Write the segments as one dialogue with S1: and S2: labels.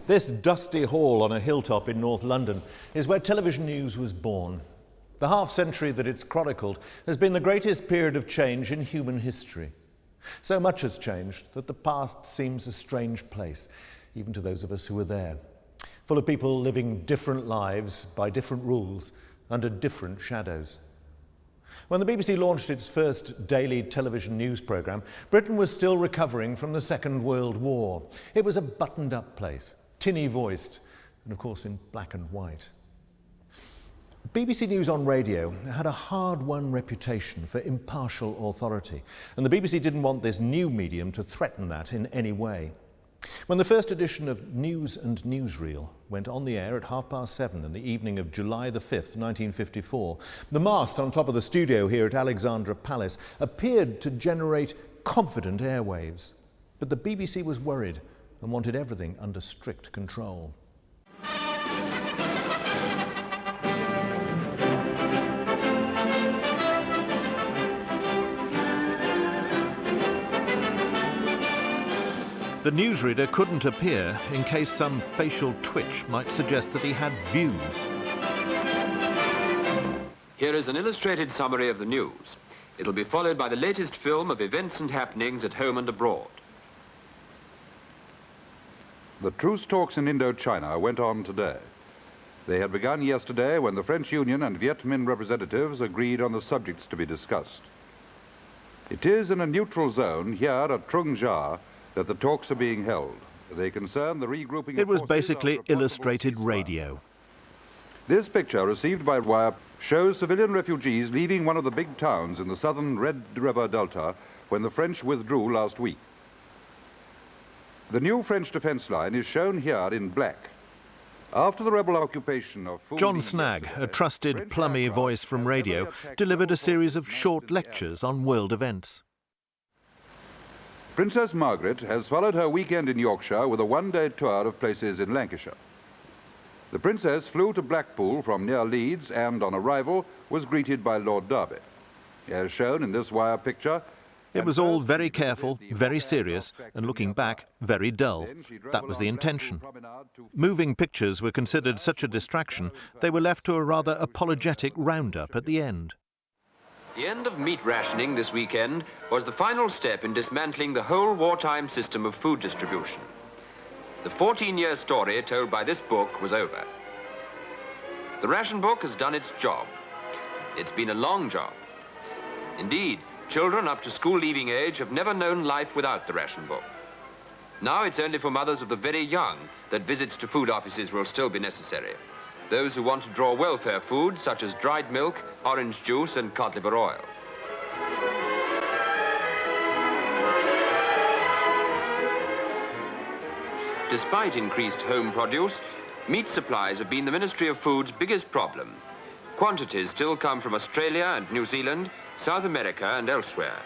S1: This dusty hall on a hilltop in North London is where television news was born. The half-century that it's chronicled has been the greatest period of change in human history. So much has changed that the past seems a strange place, even to those of us who were there, full of people living different lives by different rules, under different shadows. When the BBC launched its first daily television news programme, Britain was still recovering from the Second World War. It was a buttoned-up place, tinny-voiced, and of course in black and white. BBC News on radio had a hard-won reputation for impartial authority, and the BBC didn't want this new medium to threaten that in any way. When the first edition of News and Newsreel went on the air at 7:30 in the evening of July the 5th, 1954, the mast on top of the studio here at Alexandra Palace appeared to generate confident airwaves. But the BBC was worried and wanted everything under strict control. The newsreader couldn't appear in case some facial twitch might suggest that he had views.
S2: Here is an illustrated summary of the news. It'll be followed by the latest film of events and happenings at home and abroad.
S3: The truce talks in Indochina went on today. They had begun yesterday when the French Union and Viet Minh representatives agreed on the subjects to be discussed. It is in a neutral zone here at Trung Ja that the talks are being held. They concern the regrouping.
S1: It was basically illustrated radio.
S3: This picture, received by wire, shows civilian refugees leaving one of the big towns in the southern Red River Delta when the French withdrew last week. The new French defense line is shown here in black. After the rebel occupation of
S1: John Snag, a trusted plummy voice from radio, delivered a series of short lectures on world events.
S3: Princess Margaret has followed her weekend in Yorkshire with a one-day tour of places in Lancashire. The Princess flew to Blackpool from near Leeds and, on arrival, was greeted by Lord Derby. As shown in this wire picture,
S1: it was all very careful, very serious, and looking back, very dull. That was the intention. Moving pictures were considered such a distraction, they were left to a rather apologetic roundup at the end.
S2: The end of meat rationing this weekend was the final step in dismantling the whole wartime system of food distribution. The 14-year story told by this book was over. The ration book has done its job. It's been a long job. Indeed, children up to school-leaving age have never known life without the ration book. Now it's only for mothers of the very young that visits to food offices will still be necessary. Those who want to draw welfare foods such as dried milk, orange juice and cod liver oil. Despite increased home produce, meat supplies have been the Ministry of Food's biggest problem. Quantities still come from Australia and New Zealand, South America and elsewhere.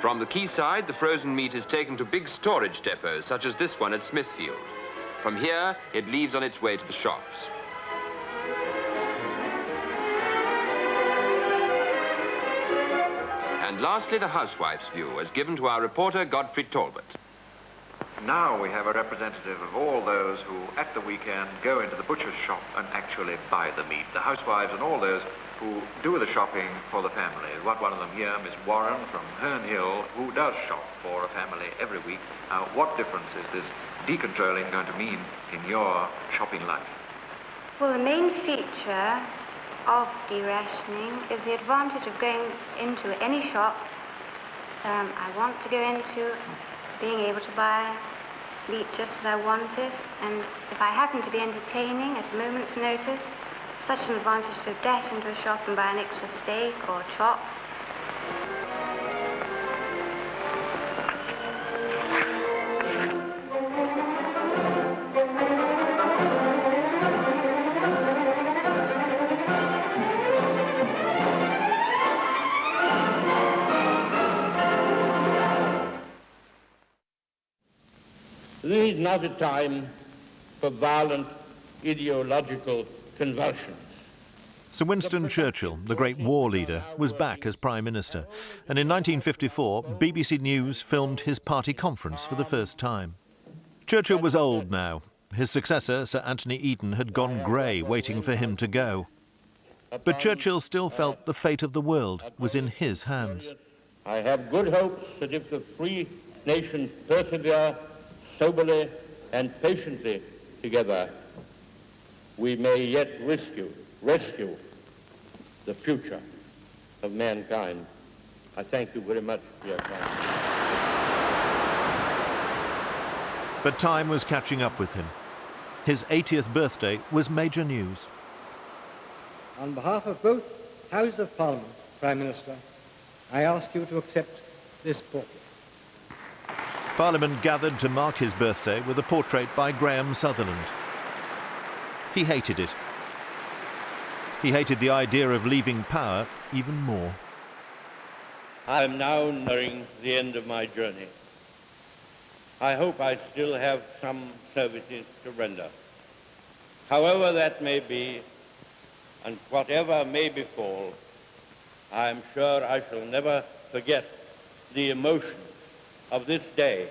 S2: From the quayside, the frozen meat is taken to big storage depots such as this one at Smithfield. From here, it leaves on its way to the shops. And lastly, the housewife's view, as given to our reporter, Godfrey Talbot.
S4: Now we have a representative of all those who, at the weekend, go into the butcher's shop and actually buy the meat. The housewives and all those who do the shopping for the family. We've got one of them here, Miss Warren from Herne Hill, who does shop for a family every week. What difference is this decontrolling going to mean in your shopping life?
S5: Well, the main feature of de-rationing is the advantage of going into any shop I want to go into, being able to buy meat just as I want it, and if I happen to be entertaining at a moment's notice, such an advantage to dash into a shop and buy an extra steak or chop.
S6: This is not a time for violent ideological convulsions.
S1: Sir Winston Churchill, the great war leader, was back as Prime Minister, and in 1954, BBC News filmed his party conference for the first time. Churchill was old now, His successor, Sir Anthony Eden, had gone grey, waiting for him to go. But Churchill still felt the fate of the world was in his hands.
S6: I have good hopes that if the free nations persevere soberly and patiently together, we may yet rescue the future of mankind. I thank you very much for your time.
S1: But time was catching up with him. His 80th birthday was major news.
S7: On behalf of both Houses of Parliament, Prime Minister, I ask you to accept this portrait.
S1: Parliament gathered to mark his birthday with a portrait by Graham Sutherland. He hated it. He hated the idea of leaving power even more.
S6: I am now nearing the end of my journey. I hope I still have some services to render. However that may be, and whatever may befall, I am sure I shall never forget the emotions of this day,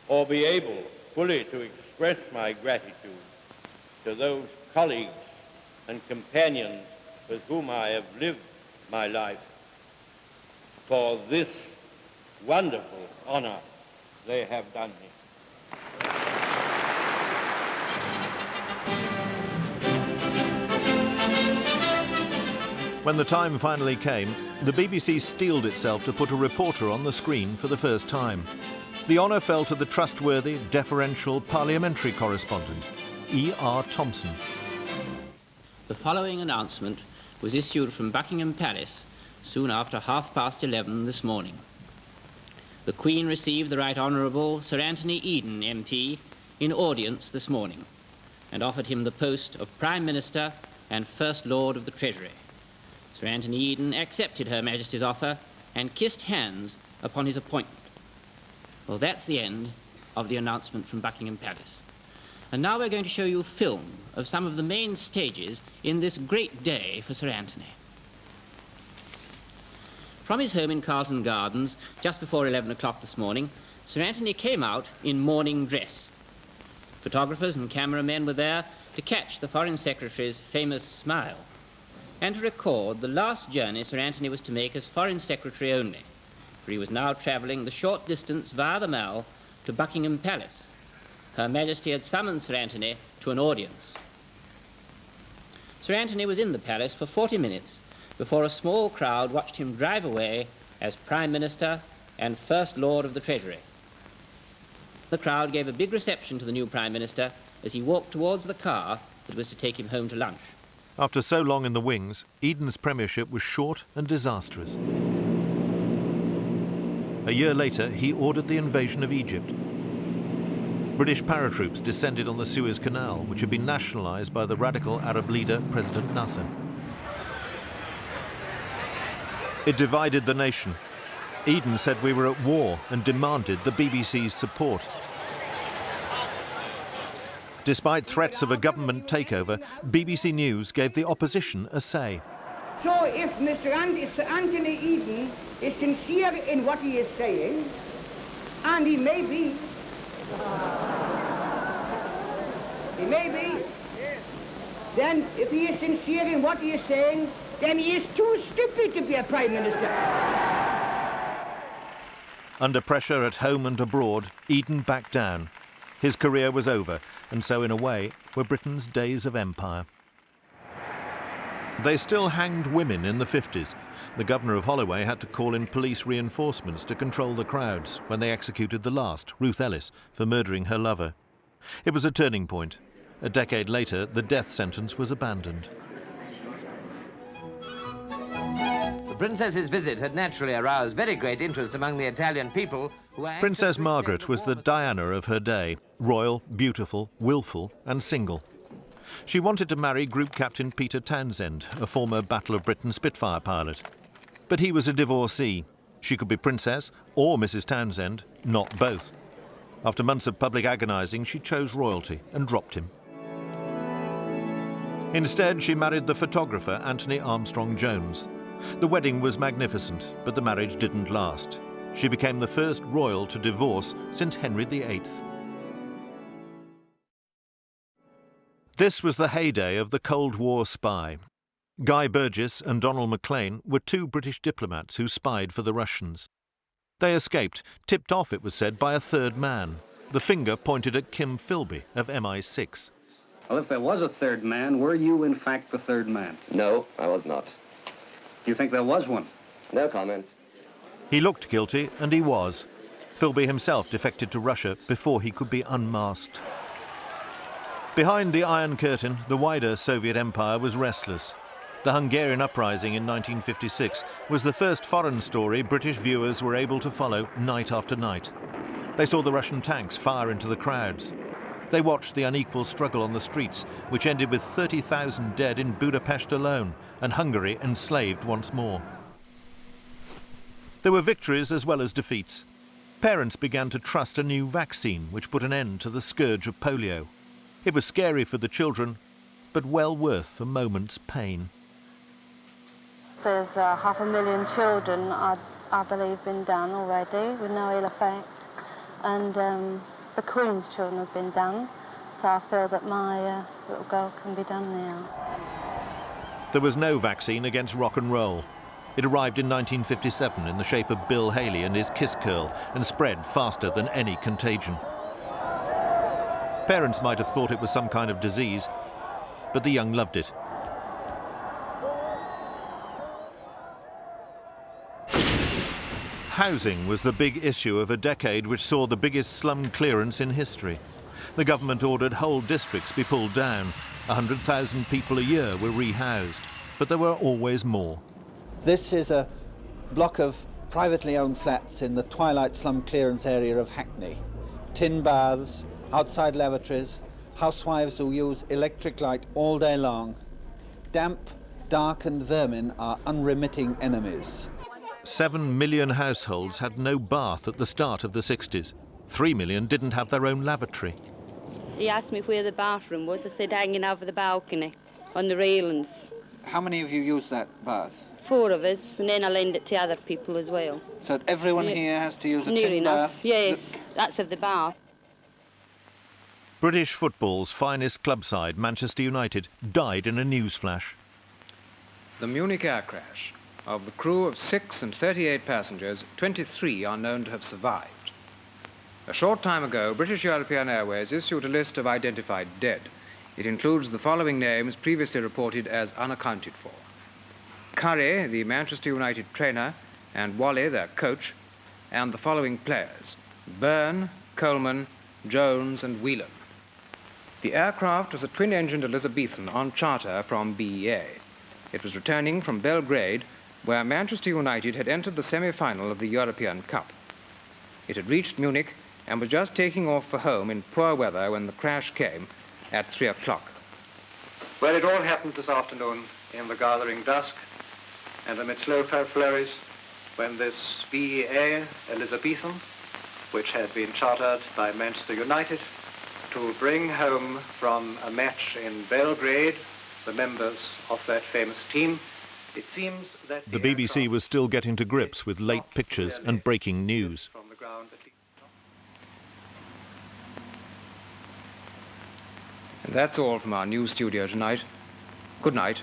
S6: or be able fully to express my gratitude to those colleagues and companions with whom I have lived my life for this wonderful honor they have done me.
S1: When the time finally came, the BBC steeled itself to put a reporter on the screen for the first time. The honour fell to the trustworthy, deferential parliamentary correspondent, E.R. Thompson.
S8: The following announcement was issued from Buckingham Palace soon after 11:30 this morning. The Queen received the Right Honourable Sir Anthony Eden, MP, in audience this morning and offered him the post of Prime Minister and First Lord of the Treasury. Sir Anthony Eden accepted Her Majesty's offer and kissed hands upon his appointment. Well, that's the end of the announcement from Buckingham Palace. And now we're going to show you film of some of the main stages in this great day for Sir Anthony. From his home in Carlton Gardens, just before 11 o'clock this morning, Sir Anthony came out in morning dress. Photographers and cameramen were there to catch the Foreign Secretary's famous smile and to record the last journey Sir Anthony was to make as Foreign Secretary only, for he was now travelling the short distance via the Mall to Buckingham Palace. Her Majesty had summoned Sir Anthony to an audience. Sir Anthony was in the palace for 40 minutes before a small crowd watched him drive away as Prime Minister and First Lord of the Treasury. The crowd gave a big reception to the new Prime Minister as he walked towards the car that was to take him home to lunch.
S1: After so long in the wings, Eden's premiership was short and disastrous. A year later, he ordered the invasion of Egypt. British paratroops descended on the Suez Canal, which had been nationalised by the radical Arab leader, President Nasser. It divided the nation. Eden said we were at war and demanded the BBC's support. Despite threats of a government takeover, BBC News gave the opposition a say.
S9: So if Mr. Anthony Eden is sincere in what he is saying, and he may be, then if he is sincere in what he is saying, then he is too stupid to be a Prime Minister.
S1: Under pressure at home and abroad, Eden backed down. His career was over, and so in a way were Britain's days of empire. They still hanged women in the 50s. The governor of Holloway had to call in police reinforcements to control the crowds when they executed the last, Ruth Ellis, for murdering her lover. It was a turning point. A decade later, the death sentence was abandoned.
S10: The Princess's visit had naturally aroused very great interest among the Italian people who were...
S1: Princess Margaret was the Diana of her day, royal, beautiful, willful and single. She wanted to marry Group Captain Peter Townsend, a former Battle of Britain Spitfire pilot. But he was a divorcee. She could be Princess or Mrs. Townsend, not both. After months of public agonising, she chose royalty and dropped him. Instead, she married the photographer Anthony Armstrong Jones. The wedding was magnificent, but the marriage didn't last. She became the first royal to divorce since Henry VIII. This was the heyday of the Cold War spy. Guy Burgess and Donald Maclean were two British diplomats who spied for the Russians. They escaped, tipped off, it was said, by a third man. The finger pointed at Kim Philby of MI6.
S11: Well, if there was a third man, were you in fact the third man?
S12: No, I was not.
S11: Do you think there was one?
S12: No comment.
S1: He looked guilty, and he was. Philby himself defected to Russia before he could be unmasked. Behind the Iron Curtain, the wider Soviet Empire was restless. The Hungarian uprising in 1956 was the first foreign story British viewers were able to follow night after night. They saw the Russian tanks fire into the crowds. They watched the unequal struggle on the streets, which ended with 30,000 dead in Budapest alone, and Hungary enslaved once more. There were victories as well as defeats. Parents began to trust a new vaccine which put an end to the scourge of polio. It was scary for the children, but well worth a moment's pain.
S13: There's 500,000 children, I believe, been done already with no ill effect. And the Queen's children have been done, so I feel that my little girl can be done now.
S1: There was no vaccine against rock and roll. It arrived in 1957 in the shape of Bill Haley and his Kiss Curl and spread faster than any contagion. Parents might have thought it was some kind of disease, but the young loved it. Housing was the big issue of a decade which saw the biggest slum clearance in history. The government ordered whole districts be pulled down. 100,000 people a year were rehoused, but there were always more.
S14: This is a block of privately owned flats in the twilight slum clearance area of Hackney. Tin baths, outside lavatories, housewives who use electric light all day long. Damp, dark and vermin are unremitting enemies.
S1: 7 million households had no bath at the start of the 60s. 3 million didn't have their own lavatory.
S15: He asked me where the bathroom was. I said hanging over the balcony on the railings.
S14: How many of you use that bath?
S15: 4 of us, and then I lend it to other people as well.
S14: So everyone here has to use a
S15: Near
S14: tin
S15: enough,
S14: bath?
S15: yes. That's of the bath.
S1: British football's finest club side, Manchester United, died in a newsflash.
S16: The Munich air crash. Of the crew of 6 and 38 passengers, 23 are known to have survived. A short time ago, British European Airways issued a list of identified dead. It includes the following names previously reported as unaccounted for. Curry, the Manchester United trainer, and Wally, their coach, and the following players: Byrne, Coleman, Jones, and Whelan. The aircraft was a twin-engined Elizabethan on charter from BEA. It was returning from Belgrade, where Manchester United had entered the semi-final of the European Cup. It had reached Munich and was just taking off for home in poor weather when the crash came at 3 o'clock.
S11: Well, it all happened this afternoon in the gathering dusk and amid slow flurries when this BEA Elizabethan, which had been chartered by Manchester United to bring home from a match in Belgrade the members of that famous team, it seems that
S1: the BBC was still getting to grips with late pictures and breaking news.
S16: And that's all from our news studio tonight. Good night.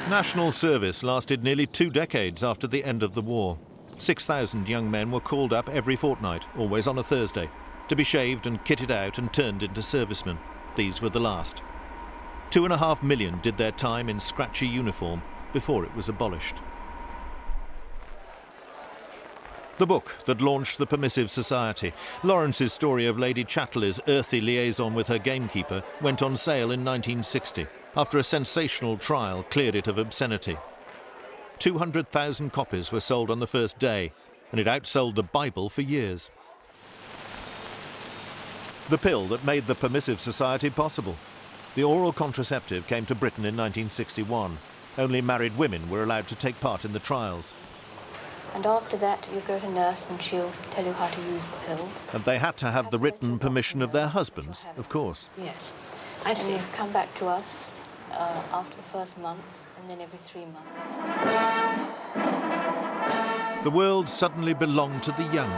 S1: National service lasted nearly 2 decades after the end of the war. 6,000 young men were called up every fortnight, always on a Thursday, to be shaved and kitted out and turned into servicemen. These were the last. 2.5 million did their time in scratchy uniform before it was abolished. The book that launched the Permissive Society, Lawrence's story of Lady Chatterley's earthy liaison with her gamekeeper, went on sale in 1960, after a sensational trial cleared it of obscenity. 200,000 copies were sold on the first day, and it outsold the Bible for years. The pill that made the Permissive Society possible. The oral contraceptive came to Britain in 1961. Only married women were allowed to take part in the trials.
S17: And after that, you go to nurse and she'll tell you how to use the pill.
S1: And they had to have the written permission of their husbands, of course.
S17: Yes. And you come back to us after the first month and then every 3 months.
S1: The world suddenly belonged to the young.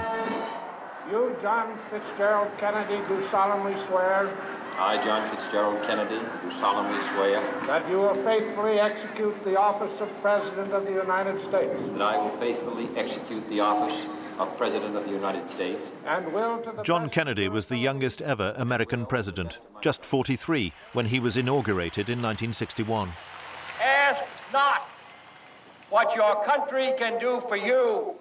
S18: You John Fitzgerald Kennedy, do solemnly swear
S19: I, John Fitzgerald Kennedy, do solemnly swear
S18: that you will faithfully execute the office of President of the United States
S19: that I will faithfully execute the office of President of the United States.
S18: and will to the
S1: John Kennedy was the youngest ever American president, just 43 when he was inaugurated in 1961.
S20: Ask not what your country can do for you.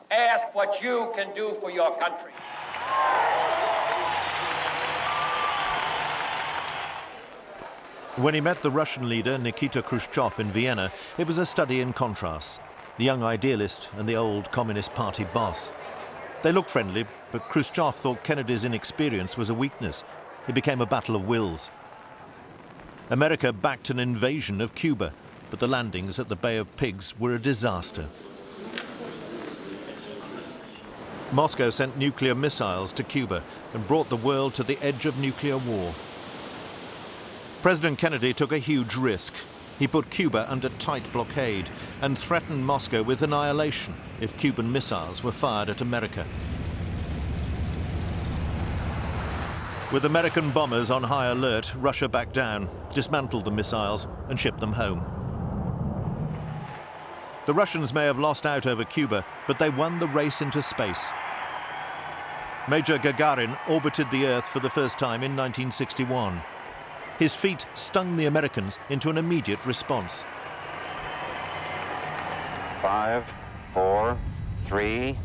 S20: Ask what you can do for your country.
S1: When he met the Russian leader Nikita Khrushchev in Vienna, it was a study in contrasts, the young idealist and the old Communist Party boss. They looked friendly, but Khrushchev thought Kennedy's inexperience was a weakness. It became a battle of wills. America backed an invasion of Cuba, but the landings at the Bay of Pigs were a disaster. Moscow sent nuclear missiles to Cuba and brought the world to the edge of nuclear war. President Kennedy took a huge risk. He put Cuba under tight blockade and threatened Moscow with annihilation if Cuban missiles were fired at America. With American bombers on high alert, Russia backed down, dismantled the missiles and shipped them home. The Russians may have lost out over Cuba, but they won the race into space. Major Gagarin orbited the Earth for the first time in 1961. His feat stung the Americans into an immediate response.
S21: 5, 4, 3,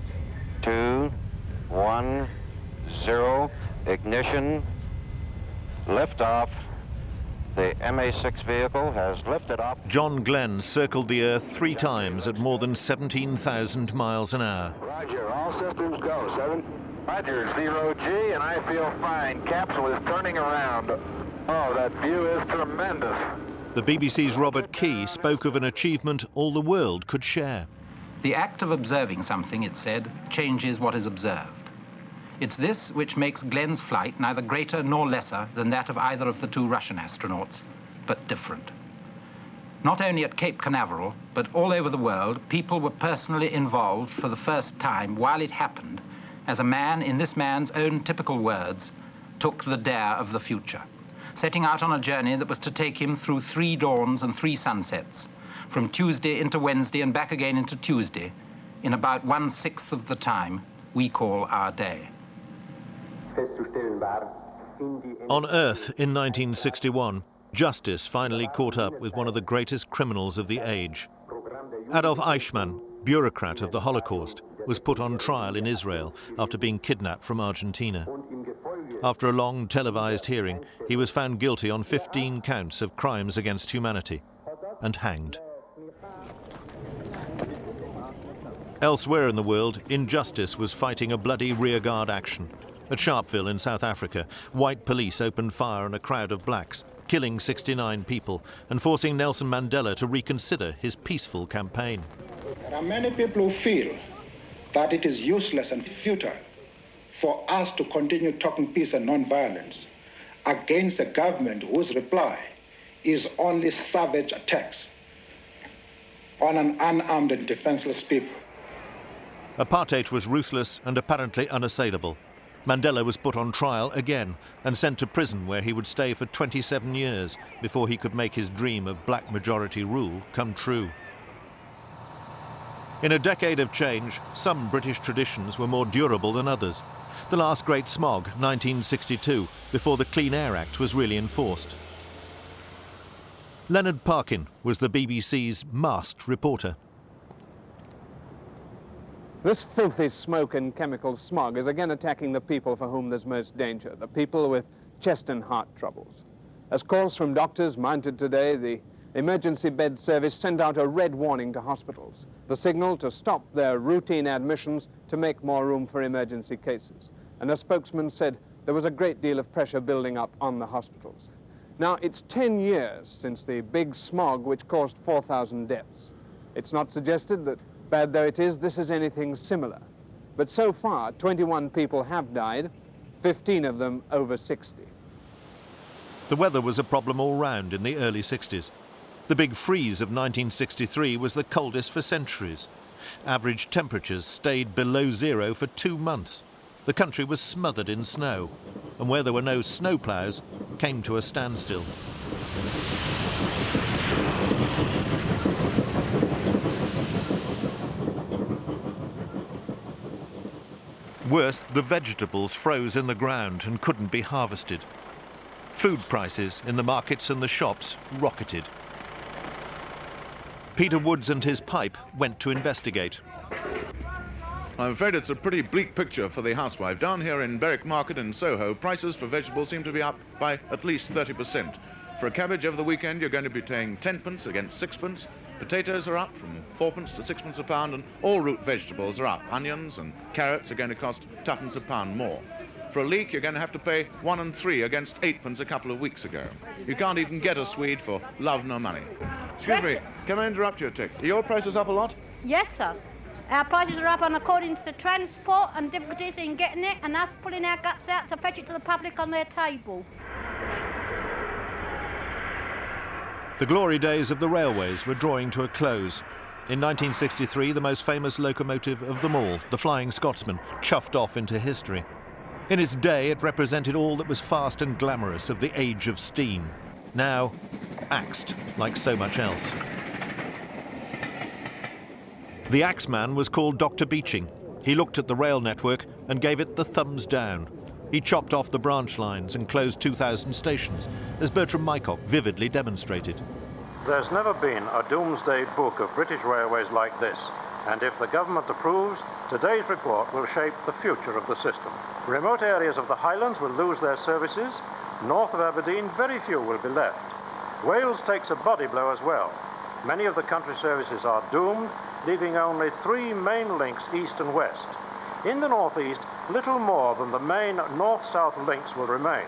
S21: 2, 1, 0, ignition, liftoff. The MA-6 vehicle has lifted off.
S1: John Glenn circled the Earth 3 times at more than 17,000 miles an hour.
S21: Roger, all systems go. 7. Roger, 0G, and I feel fine. Capsule is turning around. Oh, that view is tremendous.
S1: The BBC's Robert Key spoke of an achievement all the world could share.
S22: The act of observing something, it said, changes what is observed. It's this which makes Glenn's flight neither greater nor lesser than that of either of the 2 Russian astronauts, but different. Not only at Cape Canaveral, but all over the world, people were personally involved for the first time while it happened, as a man, in this man's own typical words, took the dare of the future, setting out on a journey that was to take him through 3 dawns and 3 sunsets, from Tuesday into Wednesday and back again into Tuesday, in about 1/6 of the time we call our day.
S1: On Earth in 1961, justice finally caught up with one of the greatest criminals of the age. Adolf Eichmann, bureaucrat of the Holocaust, was put on trial in Israel after being kidnapped from Argentina. After a long televised hearing, he was found guilty on 15 counts of crimes against humanity and hanged. Elsewhere in the world, injustice was fighting a bloody rearguard action. At Sharpeville in South Africa, white police opened fire on a crowd of blacks, killing 69 people and forcing Nelson Mandela to reconsider his peaceful campaign.
S18: There are many people who feel that it is useless and futile for us to continue talking peace and non-violence against a government whose reply is only savage attacks on an unarmed and defenseless people.
S1: Apartheid was ruthless and apparently unassailable. Mandela was put on trial again and sent to prison where he would stay for 27 years before he could make his dream of black majority rule come true. In a decade of change, some British traditions were more durable than others. The last great smog, 1962, before the Clean Air Act was really enforced. Leonard Parkin was the BBC's masked reporter.
S23: This filthy smoke and chemical smog is again attacking the people for whom there's most danger, the people with chest and heart troubles. As calls from doctors mounted today, the emergency bed service sent out a red warning to hospitals, the signal to stop their routine admissions to make more room for emergency cases. And a spokesman said there was a great deal of pressure building up on the hospitals. Now, it's 10 years since the big smog which caused 4,000 deaths. It's not suggested that, bad though it is, this is anything similar. But so far, 21 people have died, 15 of them over 60.
S1: The weather was a problem all round in the early 60s. The big freeze of 1963 was the coldest for centuries. Average temperatures stayed below 0 for 2 months. The the country was smothered in snow, and where there were no snowplows, came to a standstill. Worse, the vegetables froze in the ground and couldn't be harvested. Food prices in the markets and the shops rocketed. Peter Woods and his pipe went to investigate.
S2: I'm afraid it's a pretty bleak picture for the housewife. Down here in Berwick Market in Soho, prices for vegetables seem to be up by at least 30%. For a cabbage over the weekend, you're going to be paying 10p against 6p. Potatoes are up from 4p to 6p a pound, and all root vegetables are up. Onions and carrots are going to cost 2p a pound more. For a leek, you're going to have to pay 1 3 against 8p a couple of weeks ago. You can't even get a Swede for love nor money. Excuse me, can I interrupt you a tick? Are your prices up a lot?
S3: Yes, sir. Our prices are up on according to the transport and difficulties in getting it, and us pulling our guts out to fetch it to the public on their table.
S1: The glory days of the railways were drawing to a close. In 1963, the most famous locomotive of them all, the Flying Scotsman, chuffed off into history. In its day, it represented all that was fast and glamorous of the age of steam. Now, axed like so much else. The axeman was called Dr. Beeching. He looked at the rail network and gave it the thumbs down. He chopped off the branch lines and closed 2,000 stations, as Bertram Mycock vividly demonstrated.
S4: There's never been a doomsday book of British Railways like this, and if the government approves, today's report will shape the future of the system. Remote areas of the Highlands will lose their services. North of Aberdeen, very few will be left. Wales takes a body blow as well. Many of the country services are doomed, leaving only 3 main links east and west. In the northeast, little more than the main north-south links will remain.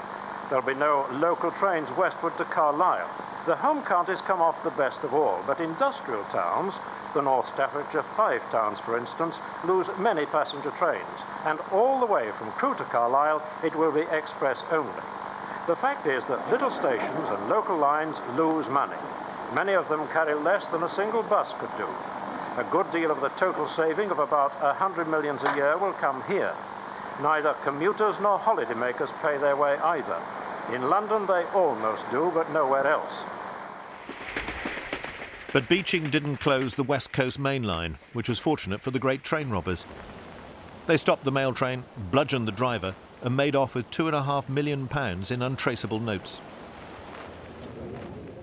S4: There'll be no local trains westward to Carlisle. The home counties come off the best of all, but industrial towns, the North Staffordshire Five Towns for instance, lose many passenger trains, and all the way from Crewe to Carlisle it will be express only. The fact is that little stations and local lines lose money. Many of them carry less than a single bus could do. A good deal of the total saving of about 100 million a year will come here. Neither commuters nor holidaymakers pay their way either. In London they almost do, but nowhere else.
S1: But Beeching didn't close the West Coast Main Line, which was fortunate for the great train robbers. They stopped the mail train, bludgeoned the driver, and made off with £2.5 million in untraceable notes.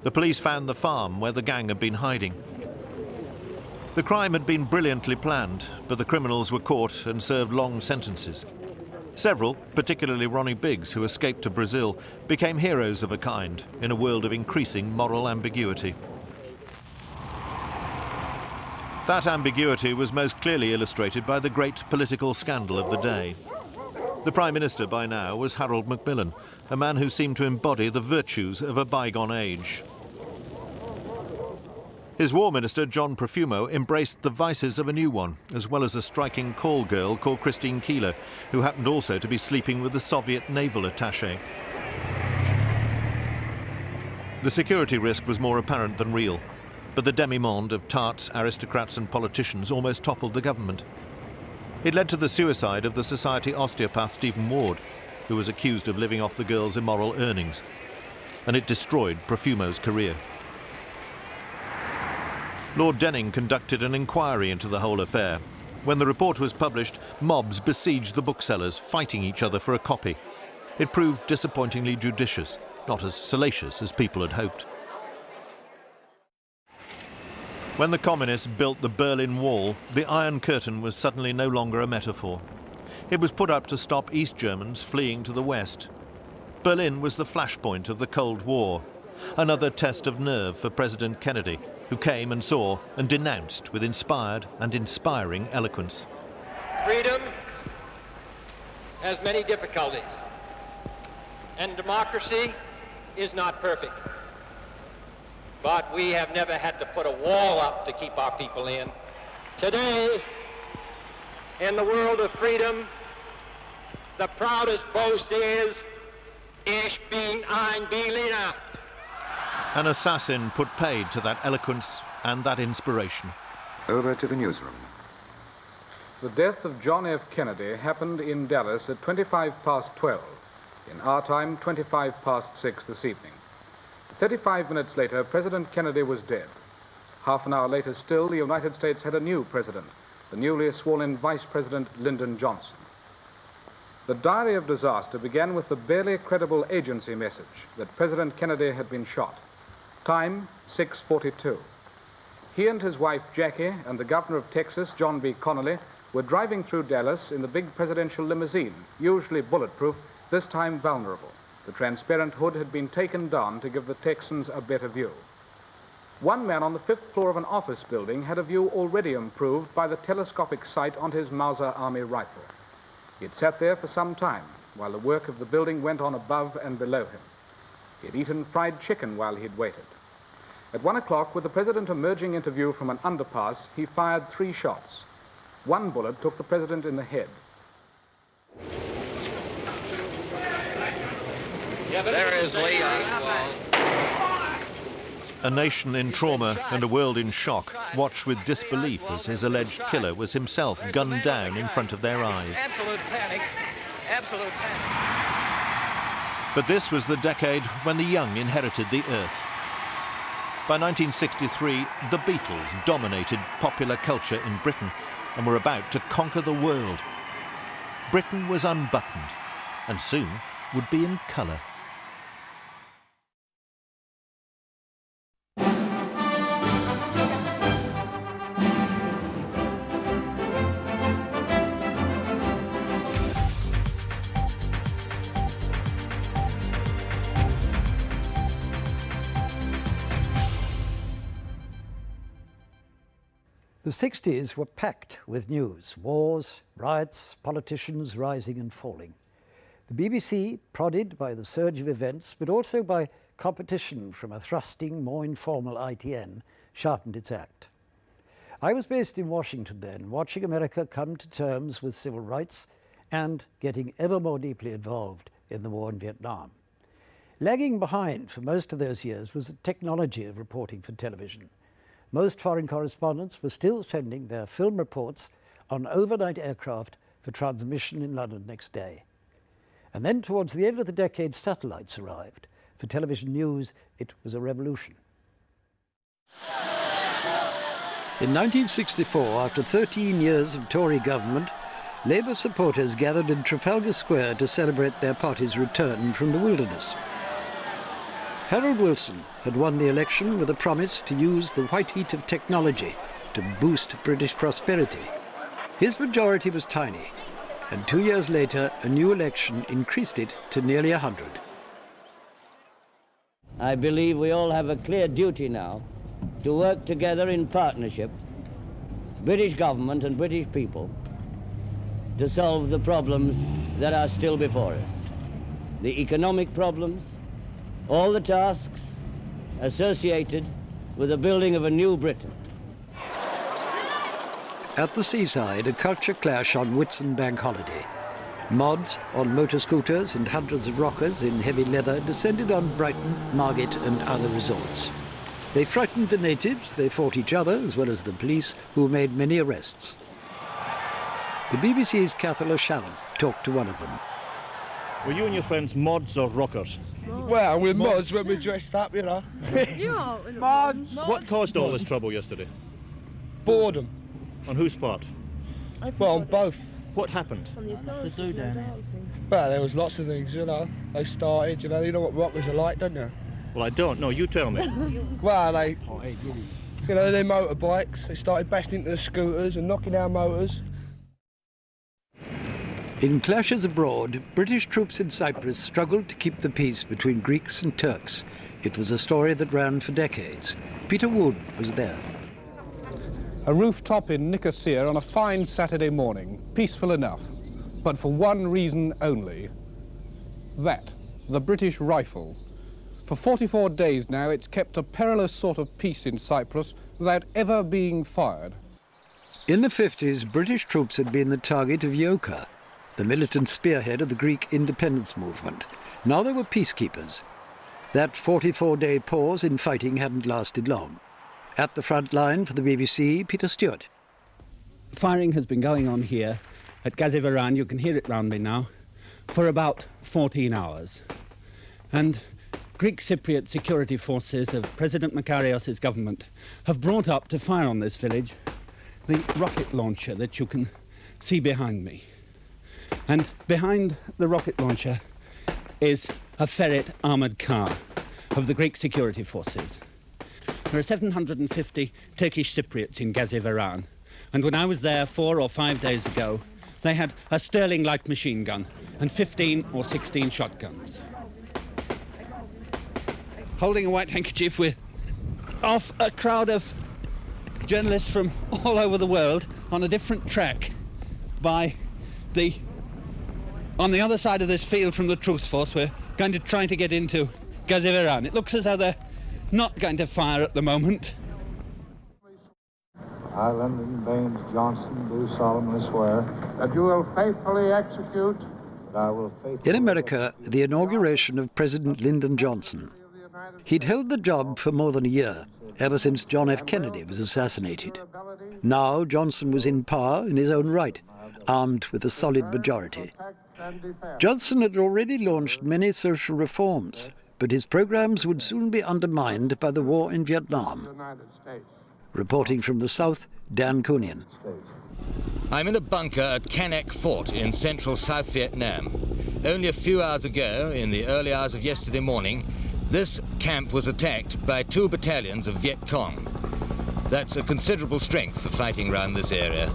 S1: The police found the farm where the gang had been hiding. The crime had been brilliantly planned, but the criminals were caught and served long sentences. Several, particularly Ronnie Biggs, who escaped to Brazil, became heroes of a kind in a world of increasing moral ambiguity. That ambiguity was most clearly illustrated by the great political scandal of the day. The Prime Minister by now was Harold Macmillan, a man who seemed to embody the virtues of a bygone age. His War Minister, John Profumo, embraced the vices of a new one, as well as a striking call girl called Christine Keeler, who happened also to be sleeping with the Soviet naval attaché. The security risk was more apparent than real, but the demi-monde of tarts, aristocrats and politicians almost toppled the government. It led to the suicide of the society osteopath Stephen Ward, who was accused of living off the girl's immoral earnings, and it destroyed Profumo's career. Lord Denning conducted an inquiry into the whole affair. When the report was published, mobs besieged the booksellers, fighting each other for a copy. It proved disappointingly judicious, not as salacious as people had hoped. When the communists built the Berlin Wall, the Iron Curtain was suddenly no longer a metaphor. It was put up to stop East Germans fleeing to the West. Berlin was the flashpoint of the Cold War, another test of nerve for President Kennedy, who came and saw and denounced with inspired and inspiring eloquence.
S20: Freedom has many difficulties, and democracy is not perfect. But we have never had to put a wall up to keep our people in. Today, in the world of freedom, the proudest boast is, Ich bin ein Berliner.
S1: An assassin put paid to that eloquence and that inspiration.
S24: Over to the newsroom.
S5: The death of John F. Kennedy happened in Dallas at 12:25. In our time, 6:25 this evening. 35 minutes later, President Kennedy was dead. Half an hour later still, the United States had a new president, the newly sworn-in Vice President Lyndon Johnson. The diary of disaster began with the barely credible agency message that President Kennedy had been shot. Time, 6:42. He and his wife, Jackie, and the governor of Texas, John B. Connally, were driving through Dallas in the big presidential limousine, usually bulletproof, this time vulnerable. The transparent hood had been taken down to give the Texans a better view. One man on the 5th floor of an office building had a view already improved by the telescopic sight on his Mauser Army rifle. He had sat there for some time, while the work of the building went on above and below him. He had eaten fried chicken while he'd waited. At 1 o'clock, with the president emerging into view from an underpass, he fired 3 shots. One bullet took the president in the head.
S20: There is Lee Oswald.
S1: A nation in trauma and a world in shock watched with disbelief as his alleged killer was himself gunned down in front of their eyes.
S20: Absolute panic. Absolute panic.
S1: But this was the decade when the young inherited the earth. By 1963, the Beatles dominated popular culture in Britain and were about to conquer the world. Britain was unbuttoned and soon would be in colour.
S6: The 60s were packed with news, wars, riots, politicians rising and falling. The BBC, prodded by the surge of events, but also by competition from a thrusting, more informal ITN, sharpened its act. I was based in Washington then, watching America come to terms with civil rights and getting ever more deeply involved in the war in Vietnam. Lagging behind for most of those years was the technology of reporting for television. Most foreign correspondents were still sending their film reports on overnight aircraft for transmission in London next day. And then towards the end of the decade, satellites arrived. For television news, it was a revolution. In 1964, after 13 years of Tory government, Labour supporters gathered in Trafalgar Square to celebrate their party's return from the wilderness. Harold Wilson had won the election with a promise to use the white heat of technology to boost British prosperity. His majority was tiny, and 2 years later, a new election increased it to nearly 100.
S7: I believe we all have a clear duty now to work together in partnership, British government and British people, to solve the problems that are still before us. The economic problems, all the tasks associated with the building of a new Britain.
S6: At the seaside, a culture clash on Whitsun Bank Holiday. Mods on motor scooters and hundreds of rockers in heavy leather descended on Brighton, Margate and other resorts. They frightened the natives, they fought each other as well as the police, who made many arrests. The BBC's Cathal O'Shannon talked to one of them.
S24: Were you and your friends mods or rockers?
S25: Well, we're mods when we're dressed up, you know. You are mods.
S24: What caused all this trouble yesterday?
S25: Boredom.
S24: On whose part?
S25: Well, on both.
S24: What happened?
S25: Well, there was lots of things, you know. They started, you know what rockers are like, don't you?
S24: Well, I don't know. You tell me.
S25: Well, they, you know, their motorbikes. They started bashing into the scooters and knocking down motors.
S6: In clashes abroad, British troops in Cyprus struggled to keep the peace between Greeks and Turks. It was a story that ran for decades. Peter Woon was there.
S23: A rooftop in Nicosia on a fine Saturday morning, peaceful enough, but for one reason only. That, the British rifle. For 44 days now, it's kept a perilous sort of peace in Cyprus without ever being fired.
S6: In the 50s, British troops had been the target of Yoka, the militant spearhead of the Greek independence movement. Now they were peacekeepers. That 44-day pause in fighting hadn't lasted long. At the front line for the BBC, Peter Stewart.
S8: firing has been going on here at Gazivaran, you can hear it round me now, for about 14 hours. And Greek Cypriot security forces of President Makarios' government have brought up to fire on this village the rocket launcher that you can see behind me. And behind the rocket launcher is a ferret armoured car of the Greek security forces. There are 750 Turkish Cypriots in Gazivaran, and when I was there 4 or 5 days ago, they had a Sterling light machine gun and 15 or 16 shotguns. Holding a white handkerchief, we're off a crowd of journalists from all over the world on a different track on the other side of this field from the Truce Force. We're going to try to get into Gazivaran. It looks as though they're not going to fire at the moment.
S9: I, Lyndon Baines Johnson, do solemnly swear that you will faithfully execute. That I will faithfully
S6: In America, the inauguration of President Lyndon Johnson. He'd held the job for more than a year, ever since John F. Kennedy was assassinated. Now Johnson was in power in his own right, armed with a solid majority. Johnson had already launched many social reforms, but his programs would soon be undermined by the war in Vietnam. Reporting from the south, Dan Kunian.
S10: I'm in a bunker at Canek Fort in central South Vietnam. Only a few hours ago, in the early hours of yesterday morning, this camp was attacked by 2 battalions of Viet Cong. That's a considerable strength for fighting around this area.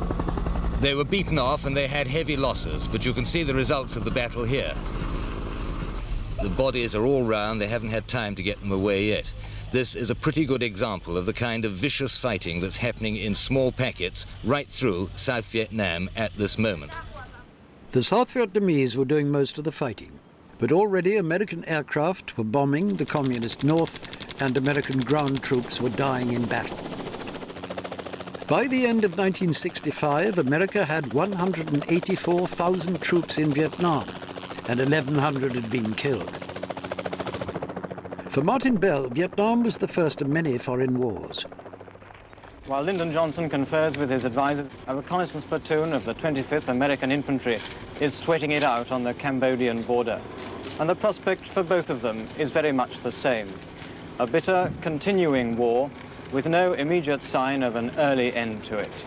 S10: They were beaten off and they had heavy losses, but you can see the results of the battle here. The bodies are all round, they haven't had time to get them away yet. This is a pretty good example of the kind of vicious fighting that's happening in small packets right through South Vietnam at this moment.
S6: The South Vietnamese were doing most of the fighting, but already American aircraft were bombing the communist north and American ground troops were dying in battle. By the end of 1965, America had 184,000 troops in Vietnam, and 1,100 had been killed. For Martin Bell, Vietnam was the first of many foreign wars.
S12: While Lyndon Johnson confers with his advisors, a reconnaissance platoon of the 25th American Infantry is sweating it out on the Cambodian border. And the prospect for both of them is very much the same. A bitter, continuing war with no immediate sign of an early end to it.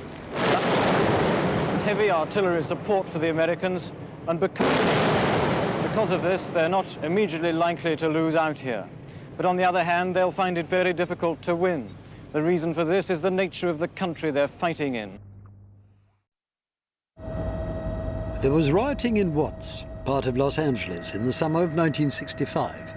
S12: It's heavy artillery support for the Americans, and because of this, they're not immediately likely to lose out here. But on the other hand, they'll find it very difficult to win. The reason for this is the nature of the country they're fighting in.
S6: There was rioting in Watts, part of Los Angeles, in the summer of 1965.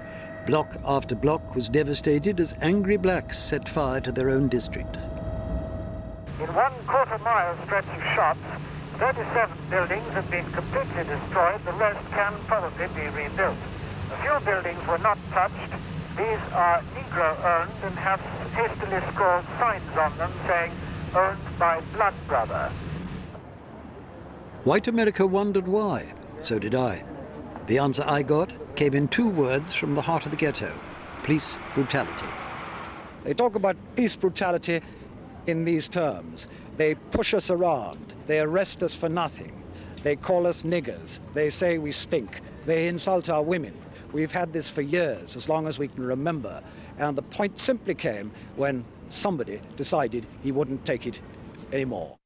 S6: Block after block was devastated as angry blacks set fire to their own district.
S13: In 1/4 mile stretch of shops, 37 buildings have been completely destroyed. The rest can probably be rebuilt. A few buildings were not touched. These are Negro-owned and have hastily scrawled signs on them saying, "Owned by Blood Brother."
S6: White America wondered why. So did I. The answer I got came in 2 words from the heart of the ghetto: police brutality.
S26: They talk about police brutality in these terms. They push us around. They arrest us for nothing. They call us niggers. They say we stink. They insult our women. We've had this for years, as long as we can remember. And the point simply came when somebody decided he wouldn't take it anymore.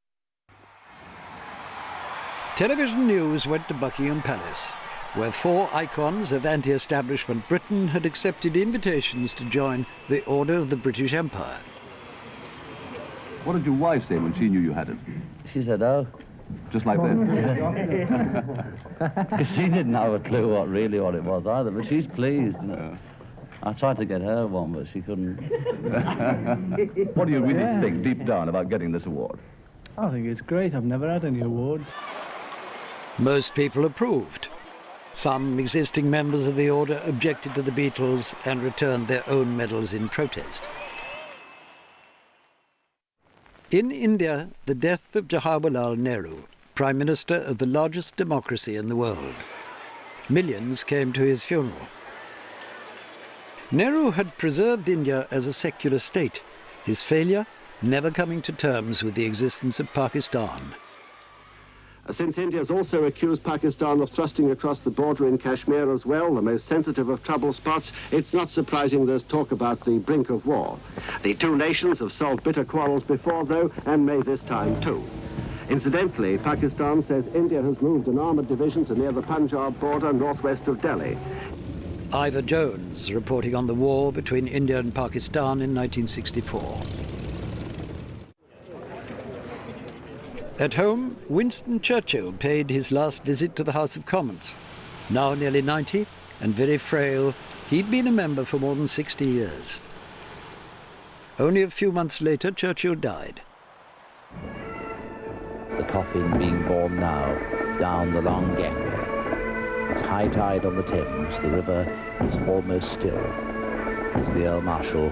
S6: Television news went to Buckingham Palace, where 4 icons of anti-establishment Britain had accepted invitations to join the Order of the British Empire.
S27: What did your wife say when she knew you had it?
S7: She said, oh.
S27: Just like this?
S7: Because she didn't have a clue what it was either, but she's pleased. You know? I tried to get her one, but she couldn't.
S27: What do you really think, deep down, about getting this award?
S25: I think it's great. I've never had any awards.
S6: Most people approved. Some existing members of the order objected to the Beatles and returned their own medals in protest. In India, the death of Jawaharlal Nehru, Prime Minister of the largest democracy in the world. Millions came to his funeral. Nehru had preserved India as a secular state, his failure never coming to terms with the existence of Pakistan.
S11: Since India has also accused Pakistan of thrusting across the border in Kashmir as well, the most sensitive of trouble spots, it's not surprising there's talk about the brink of war. The two nations have solved bitter quarrels before, though, and may this time too. Incidentally, Pakistan says India has moved an armoured division to near the Punjab border northwest of Delhi.
S6: Ivor Jones reporting on the war between India and Pakistan in 1964. At home, Winston Churchill paid his last visit to the House of Commons. Now nearly 90 and very frail, he'd been a member for more than 60 years. Only a few months later, Churchill died.
S14: The coffin being borne now down the long gangway. It's high tide on the Thames. The river is almost still as the Earl Marshal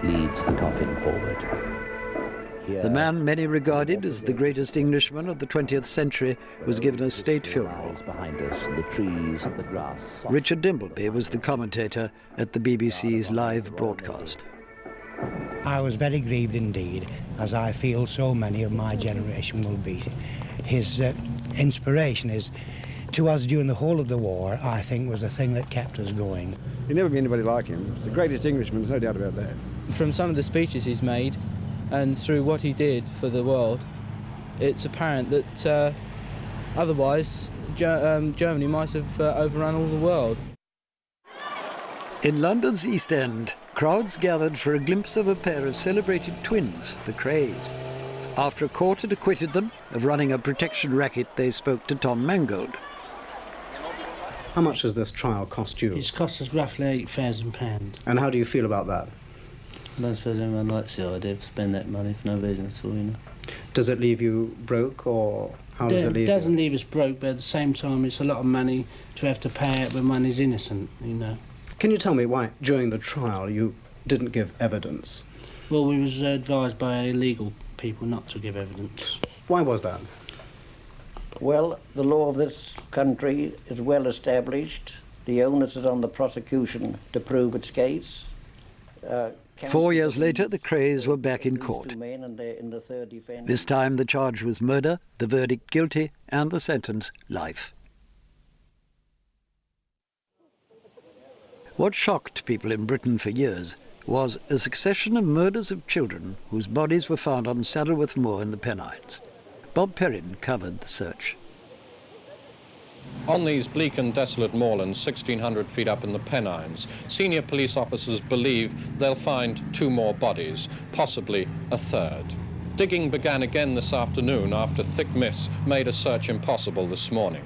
S14: leads the coffin forward.
S6: The man many regarded as the greatest Englishman of the 20th century was given a state funeral.
S14: Behind us, the trees and the grass.
S6: Richard Dimbleby was the commentator at the BBC's live broadcast.
S15: I was very grieved indeed, as I feel so many of my generation will be. His inspiration is to us during the whole of the war, I think, was the thing that kept us going.
S16: You'll never be anybody like him. He's the greatest Englishman, there's no doubt about that.
S17: From some of the speeches he's made, and through what he did for the world, it's apparent that otherwise Germany might have overrun all the world.
S6: In London's East End, crowds gathered for a glimpse of a pair of celebrated twins, the Krays. After a court had acquitted them of running a protection racket, they spoke to Tom Mangold.
S19: How much has this trial cost you?
S21: It's cost us roughly £8,000.
S19: And how do you feel about that?
S21: I don't suppose anyone likes the idea of spending that money for no reason at all, you know.
S19: Does it leave you broke, or how does it leave you?
S21: It doesn't leave us broke, but at the same time it's a lot of money to have to pay out when one is innocent, you know.
S19: Can you tell me why, during the trial, you didn't give evidence?
S21: Well, we was advised by legal people not to give evidence.
S19: Why was that?
S7: Well, the law of this country is well established. The onus is on the prosecution to prove its case.
S6: 4 years later, the Krays were back in court. This time the charge was murder, the verdict guilty, and the sentence life. What shocked people in Britain for years was a succession of murders of children whose bodies were found on Saddleworth Moor in the Pennines. Bob Perrin covered the search.
S28: On these bleak and desolate moorlands, 1,600 feet up in the Pennines, senior police officers believe they'll find 2 more bodies, possibly a third. Digging began again this afternoon after thick mists made a search impossible this morning.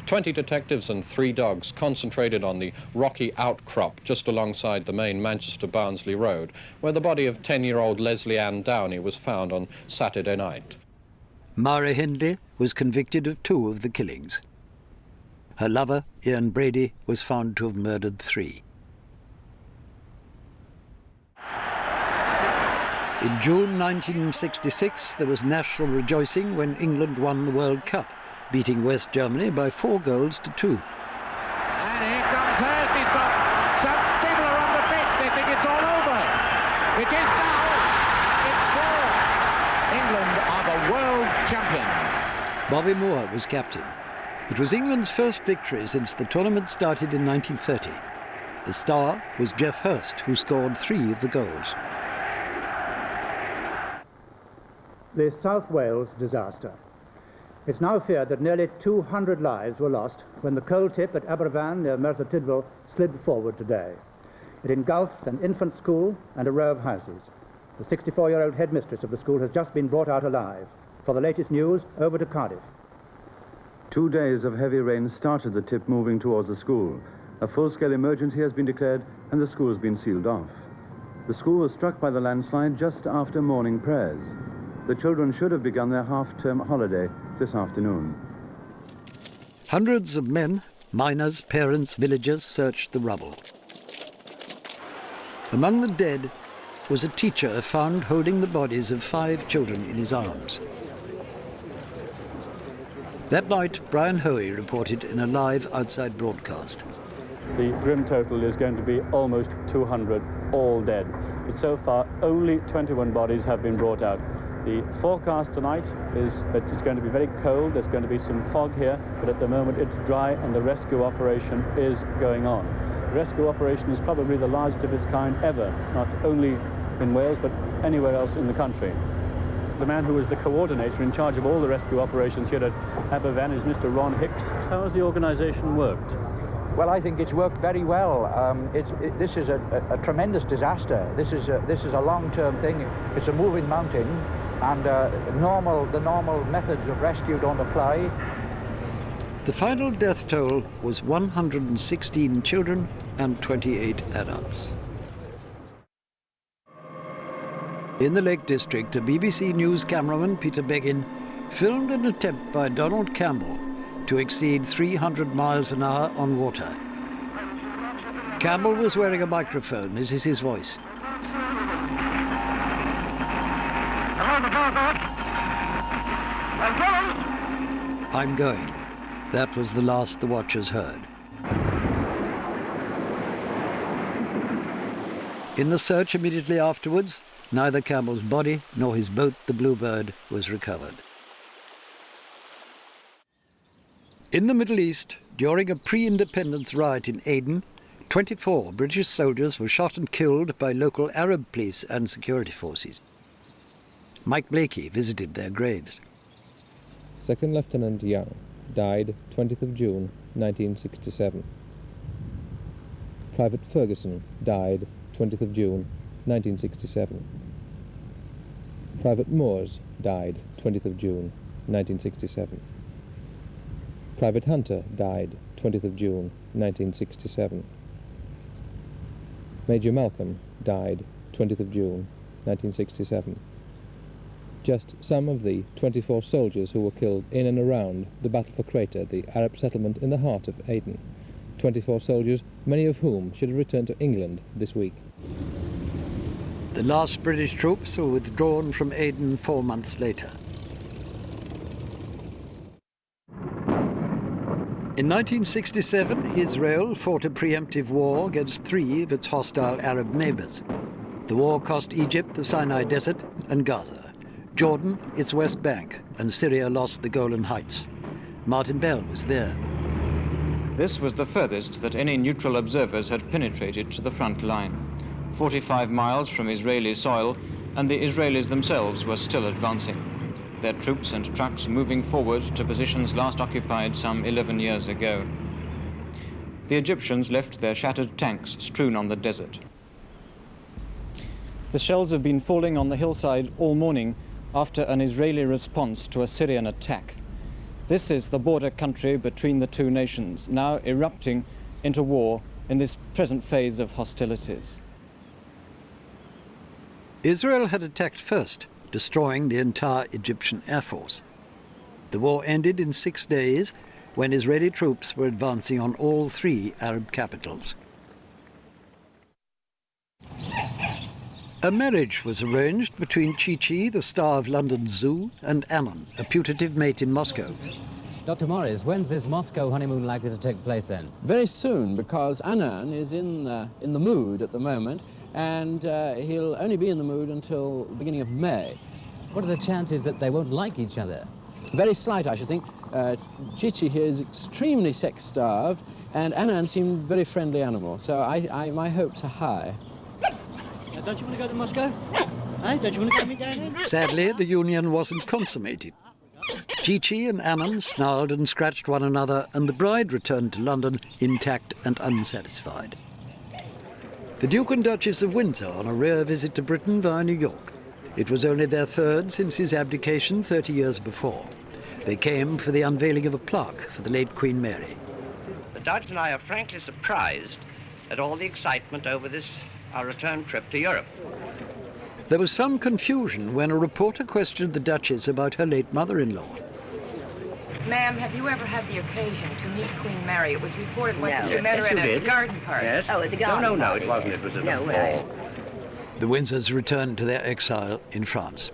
S28: 20 detectives and 3 dogs concentrated on the rocky outcrop just alongside the main Manchester-Barnsley Road, where the body of 10-year-old Leslie Ann Downey was found on Saturday night.
S6: Mara Hindley was convicted of 2 of the killings. Her lover, Ian Brady, was found to have murdered 3. In June 1966, there was national rejoicing when England won the World Cup, beating West Germany by 4 goals to 2.
S13: And here comes Hurst. He's got some people are on the pitch. They think it's all over. It is now. It's 4. England are the world champions.
S6: Bobby Moore was captain. It was England's first victory since the tournament started in 1930. The star was Geoff Hurst, who scored 3 of the goals.
S29: The South Wales disaster. It's now feared that nearly 200 lives were lost when the coal tip at Aberfan near Merthyr Tydfil slid forward today. It engulfed an infant school and a row of houses. The 64-year-old headmistress of the school has just been brought out alive. For the latest news, over to Cardiff.
S30: 2 days of heavy rain started the tip moving towards the school. A full-scale emergency has been declared and the school has been sealed off. The school was struck by the landslide just after morning prayers. The children should have begun their half-term holiday this afternoon.
S6: Hundreds of men, miners, parents, villagers searched the rubble. Among the dead was a teacher found holding the bodies of 5 children in his arms. That night, Brian Hoey reported in a live outside broadcast.
S31: The grim total is going to be almost 200, all dead. But so far, only 21 bodies have been brought out. The forecast tonight is that it's going to be very cold. There's going to be some fog here, but at the moment it's dry and the rescue operation is going on. The rescue operation is probably the largest of its kind ever, not only in Wales, but anywhere else in the country. The man who was the coordinator in charge of all the rescue operations here at Aberfan is Mr. Ron Hicks. How has the organisation worked?
S1: Well, I think it's worked very well. This is a tremendous disaster. This is a long-term thing. It's a moving mountain, and the normal methods of rescue don't apply.
S6: The final death toll was 116 children and 28 adults. In the Lake District, a BBC News cameraman, Peter Beggin, filmed an attempt by Donald Campbell to exceed 300 miles an hour on water. Campbell was wearing a microphone. This is his voice. I'm going. That was the last the watchers heard. In the search immediately afterwards, neither Campbell's body nor his boat, the Bluebird, was recovered. In the Middle East, during a pre-independence riot in Aden, 24 British soldiers were shot and killed by local Arab police and security forces. Mike Blakey visited their graves.
S2: Second Lieutenant Young died 20th of June 1967. Private Ferguson died 20th of June 1967. Private Moores died 20th of June 1967. Private Hunter died 20th of June 1967. Major Malcolm died 20th of June 1967. Just some of the 24 soldiers who were killed in and around the Battle for Crater, the Arab settlement in the heart of Aden. 24 soldiers, many of whom should have returned to England this week.
S6: The last British troops were withdrawn from Aden 4 months later. In 1967, Israel fought a preemptive war against 3 of its hostile Arab neighbors. The war cost Egypt the Sinai Desert and Gaza, Jordan its West Bank, and Syria lost the Golan Heights. Martin Bell was there.
S12: This was the furthest that any neutral observers had penetrated to the front line. 45 miles from Israeli soil, and the Israelis themselves were still advancing, their troops and trucks moving forward to positions last occupied some 11 years ago. The Egyptians left their shattered tanks strewn on the desert. The shells have been falling on the hillside all morning after an Israeli response to a Syrian attack. This is the border country between the two nations, now erupting into war in this present phase of hostilities.
S6: Israel had attacked first, destroying the entire Egyptian Air Force. The war ended in 6 days when Israeli troops were advancing on all 3 Arab capitals. A marriage was arranged between Chi-Chi, the star of London's Zoo, and Annan, a putative mate in Moscow.
S3: Dr. Morris, when's this Moscow honeymoon likely to take place then?
S4: Very soon, because Annan is in the mood at the moment, and he'll only be in the mood until the beginning of May.
S3: What are the chances that they won't like each other?
S4: Very slight, I should think. Chi-Chi here is extremely sex-starved, and Annan seemed a very friendly animal, so my hopes are high.
S5: Don't you want to go to Moscow? Hey, don't you want to go meet Dad?
S6: Sadly, the union wasn't consummated. Chi-Chi and Annan snarled and scratched one another, and the bride returned to London intact and unsatisfied. The Duke and Duchess of Windsor on a rare visit to Britain via New York. It was only their 3rd since his abdication 30 years before. They came for the unveiling of a plaque for the late Queen Mary.
S8: The Duchess and I are frankly surprised at all the excitement over this, our return trip to Europe.
S6: There was some confusion when a reporter questioned the Duchess about her late mother-in-law.
S18: Ma'am, have you ever had the occasion to meet Queen Mary? It was reported once that
S8: No.
S18: you met her
S8: Yes,
S18: at
S8: you
S18: a
S8: did.
S18: garden party.
S8: Yes.
S18: Oh, at the garden
S8: No,
S18: party.
S8: it wasn't. It was at
S18: No
S8: a
S18: way.
S8: ball.
S6: The Windsors returned to their exile in France.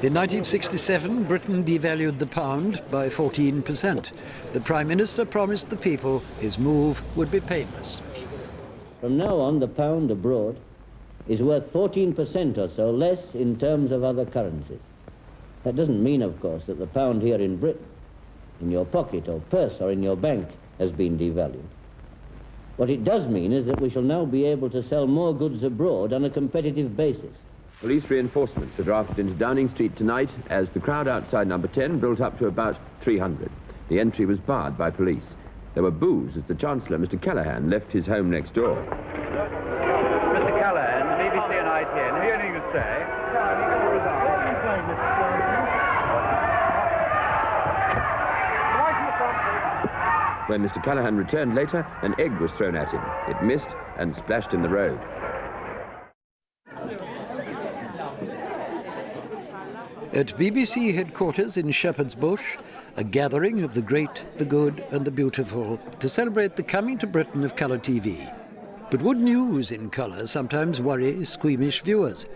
S6: In 1967, Britain devalued the pound by 14%. The Prime Minister promised the people his move would be painless.
S7: From now on, the pound abroad is worth 14% or so less in terms of other currencies. That doesn't mean, of course, that the pound here in Britain, in your pocket or purse or in your bank, has been devalued. What it does mean is that we shall now be able to sell more goods abroad on a competitive basis.
S9: Police reinforcements are drafted into Downing Street tonight as the crowd outside number 10 built up to about 300. The entry was barred by police. There were boos as the Chancellor, Mr. Callaghan, left his home next door.
S10: Mr. Callaghan, BBC and ITN, have you anything to say?
S9: When Mr. Callaghan returned later, an egg was thrown at him. It missed and splashed in the road.
S6: At BBC headquarters in Shepherd's Bush, a gathering of the great, the good and the beautiful to celebrate the coming to Britain of colour TV. But would news in colour sometimes worry squeamish viewers?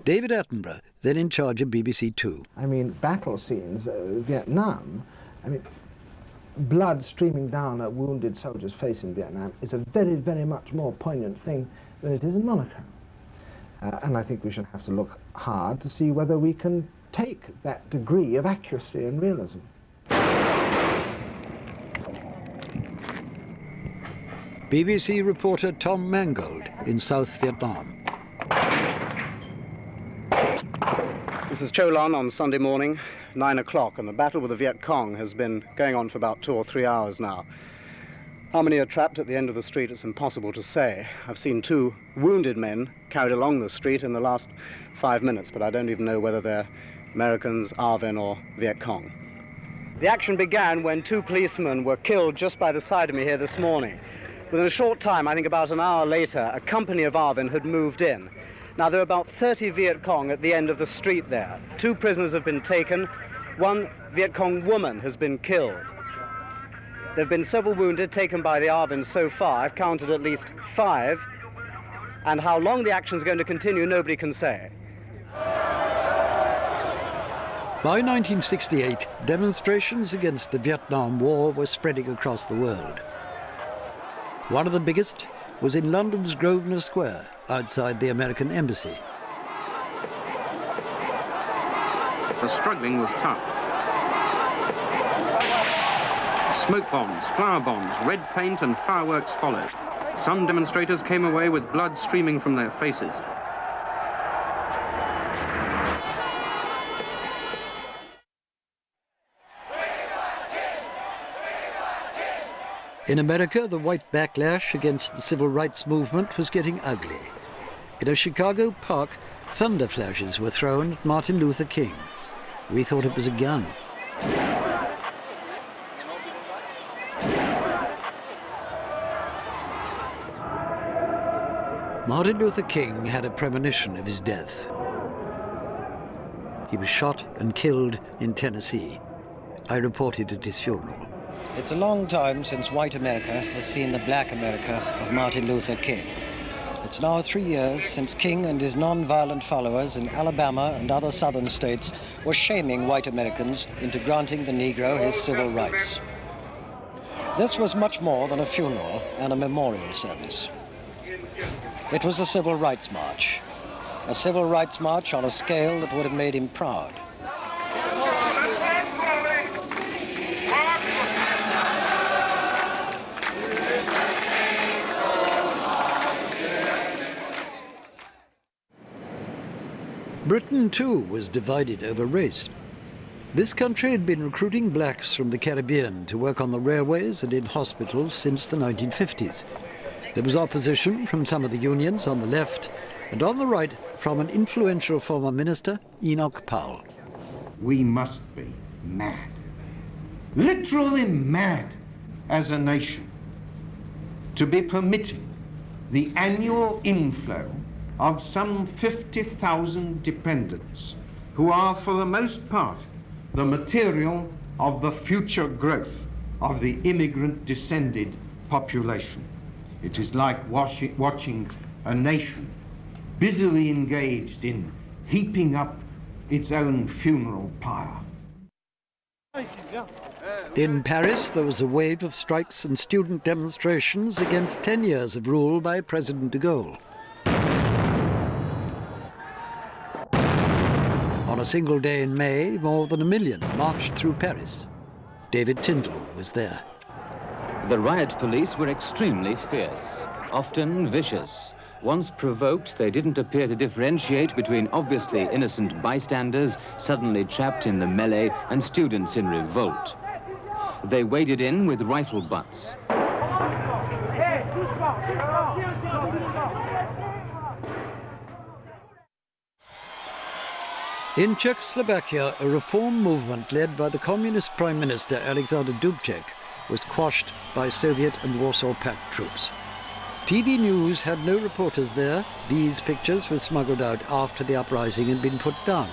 S6: David Attenborough, then in charge of BBC Two.
S11: I mean, battle scenes, Vietnam, I mean, blood streaming down a wounded soldier's face in Vietnam is a very, very much more poignant thing than it is in Monaco. And I think we should have to look hard to see whether we can take that degree of accuracy and realism.
S6: BBC reporter Tom Mangold in South Vietnam.
S14: This is Cho Lon on Sunday morning, 9 o'clock, and the battle with the Viet Cong has been going on for about 2 or 3 hours now. How many are trapped at the end of the street, it's impossible to say. I've seen 2 wounded men carried along the street in the last 5 minutes, but I don't even know whether they're Americans, ARVN or Viet Cong. The action began when 2 policemen were killed just by the side of me here this morning. Within a short time, I think about an hour later, a company of ARVN had moved in. Now, there are about 30 Viet Cong at the end of the street there. 2 prisoners have been taken. 1 Viet Cong woman has been killed. There have been several wounded taken by the ARVN so far. I've counted at least 5. And how long the action's going to continue, nobody can say.
S6: By 1968, demonstrations against the Vietnam War were spreading across the world. One of the biggest was in London's Grosvenor Square, outside the American Embassy.
S20: The struggling was tough. Smoke bombs, flower bombs, red paint and fireworks followed. Some demonstrators came away with blood streaming from their faces.
S6: In America, the white backlash against the civil rights movement was getting ugly. In a Chicago park, thunder flashes were thrown at Martin Luther King. We thought it was a gun. Martin Luther King had a premonition of his death. He was shot and killed in Tennessee. I reported at his funeral.
S22: It's a long time since white America has seen the black America of Martin Luther King. It's now 3 years since King and his non-violent followers in Alabama and other southern states were shaming white Americans into granting the Negro his civil rights. This was much more than a funeral and a memorial service. It was a civil rights march. A civil rights march on a scale that would have made him proud.
S6: Britain, too, was divided over race. This country had been recruiting blacks from the Caribbean to work on the railways and in hospitals since the 1950s. There was opposition from some of the unions on the left, and on the right from an influential former minister, Enoch Powell.
S23: We must be mad, literally mad as a nation, to be permitting the annual inflow of some 50,000 dependents who are, for the most part, the material of the future growth of the immigrant-descended population. It is like watching a nation busily engaged in heaping up its own funeral pyre.
S6: In Paris, there was a wave of strikes and student demonstrations against 10 years of rule by President de Gaulle. On a single day in May, more than 1 million marched through Paris. David Tyndall was there.
S13: The riot police were extremely fierce, often vicious. Once provoked, they didn't appear to differentiate between obviously innocent bystanders suddenly trapped in the melee and students in revolt. They waded in with rifle butts.
S6: In Czechoslovakia, a reform movement led by the Communist Prime Minister Alexander Dubček was quashed by Soviet and Warsaw Pact troops. TV news had no reporters there. These pictures were smuggled out after the uprising had been put down.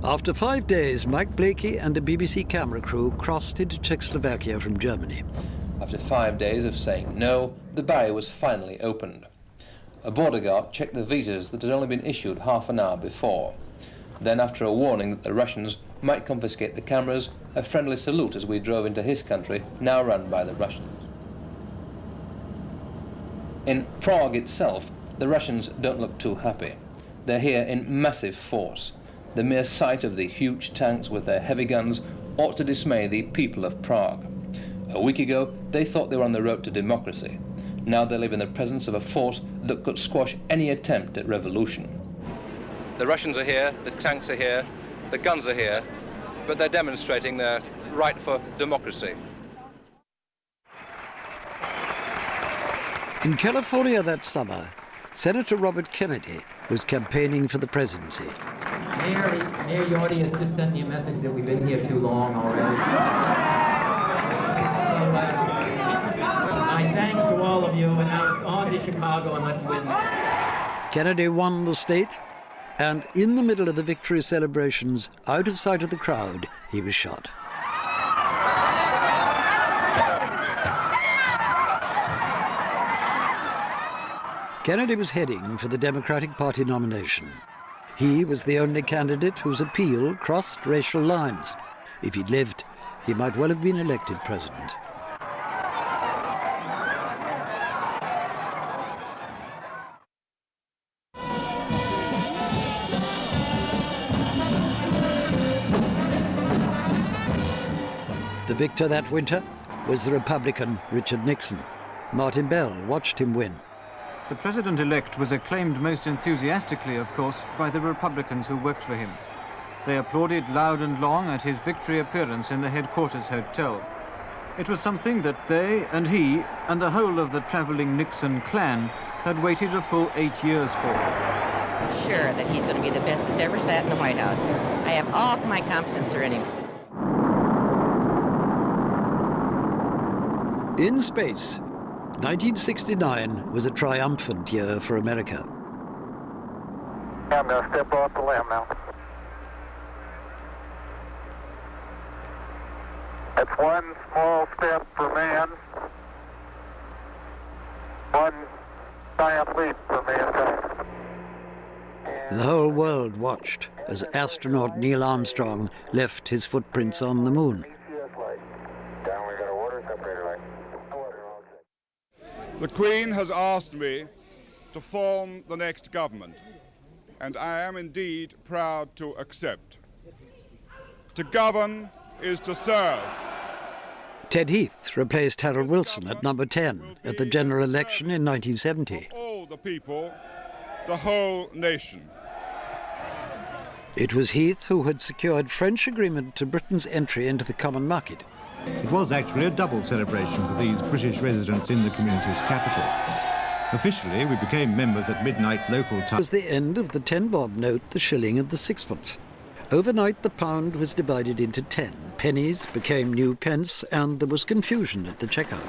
S6: After 5 days, Mike Blakey and a BBC camera crew crossed into Czechoslovakia from Germany.
S2: After 5 days of saying no, the barrier was finally opened. A border guard checked the visas that had only been issued half an hour before. Then, after a warning that the Russians might confiscate the cameras, a friendly salute as we drove into his country, now run by the Russians. In Prague itself, the Russians don't look too happy. They're here in massive force. The mere sight of the huge tanks with their heavy guns ought to dismay the people of Prague. A week ago, they thought they were on the road to democracy. Now they live in the presence of a force that could squash any attempt at revolution. The Russians are here, the tanks are here, the guns are here, but they're demonstrating their right for democracy.
S6: In California that summer, Senator Robert Kennedy was campaigning for the presidency.
S15: Mayor, your audience just sent me a message that we've been here too long already. My thanks to all of you, and now it's on to Chicago and let's win.
S6: Kennedy won the state, and in the middle of the victory celebrations, out of sight of the crowd, he was shot. Kennedy was heading for the Democratic Party nomination. He was the only candidate whose appeal crossed racial lines. If he'd lived, he might well have been elected president. The victor that winter was the Republican Richard Nixon. Martin Bell watched him win.
S12: The president-elect was acclaimed most enthusiastically, of course, by the Republicans who worked for him. They applauded loud and long at his victory appearance in the headquarters hotel. It was something that they and he and the whole of the traveling Nixon clan had waited a full 8 years for.
S16: I'm sure that he's going to be the best that's ever sat in the White House. I have all my confidence in him.
S6: In space, 1969 was a triumphant year for America.
S10: I'm going to step off the limb now. That's one small step for man, one giant leap for mankind.
S6: The whole world watched as astronaut Neil Armstrong left his footprints on the moon.
S17: The Queen has asked me to form the next government, and I am indeed proud to accept. To govern is to serve.
S6: Ted Heath replaced Harold Wilson at number 10 at the general election in 1970.
S17: All the people, the whole nation.
S6: It was Heath who had secured French agreement to Britain's entry into the common market.
S19: It was actually a double celebration for these British residents in the community's capital. Officially, we became members at midnight local time.
S6: It was the end of the 10-bob note, the shilling and the sixpence. Overnight, the pound was divided into 10. Pennies became new pence, and there was confusion at the checkout.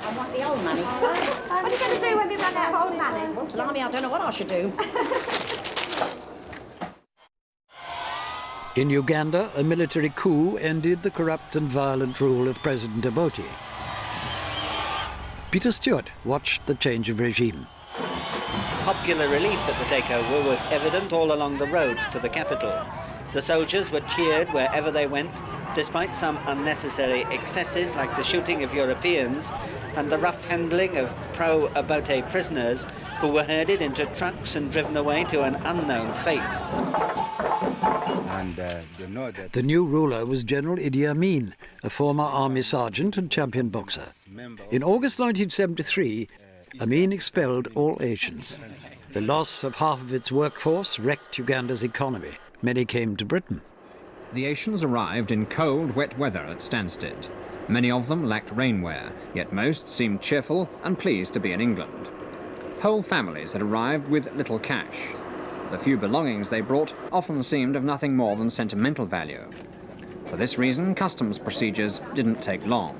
S16: I want the old money. What are you going to do when we run out of old money? Well, blimey, I don't know what I should do.
S6: In Uganda, a military coup ended the corrupt and violent rule of President Obote. Peter Stewart watched the change of regime.
S21: Popular relief at the takeover was evident all along the roads to the capital. The soldiers were cheered wherever they went. Despite some unnecessary excesses like the shooting of Europeans, and the rough handling of pro-Obote prisoners who were herded into trucks and driven away to an unknown fate.
S6: And the new ruler was General Idi Amin, a former army sergeant and champion boxer. In August 1973, Amin expelled all Asians. The loss of half of its workforce wrecked Uganda's economy. Many came to Britain.
S1: The Asians arrived in cold, wet weather at Stansted. Many of them lacked rainwear, yet most seemed cheerful and pleased to be in England. Whole families had arrived with little cash. The few belongings they brought often seemed of nothing more than sentimental value. For this reason, customs procedures didn't take long.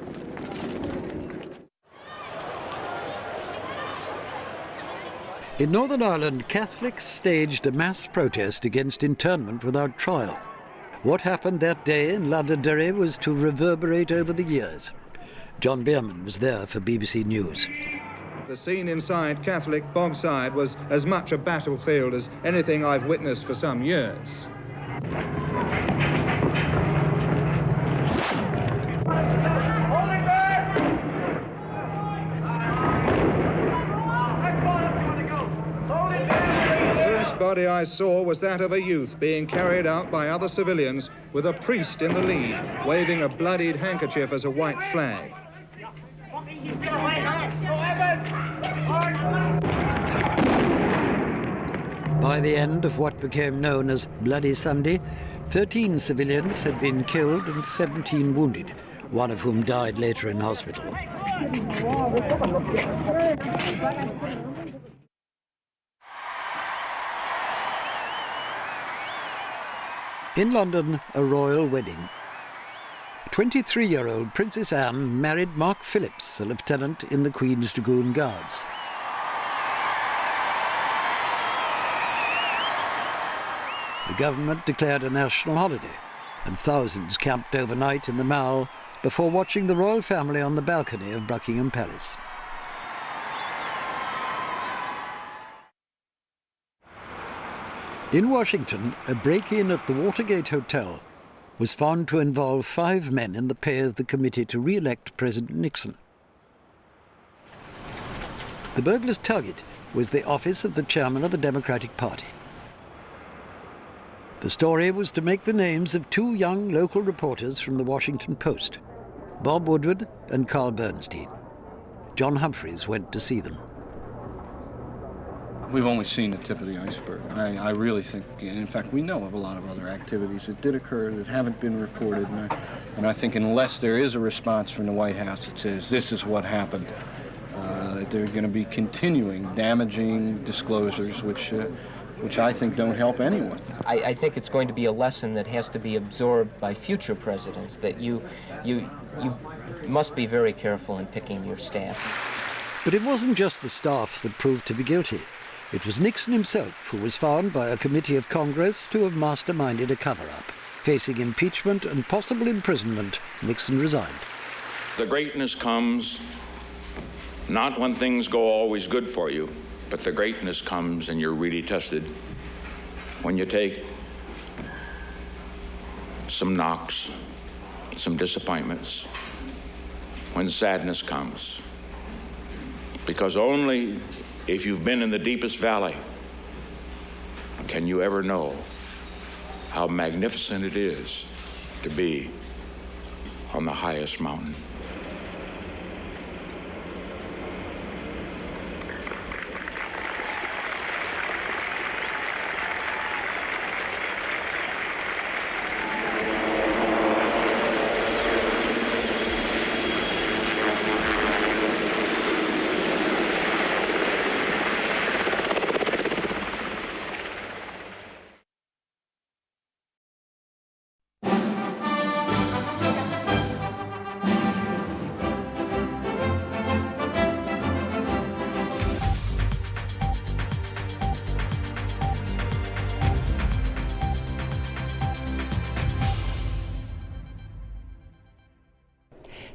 S6: In Northern Ireland, Catholics staged a mass protest against internment without trial. What happened that day in Londonderry was to reverberate over the years. John Bierman was there for BBC News.
S3: The scene inside Catholic Bogside was as much a battlefield as anything I've witnessed for some years. The first body I saw was that of a youth being carried out by other civilians with a priest in the lead, waving a bloodied handkerchief as a white flag.
S6: By the end of what became known as Bloody Sunday, 13 civilians had been killed and 17 wounded, one of whom died later in hospital. In London, a royal wedding. 23-year-old Princess Anne married Mark Phillips, a lieutenant in the Queen's Dragoon Guards. The government declared a national holiday, and thousands camped overnight in the Mall before watching the royal family on the balcony of Buckingham Palace. In Washington, a break-in at the Watergate Hotel was found to involve 5 men in the pay of the committee to re-elect President Nixon. The burglars' target was the office of the chairman of the Democratic Party. The story was to make the names of 2 young local reporters from the Washington Post, Bob Woodward and Carl Bernstein. John Humphreys went to see them.
S4: We've only seen the tip of the iceberg. I really think, and in fact, we know of a lot of other activities that did occur that haven't been reported. And I think unless there is a response from the White House that says this is what happened, there are going to be continuing damaging disclosures, which I think don't help anyone.
S24: I think it's going to be a lesson that has to be absorbed by future presidents, that you must be very careful in picking your staff.
S6: But it wasn't just the staff that proved to be guilty. It was Nixon himself who was found by a committee of Congress to have masterminded a cover-up. Facing impeachment and possible imprisonment, Nixon resigned.
S25: The greatness comes not when things go always good for you, but the greatness comes and you're really tested when you take some knocks, some disappointments, when sadness comes. Because only if you've been in the deepest valley can you ever know how magnificent it is to be on the highest mountain.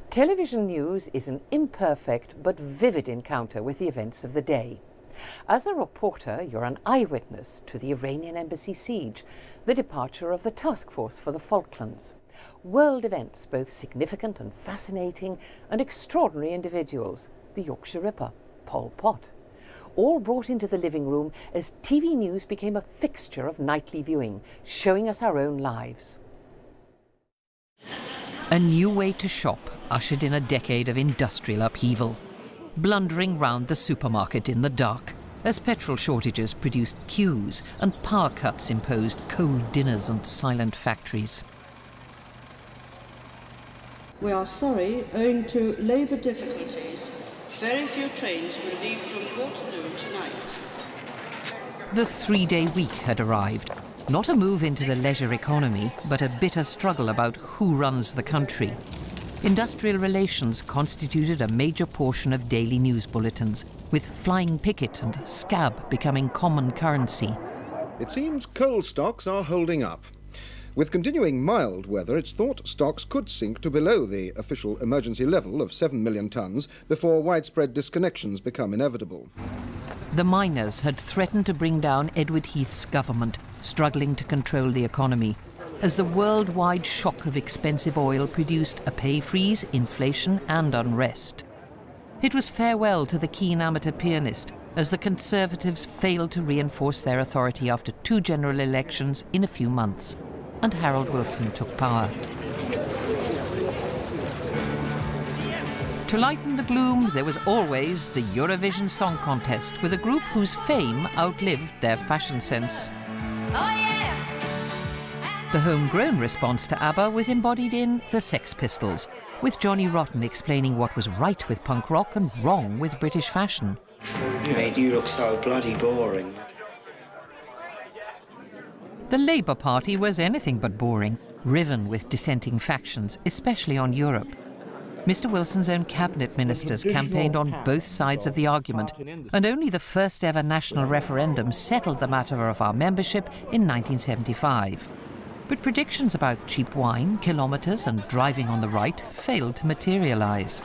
S26: Television news is an imperfect but vivid encounter with the events of the day. As a reporter, you're an eyewitness to the Iranian embassy siege, the departure of the task force for the Falklands, World events, both significant and fascinating, and extraordinary individuals. The Yorkshire Ripper, Pol Pot. All brought into the living room as TV news became a fixture of nightly viewing, showing us our own lives. A new way to shop ushered in a decade of industrial upheaval. Blundering round the supermarket in the dark, as petrol shortages produced queues and power cuts imposed cold dinners and silent factories.
S5: We are sorry, owing to labour difficulties, very few trains will leave from Waterloo tonight.
S26: The 3-day week had arrived. Not a move into the leisure economy, but a bitter struggle about who runs the country. Industrial relations constituted a major portion of daily news bulletins, with flying picket and scab becoming common currency.
S7: It seems coal stocks are holding up. With continuing mild weather, it's thought stocks could sink to below the official emergency level of 7 million tonnes before widespread disconnections become inevitable.
S26: The miners had threatened to bring down Edward Heath's government, struggling to control the economy, as the worldwide shock of expensive oil produced a pay freeze, inflation and unrest. It was farewell to the keen amateur pianist, as the Conservatives failed to reinforce their authority after 2 general elections in a few months, and Harold Wilson took power. To lighten the gloom, there was always the Eurovision Song Contest, with a group whose fame outlived their fashion sense. The homegrown response to ABBA was embodied in the Sex Pistols, with Johnny Rotten explaining what was right with punk rock and wrong with British fashion.
S8: You made you look so bloody boring.
S26: The Labour Party was anything but boring, riven with dissenting factions, especially on Europe. Mr. Wilson's own cabinet ministers campaigned on both sides of the argument, and only the first ever national referendum settled the matter of our membership in 1975. But predictions about cheap wine, kilometres and driving on the right failed to materialise.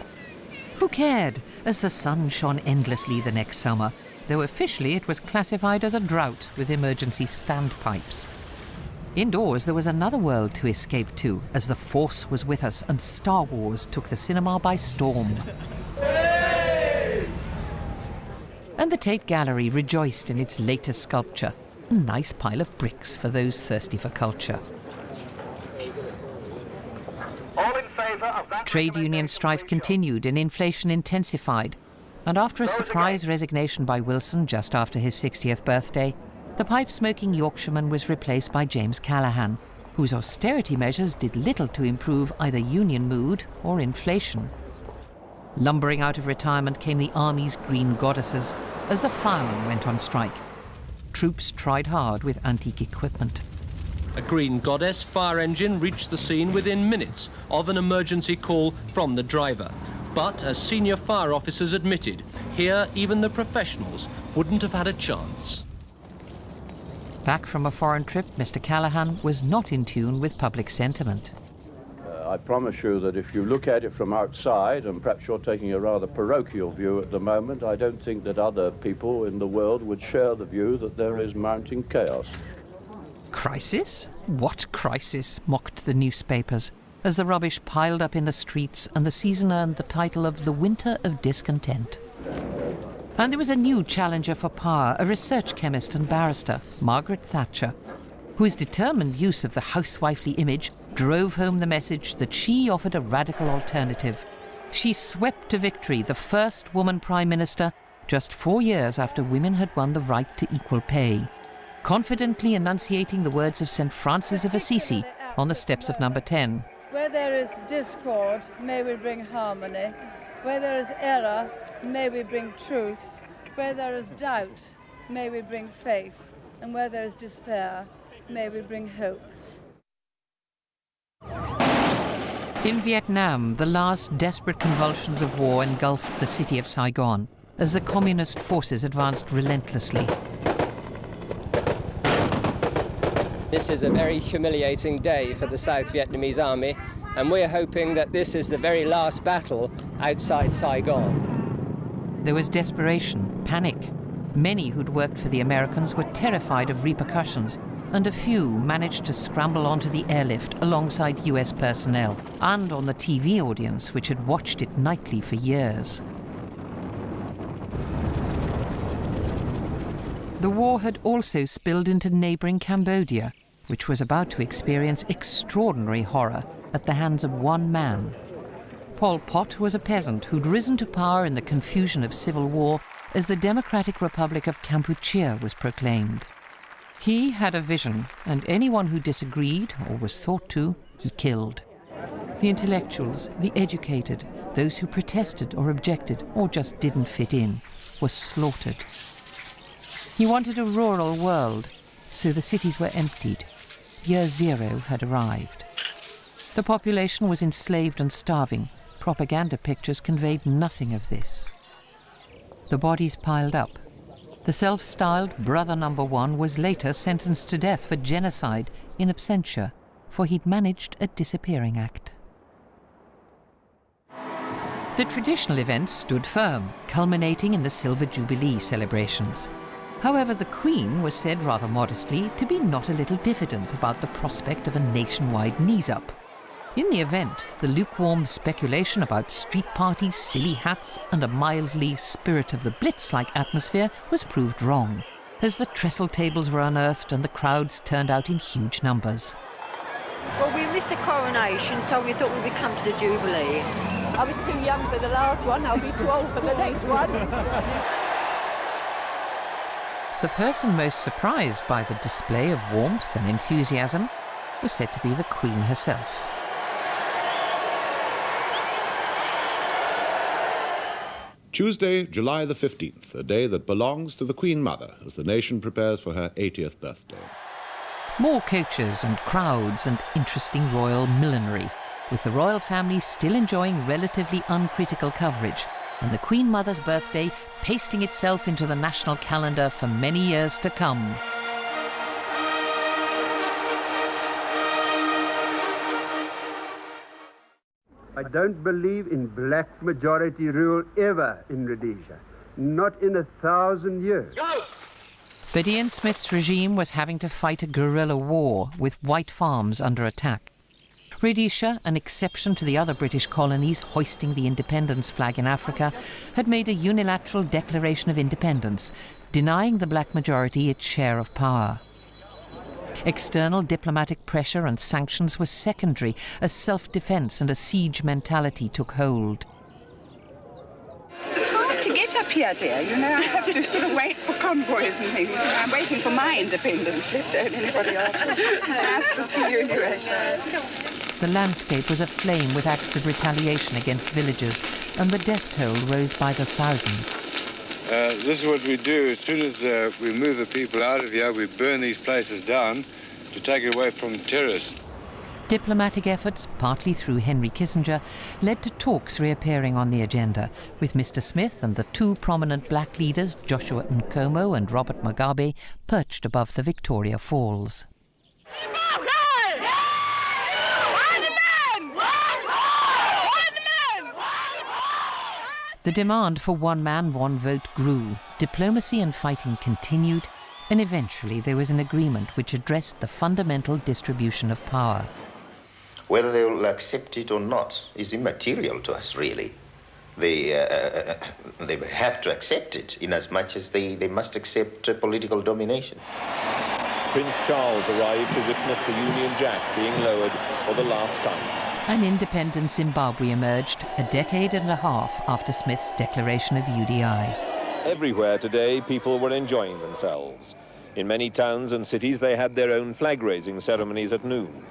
S26: Who cared, as the sun shone endlessly the next summer, though officially it was classified as a drought with emergency standpipes. Indoors there was another world to escape to, as the Force was with us and Star Wars took the cinema by storm. And the Tate Gallery rejoiced in its latest sculpture, a nice pile of bricks for those thirsty for culture. Trade union strife continued and inflation intensified, and after a surprise resignation by Wilson just after his 60th birthday, the pipe-smoking Yorkshireman was replaced by James Callaghan, whose austerity measures did little to improve either union mood or inflation. Lumbering out of retirement came the Army's Green Goddesses as the firemen went on strike. Troops tried hard with antique equipment.
S9: A Green Goddess fire engine reached the scene within minutes of an emergency call from the driver. But, as senior fire officers admitted, here even the professionals wouldn't have had a chance.
S26: Back from a foreign trip, Mr. Callaghan was not in tune with public sentiment.
S11: I promise you that if you look at it from outside, and perhaps you're taking a rather parochial view at the moment, I don't think that other people in the world would share the view that there is mounting chaos.
S26: Crisis? What crisis? Mocked the newspapers, as the rubbish piled up in the streets and the season earned the title of the Winter of Discontent. And there was a new challenger for power, a research chemist and barrister, Margaret Thatcher, whose determined use of the housewifely image drove home the message that she offered a radical alternative. She swept to victory the first woman Prime Minister just 4 years after women had won the right to equal pay, confidently enunciating the words of St. Francis of Assisi on the steps of Number 10.
S18: Where there is discord, may we bring harmony. Where there is error, may we bring truth. Where there is doubt, may we bring faith. And where there is despair, may we bring hope.
S26: In Vietnam, the last desperate convulsions of war engulfed the city of Saigon as the communist forces advanced relentlessly.
S27: This is a very humiliating day for the South Vietnamese army, and we're hoping that this is the very last battle outside Saigon.
S26: There was desperation, panic. Many who'd worked for the Americans were terrified of repercussions, and a few managed to scramble onto the airlift alongside US personnel and on the TV audience which had watched it nightly for years. The war had also spilled into neighbouring Cambodia, which was about to experience extraordinary horror at the hands of one man. Pol Pot was a peasant who'd risen to power in the confusion of civil war as the Democratic Republic of Kampuchea was proclaimed. He had a vision, and anyone who disagreed, or was thought to, he killed. The intellectuals, the educated, those who protested or objected, or just didn't fit in, were slaughtered. He wanted a rural world, so the cities were emptied. Year zero had arrived. The population was enslaved and starving. Propaganda pictures conveyed nothing of this. The bodies piled up. The self-styled Brother Number One was later sentenced to death for genocide in absentia, for he'd managed a disappearing act. The traditional events stood firm, culminating in the Silver Jubilee celebrations. However, the Queen was said rather modestly to be not a little diffident about the prospect of a nationwide knees-up. In the event, the lukewarm speculation about street parties, silly hats, and a mildly spirit-of-the-blitz-like atmosphere was proved wrong, as the trestle tables were unearthed and the crowds turned out in huge numbers.
S2: Well, we missed the coronation, so we thought we would come to the Jubilee. I was too young for the last one, I'll be too old for the next one.
S26: The person most surprised by the display of warmth and enthusiasm was said to be the Queen herself.
S13: Tuesday, July the 15th, a day that belongs to the Queen Mother as the nation prepares for her 80th birthday.
S26: More coaches and crowds and interesting royal millinery, with the royal family still enjoying relatively uncritical coverage, and the Queen Mother's birthday pasting itself into the national calendar for many years to come.
S14: I don't believe in black majority rule ever in Rhodesia. Not in 1,000 years.
S26: But Ian Smith's regime was having to fight a guerrilla war with white farms under attack. Rhodesia, an exception to the other British colonies hoisting the independence flag in Africa, had made a unilateral declaration of independence, denying the black majority its share of power. External diplomatic pressure and sanctions were secondary as self-defense and a siege mentality took hold.
S15: It's hard to get up here, dear. You know, I have to sort of wait for convoys and things. I'm waiting for my independence, let anybody else. Nice to see you anyway.
S26: The landscape was aflame with acts of retaliation against villagers, and the death toll rose by the thousand.
S20: This is what we do. As soon as we move the people out of here, we burn these places down to take it away from terrorists.
S26: Diplomatic efforts, partly through Henry Kissinger, led to talks reappearing on the agenda, with Mr. Smith and the two prominent black leaders, Joshua Nkomo and Robert Mugabe, perched above the Victoria Falls. The demand for one man, one vote grew, diplomacy and fighting continued, and eventually there was an agreement which addressed the fundamental distribution of power.
S22: Whether they will accept it or not is immaterial to us, really. They have to accept it in as much as they must accept political domination.
S23: Prince Charles arrived to witness the Union Jack being lowered for the last time.
S26: An independent Zimbabwe emerged a decade and a half after Smith's declaration of UDI.
S23: Everywhere today, people were enjoying themselves. In many towns and cities, they had their own flag-raising ceremonies at noon.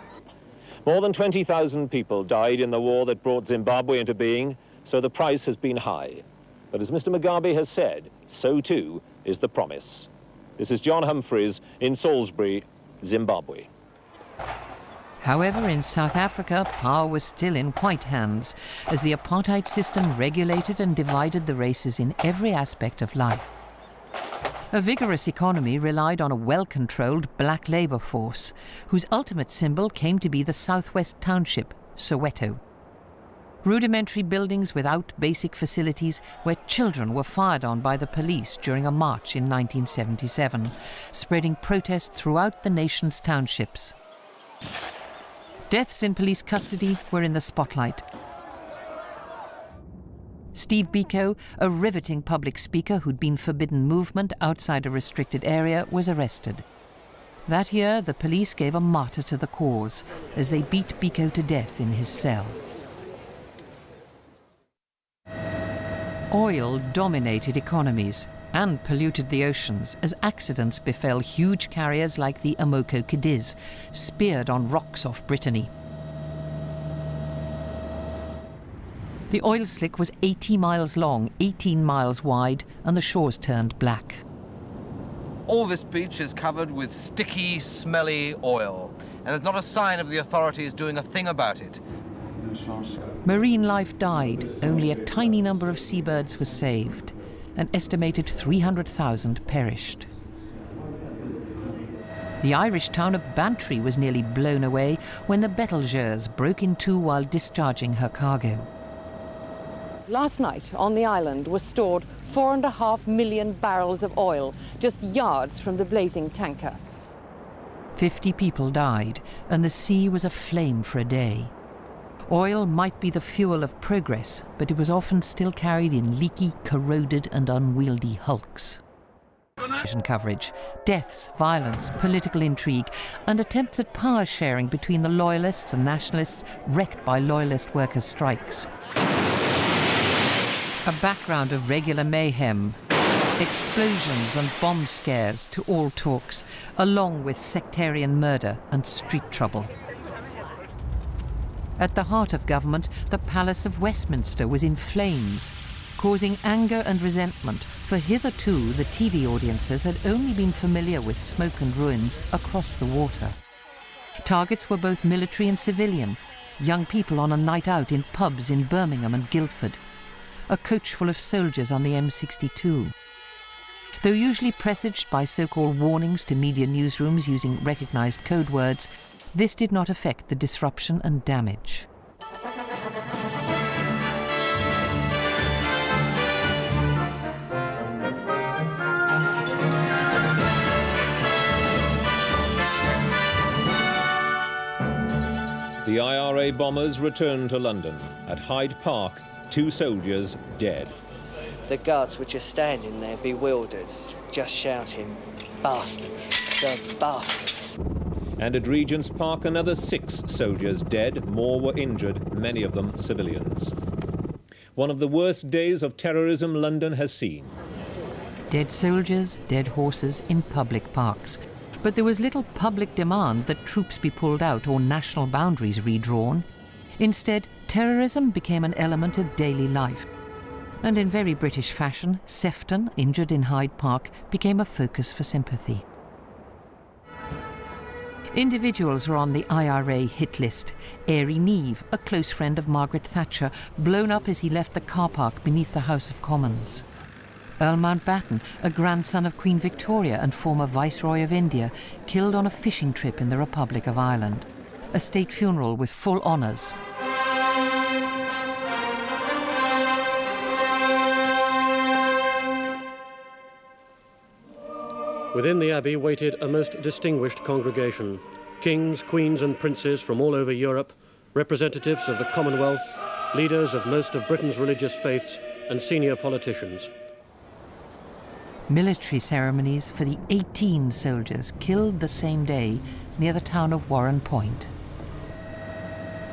S23: More than 20,000 people died in the war that brought Zimbabwe into being, so the price has been high. But as Mr. Mugabe has said, so too is the promise. This is John Humphreys in Salisbury, Zimbabwe.
S26: However, in South Africa, power was still in white hands, as the apartheid system regulated and divided the races in every aspect of life. A vigorous economy relied on a well-controlled black labour force, whose ultimate symbol came to be the southwest township, Soweto. Rudimentary buildings without basic facilities where children were fired on by the police during a march in 1977, spreading protest throughout the nation's townships. Deaths in police custody were in the spotlight. Steve Biko, a riveting public speaker who'd been forbidden movement outside a restricted area, was arrested. That year, the police gave a martyr to the cause as they beat Biko to death in his cell. Oil dominated economies and polluted the oceans as accidents befell huge carriers like the Amoco Cadiz, speared on rocks off Brittany. The oil slick was 80 miles long, 18 miles wide, and the shores turned black.
S1: All this beach is covered with sticky, smelly oil, and there's not a sign of the authorities doing a thing about it.
S26: Marine life died. Only a tiny number of seabirds was saved. An estimated 300,000 perished. The Irish town of Bantry was nearly blown away when the Betelgeuse broke in two while discharging her cargo.
S10: Last night on the island was stored 4.5 million barrels of oil, just yards from the blazing tanker.
S26: 50 people died, and the sea was aflame for a day. Oil might be the fuel of progress, but it was often still carried in leaky, corroded and unwieldy hulks. Coverage, deaths, violence, political intrigue, and attempts at power sharing between the Loyalists and Nationalists wrecked by Loyalist workers' strikes. A background of regular mayhem, explosions and bomb scares to all talks, along with sectarian murder and street trouble. At the heart of government, the Palace of Westminster was in flames, causing anger and resentment, for hitherto the TV audiences had only been familiar with smoke and ruins across the water. Targets were both military and civilian, young people on a night out in pubs in Birmingham and Guildford, a coach full of soldiers on the M62. Though usually presaged by so-called warnings to media newsrooms using recognised code words, this did not affect the disruption and damage.
S23: The IRA bombers returned to London. At Hyde Park, 2 soldiers dead.
S12: The guards were just standing there, bewildered, just shouting, "Bastards, the bastards."
S23: And at Regent's Park, another 6 soldiers dead, more were injured, many of them civilians. One of the worst days of terrorism London has seen.
S26: Dead soldiers, dead horses in public parks. But there was little public demand that troops be pulled out or national boundaries redrawn. Instead, terrorism became an element of daily life. And in very British fashion, Sefton, injured in Hyde Park, became a focus for sympathy. Individuals were on the IRA hit list. Airy Neave, a close friend of Margaret Thatcher, blown up as he left the car park beneath the House of Commons. Earl Mountbatten, a grandson of Queen Victoria and former Viceroy of India, killed on a fishing trip in the Republic of Ireland. A state funeral with full honours.
S16: Within the abbey waited a most distinguished congregation. Kings, queens and princes from all over Europe, representatives of the Commonwealth, leaders of most of Britain's religious faiths and senior politicians.
S26: Military ceremonies for the 18 soldiers killed the same day near the town of Warren Point.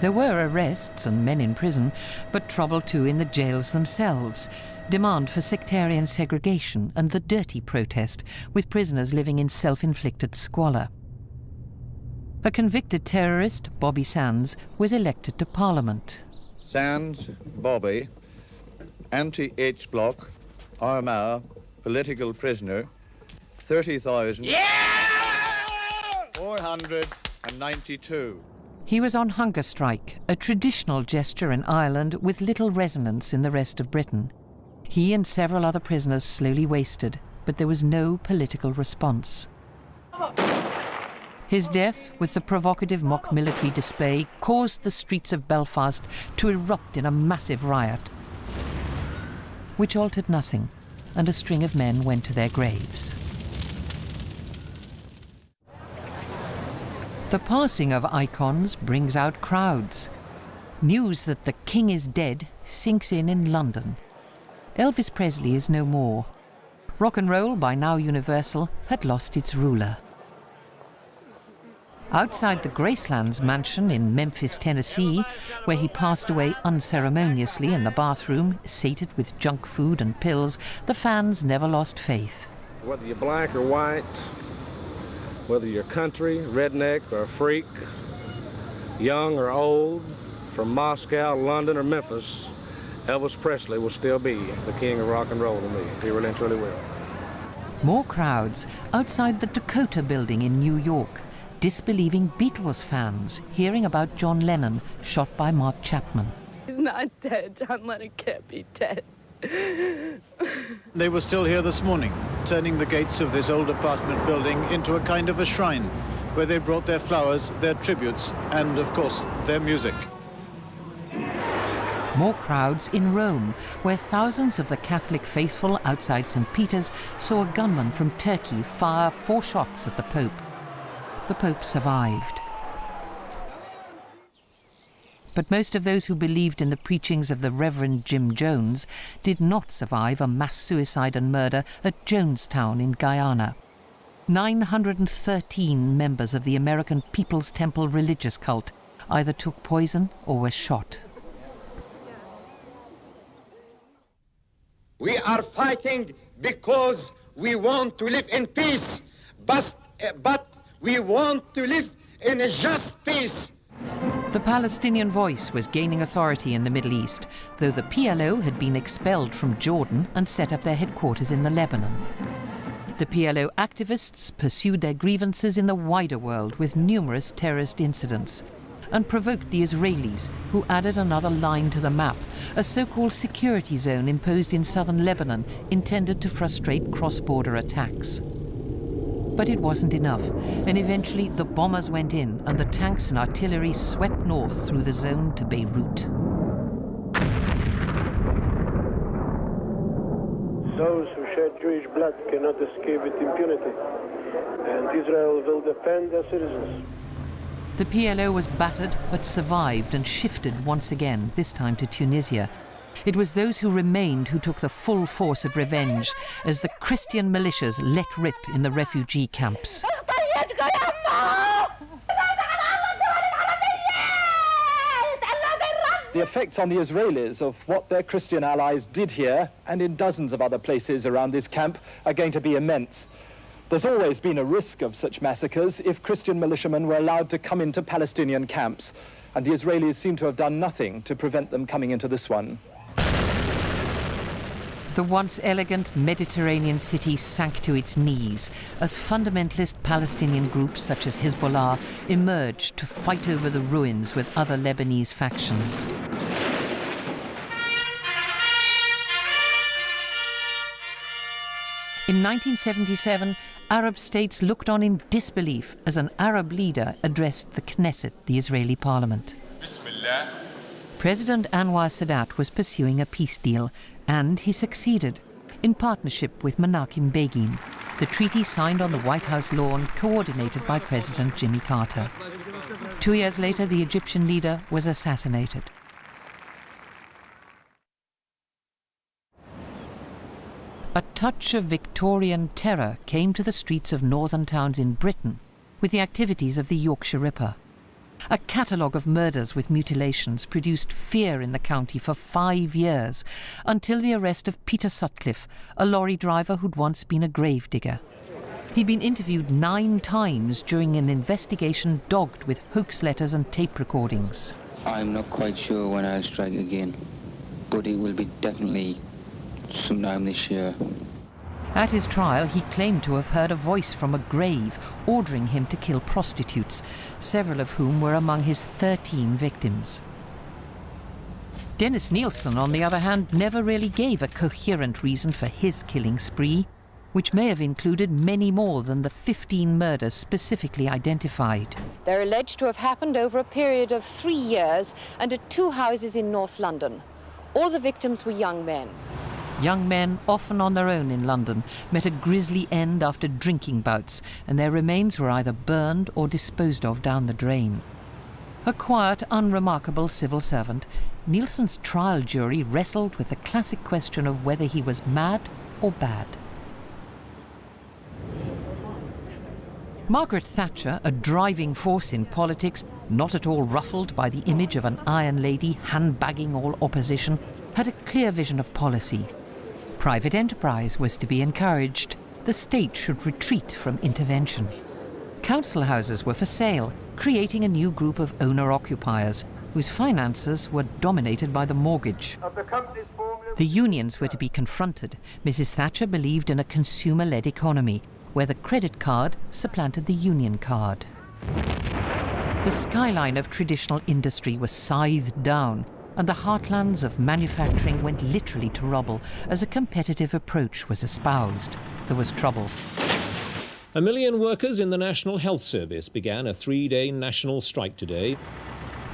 S26: There were arrests and men in prison, but trouble too in the jails themselves. Demand for sectarian segregation and the dirty protest, with prisoners living in self-inflicted squalor. A convicted terrorist, Bobby Sands, was elected to Parliament.
S17: Sands, Bobby, anti-H block, Armagh, political prisoner, 30,492.
S26: He was on hunger strike, a traditional gesture in Ireland with little resonance in the rest of Britain. He and several other prisoners slowly wasted, but there was no political response. His death, with the provocative mock military display, caused the streets of Belfast to erupt in a massive riot, which altered nothing, and a string of men went to their graves. The passing of icons brings out crowds. News that the king is dead sinks in London. Elvis Presley is no more. Rock and roll, by now universal, had lost its ruler. Outside the Gracelands mansion in Memphis, Tennessee, where he passed away unceremoniously in the bathroom, sated with junk food and pills, the fans never lost faith.
S3: Whether you're black or white, whether you're country, redneck or freak, young or old, from Moscow, London or Memphis, Elvis Presley will still be the king of rock and roll to me. He really and truly will.
S26: More crowds outside the Dakota Building in New York. Disbelieving Beatles fans hearing about John Lennon shot by Mark Chapman.
S4: He's not dead. John Lennon can't be dead.
S6: They were still here this morning, turning the gates of this old apartment building into a kind of a shrine, where they brought their flowers, their tributes, and, of course, their music.
S26: More crowds in Rome, where thousands of the Catholic faithful outside St. Peter's saw a gunman from Turkey fire 4 shots at the Pope. The Pope survived. But most of those who believed in the preachings of the Reverend Jim Jones did not survive a mass suicide and murder at Jonestown in Guyana. 913 members of the American People's Temple religious cult either took poison or were shot.
S19: We are fighting because we want to live in peace, but we want to live in a just peace.
S26: The Palestinian Voice was gaining authority in the Middle East, though the PLO had been expelled from Jordan and set up their headquarters in the Lebanon. The PLO activists pursued their grievances in the wider world with numerous terrorist incidents, and provoked the Israelis, who added another line to the map, a so-called security zone imposed in southern Lebanon intended to frustrate cross-border attacks. But it wasn't enough, and eventually the bombers went in and the tanks and artillery swept north through the zone to Beirut.
S21: Those who shed Jewish blood cannot escape with impunity, and Israel will defend their citizens.
S26: The PLO was battered but survived and shifted once again, this time to Tunisia. It was those who remained who took the full force of revenge as the Christian militias let rip in the refugee camps.
S24: The effects on the Israelis of what their Christian allies did here and in dozens of other places around this camp are going to be immense. There's always been a risk of such massacres if Christian militiamen were allowed to come into Palestinian camps, and the Israelis seem to have done nothing to prevent them coming into this one.
S26: The once elegant Mediterranean city sank to its knees as fundamentalist Palestinian groups such as Hezbollah emerged to fight over the ruins with other Lebanese factions. In 1977, Arab states looked on in disbelief as an Arab leader addressed the Knesset, the Israeli parliament. Bismillah. President Anwar Sadat was pursuing a peace deal, and he succeeded, in partnership with Menachem Begin. The treaty signed on the White House lawn, coordinated by President Jimmy Carter. 2 years later, the Egyptian leader was assassinated. A touch of Victorian terror came to the streets of northern towns in Britain with the activities of the Yorkshire Ripper. A catalogue of murders with mutilations produced fear in the county for 5 years, until the arrest of Peter Sutcliffe, a lorry driver who'd once been a gravedigger. He'd been interviewed 9 times during an investigation dogged with hoax letters and tape recordings.
S25: I'm not quite sure when I'll strike again, but it will be definitely sometime this year.
S26: At his trial, he claimed to have heard a voice from a grave ordering him to kill prostitutes, several of whom were among his 13 victims. Dennis Nielsen, on the other hand, never really gave a coherent reason for his killing spree. which may have included many more than the 15 murders specifically identified.
S10: They're alleged to have happened over a period of 3 years and at 2 houses in North London. All the victims were young men.
S26: Young men, often on their own in London, met a grisly end after drinking bouts, and their remains were either burned or disposed of down the drain. A quiet, unremarkable civil servant, Nielsen's trial jury wrestled with the classic question of whether he was mad or bad. Margaret Thatcher, a driving force in politics, not at all ruffled by the image of an iron lady handbagging all opposition, had a clear vision of policy. Private enterprise was to be encouraged. The state should retreat from intervention. Council houses were for sale, creating a new group of owner-occupiers whose finances were dominated by the mortgage. The unions were to be confronted. Mrs. Thatcher believed in a consumer-led economy, where the credit card supplanted the union card. The skyline of traditional industry was scythed down, and the heartlands of manufacturing went literally to rubble as a competitive approach was espoused. There was trouble.
S23: 1 million workers in the National Health Service began a 3-day national strike today.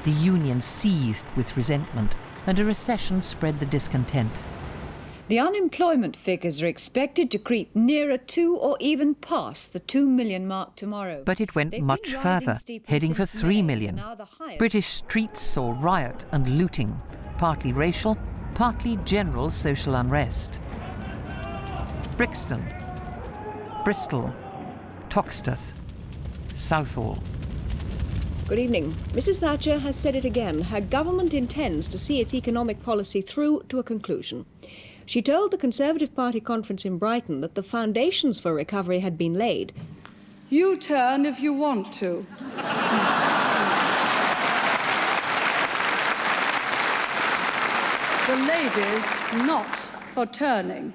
S26: The union seethed with resentment, and a recession spread the discontent.
S5: The unemployment figures are expected to creep nearer to or even past the 2 million mark tomorrow.
S26: But it went much further, heading for 3 million. British streets saw riot and looting, partly racial, partly general social unrest. Brixton, Bristol, Toxteth, Southall.
S7: Good evening. Mrs. Thatcher has said it again. Her government intends to see its economic policy through to a conclusion. She told the Conservative Party conference in Brighton that the foundations for recovery had been laid.
S8: You turn if you want to. The ladies not for turning.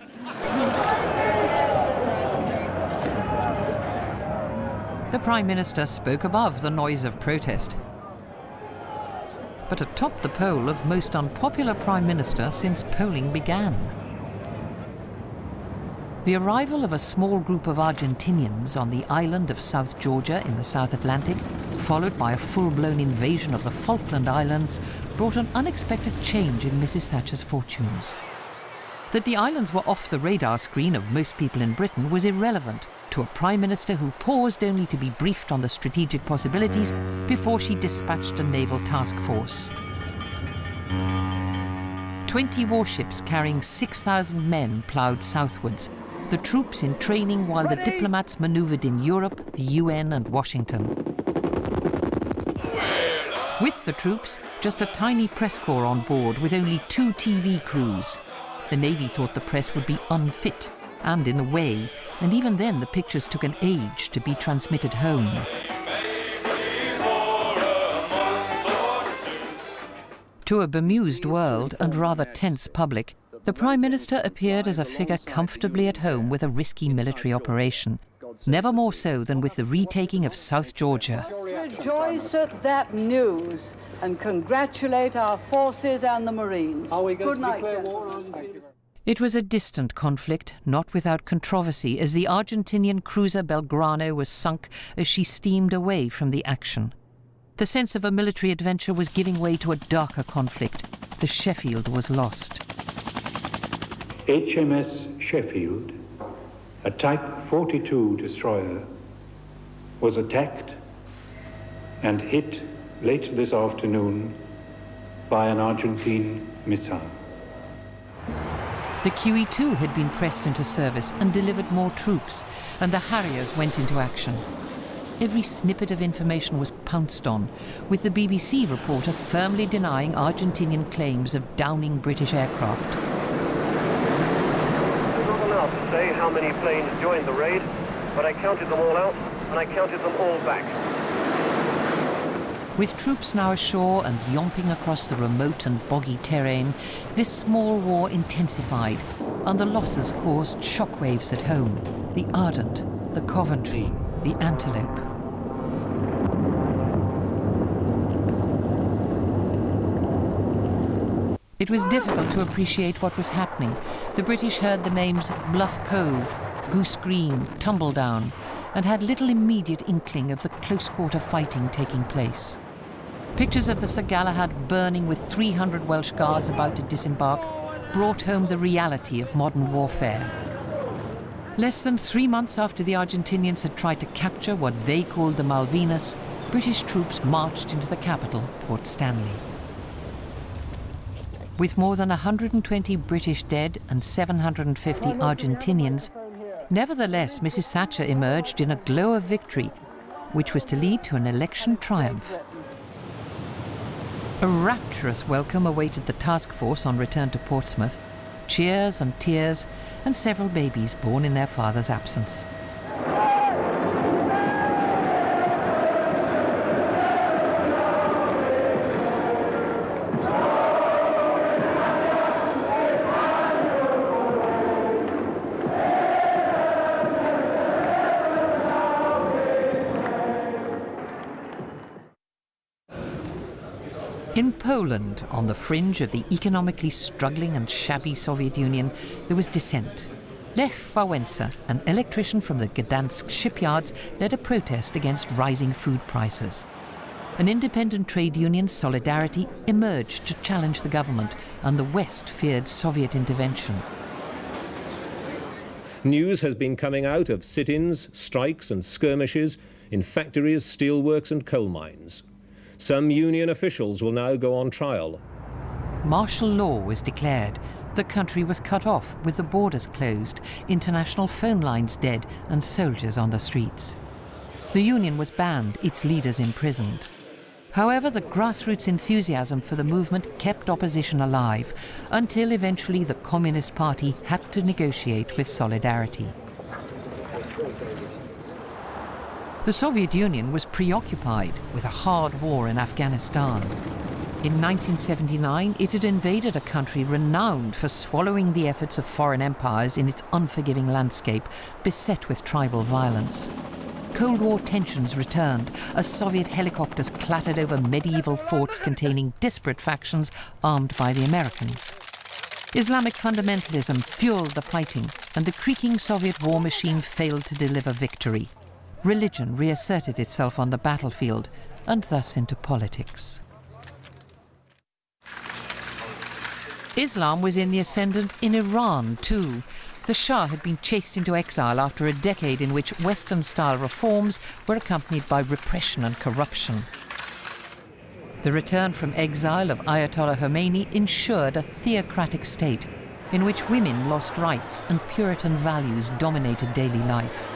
S26: The Prime Minister spoke above the noise of protest, but atop the poll of most unpopular Prime Minister since polling began. The arrival of a small group of Argentinians on the island of South Georgia in the South Atlantic, followed by a full-blown invasion of the Falkland Islands, brought an unexpected change in Mrs. Thatcher's fortunes. That the islands were off the radar screen of most people in Britain was irrelevant to a Prime Minister who paused only to be briefed on the strategic possibilities before she dispatched a naval task force. 20 warships carrying 6,000 men ploughed southwards, the troops in training while the diplomats manoeuvred in Europe, the UN and Washington. With the troops, just a tiny press corps on board with only 2 TV crews. The Navy thought the press would be unfit and in the way, and even then the pictures took an age to be transmitted home. To a bemused world and rather tense public, the Prime Minister appeared as a figure comfortably at home with a risky military operation, never more so than with the retaking of South Georgia.
S8: Rejoice at that news and congratulate our forces and the Marines. Are we going to declare war on Argentina?
S26: It was a distant conflict, not without controversy, as the Argentinian cruiser Belgrano was sunk as she steamed away from the action. The sense of a military adventure was giving way to a darker conflict. The Sheffield was lost.
S9: HMS Sheffield, a Type 42 destroyer, was attacked and hit late this afternoon by an Argentine missile.
S26: The QE2 had been pressed into service and delivered more troops, and the Harriers went into action. Every snippet of information was pounced on, with the BBC reporter firmly denying Argentinian claims of downing British aircraft.
S21: I'm not allowed to say how many planes joined the raid, but I counted them all out, and I counted them all back.
S26: With troops now ashore and yomping across the remote and boggy terrain, this small war intensified, and the losses caused shockwaves at home. The Ardent, the Coventry, the Antelope. It was difficult to appreciate what was happening. The British heard the names Bluff Cove, Goose Green, Tumbledown, and had little immediate inkling of the close-quarter fighting taking place. Pictures of the Sir Galahad burning with 300 Welsh guards about to disembark brought home the reality of modern warfare. Less than 3 months after the Argentinians had tried to capture what they called the Malvinas, British troops marched into the capital, Port Stanley. With more than 120 British dead and 750 Argentinians, nevertheless, Mrs. Thatcher emerged in a glow of victory, which was to lead to an election triumph. A rapturous welcome awaited the task force on return to Portsmouth, cheers and tears, and several babies born in their father's absence. In Poland, on the fringe of the economically struggling and shabby Soviet Union, there was dissent. Lech Wałęsa, an electrician from the Gdansk shipyards, led a protest against rising food prices. An independent trade union, Solidarity, emerged to challenge the government, and the West feared Soviet intervention.
S23: News has been coming out of sit-ins, strikes and skirmishes in factories, steelworks and coal mines. Some union officials will now go on trial.
S26: Martial law was declared. The country was cut off, with the borders closed, international phone lines dead, and soldiers on the streets. The union was banned, its leaders imprisoned. However, the grassroots enthusiasm for the movement kept opposition alive, until eventually the Communist Party had to negotiate with Solidarity. The Soviet Union was preoccupied with a hard war in Afghanistan. In 1979, it had invaded a country renowned for swallowing the efforts of foreign empires in its unforgiving landscape, beset with tribal violence. Cold War tensions returned as Soviet helicopters clattered over medieval forts containing disparate factions armed by the Americans. Islamic fundamentalism fueled the fighting, and the creaking Soviet war machine failed to deliver victory. Religion reasserted itself on the battlefield, and thus into politics. Islam was in the ascendant in Iran too. The Shah had been chased into exile after a decade in which Western-style reforms were accompanied by repression and corruption. The return from exile of Ayatollah Khomeini ensured a theocratic state in which women lost rights and Puritan values dominated daily life.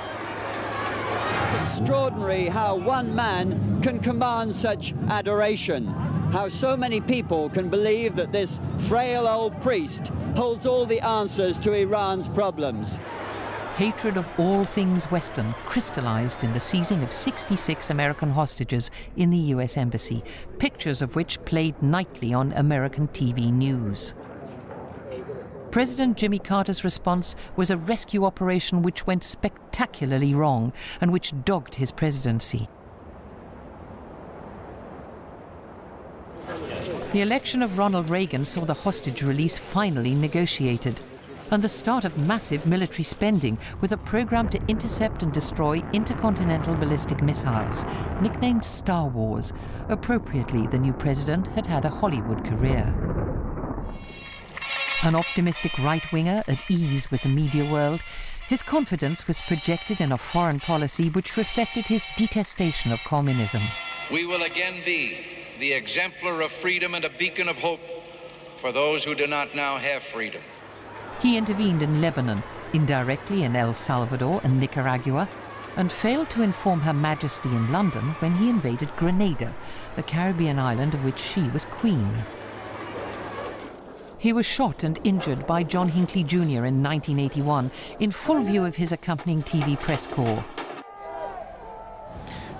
S2: It's extraordinary how one man can command such adoration, how so many people can believe that this frail old priest holds all the answers to Iran's problems.
S26: Hatred of all things Western crystallized in the seizing of 66 American hostages in the US Embassy, pictures of which played nightly on American TV news. President Jimmy Carter's response was a rescue operation which went spectacularly wrong and which dogged his presidency. The election of Ronald Reagan saw the hostage release finally negotiated, and the start of massive military spending with a program to intercept and destroy intercontinental ballistic missiles, nicknamed Star Wars. Appropriately, the new president had had a Hollywood career. An optimistic right-winger at ease with the media world, his confidence was projected in a foreign policy which reflected his detestation of communism.
S11: We will again be the exemplar of freedom and a beacon of hope for those who do not now have freedom.
S26: He intervened in Lebanon, indirectly in El Salvador and Nicaragua, and failed to inform Her Majesty in London when he invaded Grenada, the Caribbean island of which she was queen. He was shot and injured by John Hinckley Jr. in 1981, in full view of his accompanying TV press corps.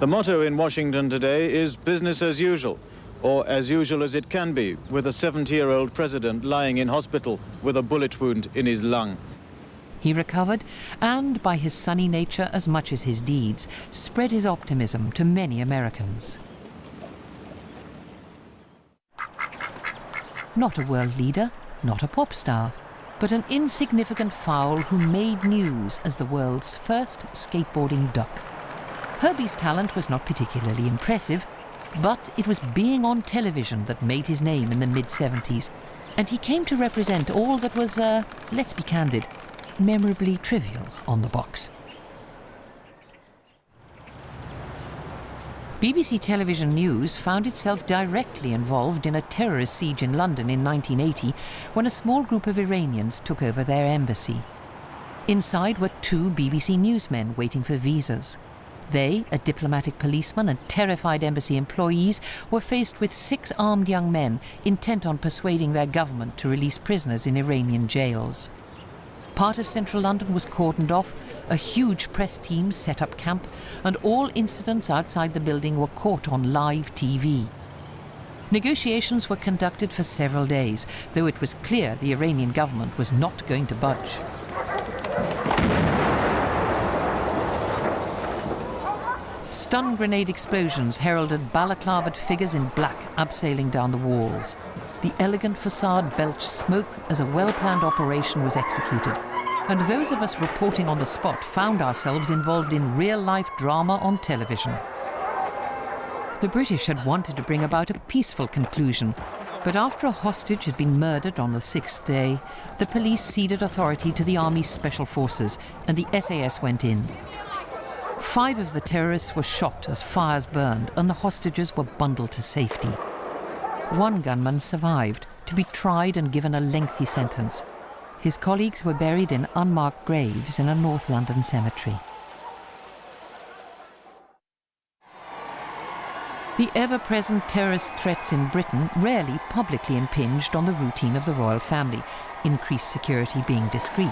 S6: The motto in Washington today is business as usual, or as usual as it can be, with a 70-year-old president lying in hospital with a bullet wound in his lung.
S26: He recovered, and by his sunny nature as much as his deeds, spread his optimism to many Americans. Not a world leader, not a pop star, but an insignificant fowl who made news as the world's first skateboarding duck. Herbie's talent was not particularly impressive, but it was being on television that made his name in the mid-70s, and he came to represent all that was, let's be candid, memorably trivial on the box. BBC Television News found itself directly involved in a terrorist siege in London in 1980 when a small group of Iranians took over their embassy. Inside were 2 BBC newsmen waiting for visas. They, a diplomatic policeman and terrified embassy employees, were faced with 6 armed young men intent on persuading their government to release prisoners in Iranian jails. Part of central London was cordoned off, a huge press team set up camp, and all incidents outside the building were caught on live TV. Negotiations were conducted for several days, though it was clear the Iranian government was not going to budge. Stun grenade explosions heralded balaclavaed figures in black abseiling down the walls. The elegant facade belched smoke as a well-planned operation was executed, and those of us reporting on the spot found ourselves involved in real-life drama on television. The British had wanted to bring about a peaceful conclusion, but after a hostage had been murdered on the 6th day, the police ceded authority to the Army's Special Forces, and the SAS went in. 5 of the terrorists were shot as fires burned, and the hostages were bundled to safety. 1 gunman survived, to be tried and given a lengthy sentence. His colleagues were buried in unmarked graves in a North London cemetery. The ever-present terrorist threats in Britain rarely publicly impinged on the routine of the royal family, increased security being discreet.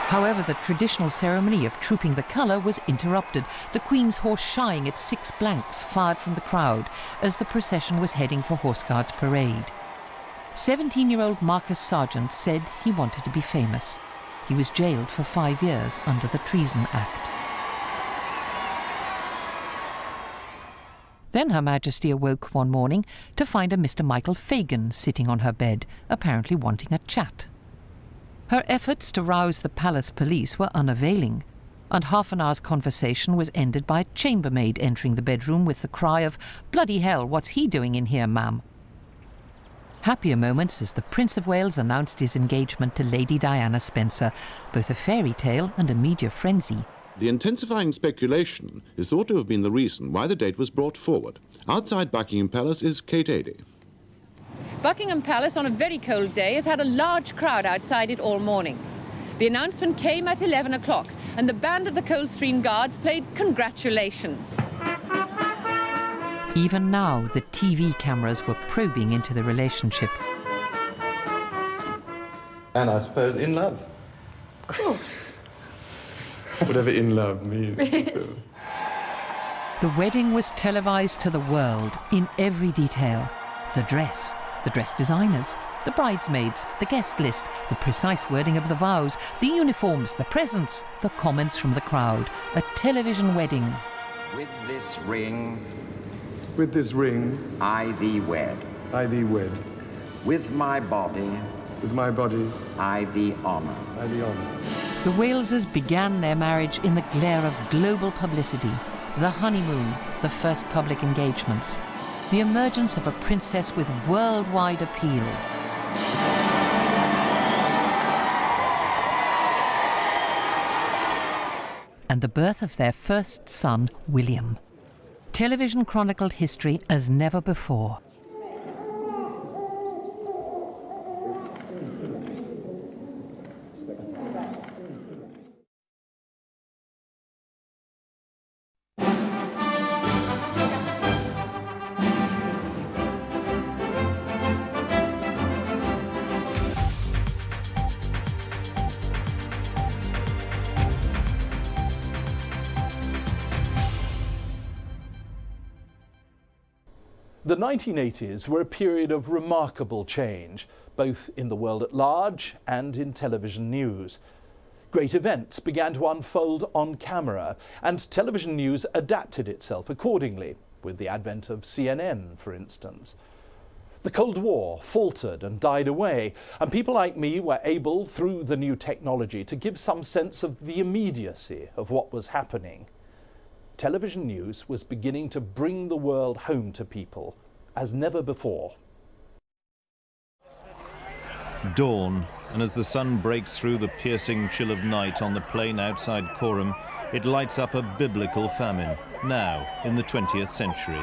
S26: However, the traditional ceremony of trooping the colour was interrupted, the Queen's horse shying at 6 blanks fired from the crowd as the procession was heading for Horse Guards Parade. 17-year-old Marcus Sargent said he wanted to be famous. He was jailed for 5 years under the Treason Act. Then Her Majesty awoke one morning to find a Mr. Michael Fagan sitting on her bed, apparently wanting a chat. Her efforts to rouse the palace police were unavailing, and half an hour's conversation was ended by a chambermaid entering the bedroom with the cry of, "Bloody hell, what's he doing in here, ma'am?" Happier moments as the Prince of Wales announced his engagement to Lady Diana Spencer, both a fairy tale and a media frenzy.
S13: The intensifying speculation is thought to have been the reason why the date was brought forward. Outside Buckingham Palace is Kate Adie.
S10: Buckingham Palace on a very cold day has had a large crowd outside it all morning. The announcement came at 11 o'clock and the band of the Coldstream Guards played Congratulations.
S26: Even now, the TV cameras were probing into the relationship.
S14: And I suppose in love.
S4: Of course.
S14: Whatever in love means.
S4: Yes.
S26: The wedding was televised to the world in every detail. The dress designers, the bridesmaids, the guest list, the precise wording of the vows, the uniforms, the presents, the comments from the crowd. A television wedding.
S15: With this ring,
S14: I
S15: thee wed.
S14: I thee wed.
S15: With my body, I thee honour.
S26: The Waleses began their marriage in the glare of global publicity. The honeymoon, the first public engagements. The emergence of a princess with worldwide appeal. And the birth of their first son, William. Television chronicled history as never before.
S24: The 1980s were a period of remarkable change, both in the world at large and in television news. Great events began to unfold on camera, and television news adapted itself accordingly, with the advent of CNN, for instance.
S1: The Cold War faltered and died away, and people like me were able, through the new technology, to give some sense of the immediacy of what was happening. Television news was beginning to bring the world home to people as never before.
S6: Dawn, and as the sun breaks through the piercing chill of night on the plain outside Coram, it lights up a biblical famine, now in the 20th century.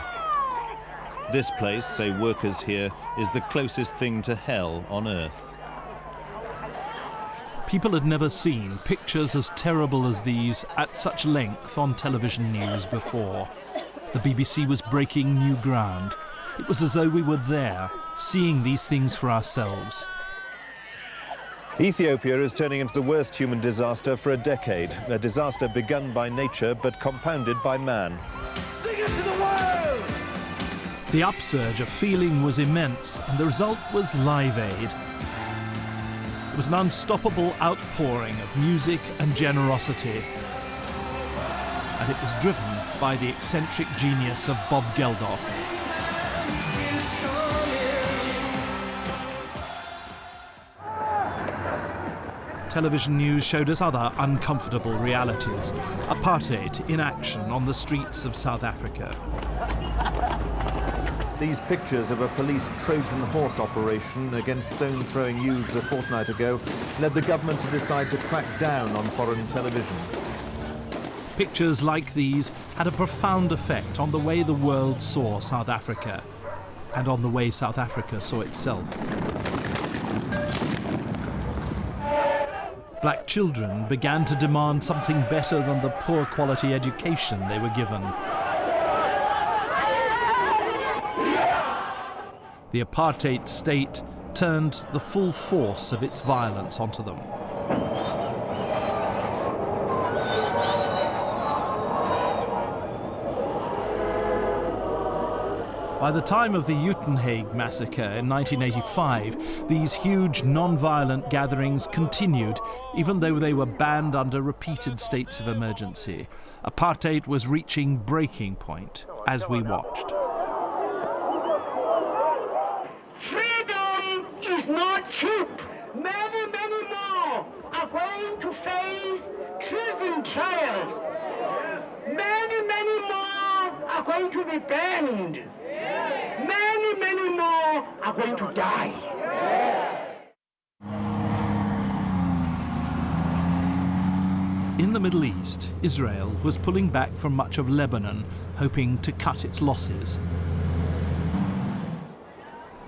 S6: This place, say workers here, is the closest thing to hell on earth.
S12: People had never seen pictures as terrible as these at such length on television news before. The BBC was breaking new ground. It was as though we were there, seeing these things for ourselves.
S6: Ethiopia is turning into the worst human disaster for a decade, a disaster begun by nature but compounded by man.
S12: Sing it to the world! The upsurge of feeling was immense, and the result was Live Aid. It was an unstoppable outpouring of music and generosity, and it was driven by the eccentric genius of Bob Geldof. Television news showed us other uncomfortable realities. Apartheid in action on the streets of South Africa.
S6: These pictures of a police Trojan horse operation against stone-throwing youths a fortnight ago led the government to decide to crack down on foreign television.
S12: Pictures like these had a profound effect on the way the world saw South Africa, and on the way South Africa saw itself. Black children began to demand something better than the poor quality education they were given. The apartheid state turned the full force of its violence onto them. By the time of the Uitenhage massacre in 1985, these huge non-violent gatherings continued, even though they were banned under repeated states of emergency. Apartheid was reaching breaking point as we watched.
S16: Freedom is not cheap. Many, many more are going to face treason trials. Many, many more are going to be banned. Many, many more are going to die.
S12: In the Middle East, Israel was pulling back from much of Lebanon, hoping to cut its losses.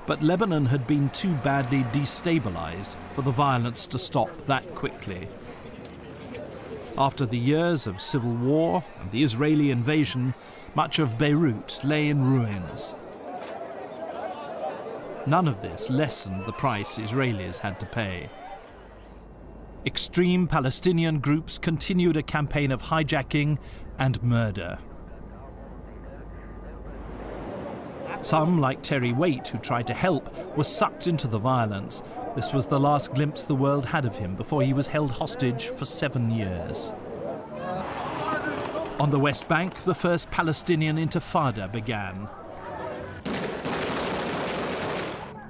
S12: But Lebanon had been too badly destabilized for the violence to stop that quickly. After the years of civil war and the Israeli invasion, much of Beirut lay in ruins. None of this lessened the price Israelis had to pay. Extreme Palestinian groups continued a campaign of hijacking and murder. Some, like Terry Waite, who tried to help, were sucked into the violence. This was the last glimpse the world had of him before he was held hostage for 7 years. On the West Bank, the first Palestinian Intifada began.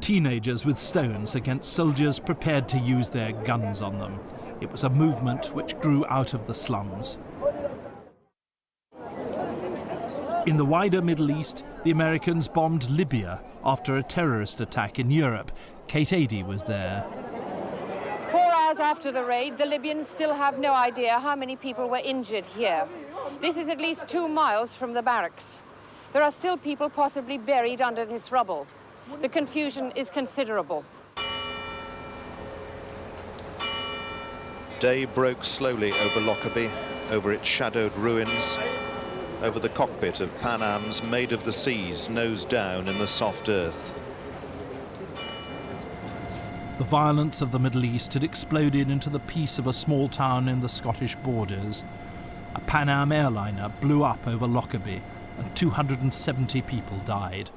S12: Teenagers with stones against soldiers prepared to use their guns on them. It was a movement which grew out of the slums. In the wider Middle East, the Americans bombed Libya after a terrorist attack in Europe. Kate Adie was there.
S10: 4 hours after the raid, the Libyans still have no idea how many people were injured here. This is at least 2 miles from the barracks. There are still people possibly buried under this rubble. The confusion is considerable.
S6: Day broke slowly over Lockerbie, over its shadowed ruins, over the cockpit of Pan Am's made of the seas, nose down in the soft earth.
S12: The violence of the Middle East had exploded into the peace of a small town in the Scottish borders. A Pan Am airliner blew up over Lockerbie and 270 people died.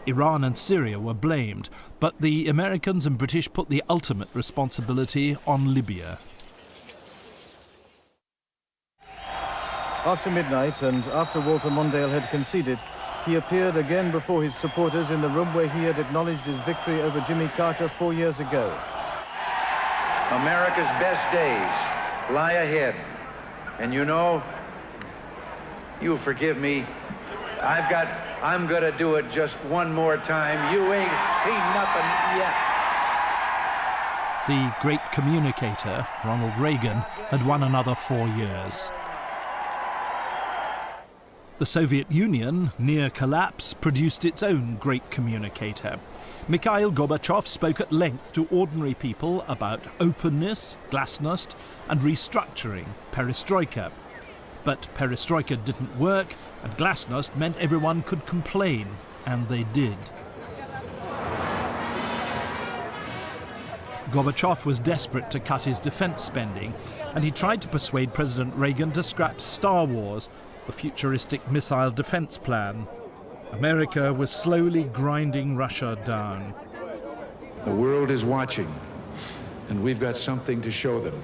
S12: Iran and Syria were blamed, but the Americans and British put the ultimate responsibility on Libya.
S6: After midnight and after Walter Mondale had conceded,
S3: he appeared again before his supporters in the room where he had acknowledged his victory over Jimmy Carter 4 years ago.
S17: America's best days lie ahead. And you know, you forgive me, I'm gonna do it just one more time. You ain't seen nothing yet.
S12: The great communicator, Ronald Reagan, had won another 4 years. The Soviet Union, near collapse, produced its own great communicator. Mikhail Gorbachev spoke at length to ordinary people about openness, glasnost, and restructuring, perestroika. But perestroika didn't work, and glasnost meant everyone could complain, and they did. Gorbachev was desperate to cut his defense spending, and he tried to persuade President Reagan to scrap Star Wars, the futuristic missile defense plan. America was slowly grinding Russia down.
S17: The world is watching, and we've got something to show them.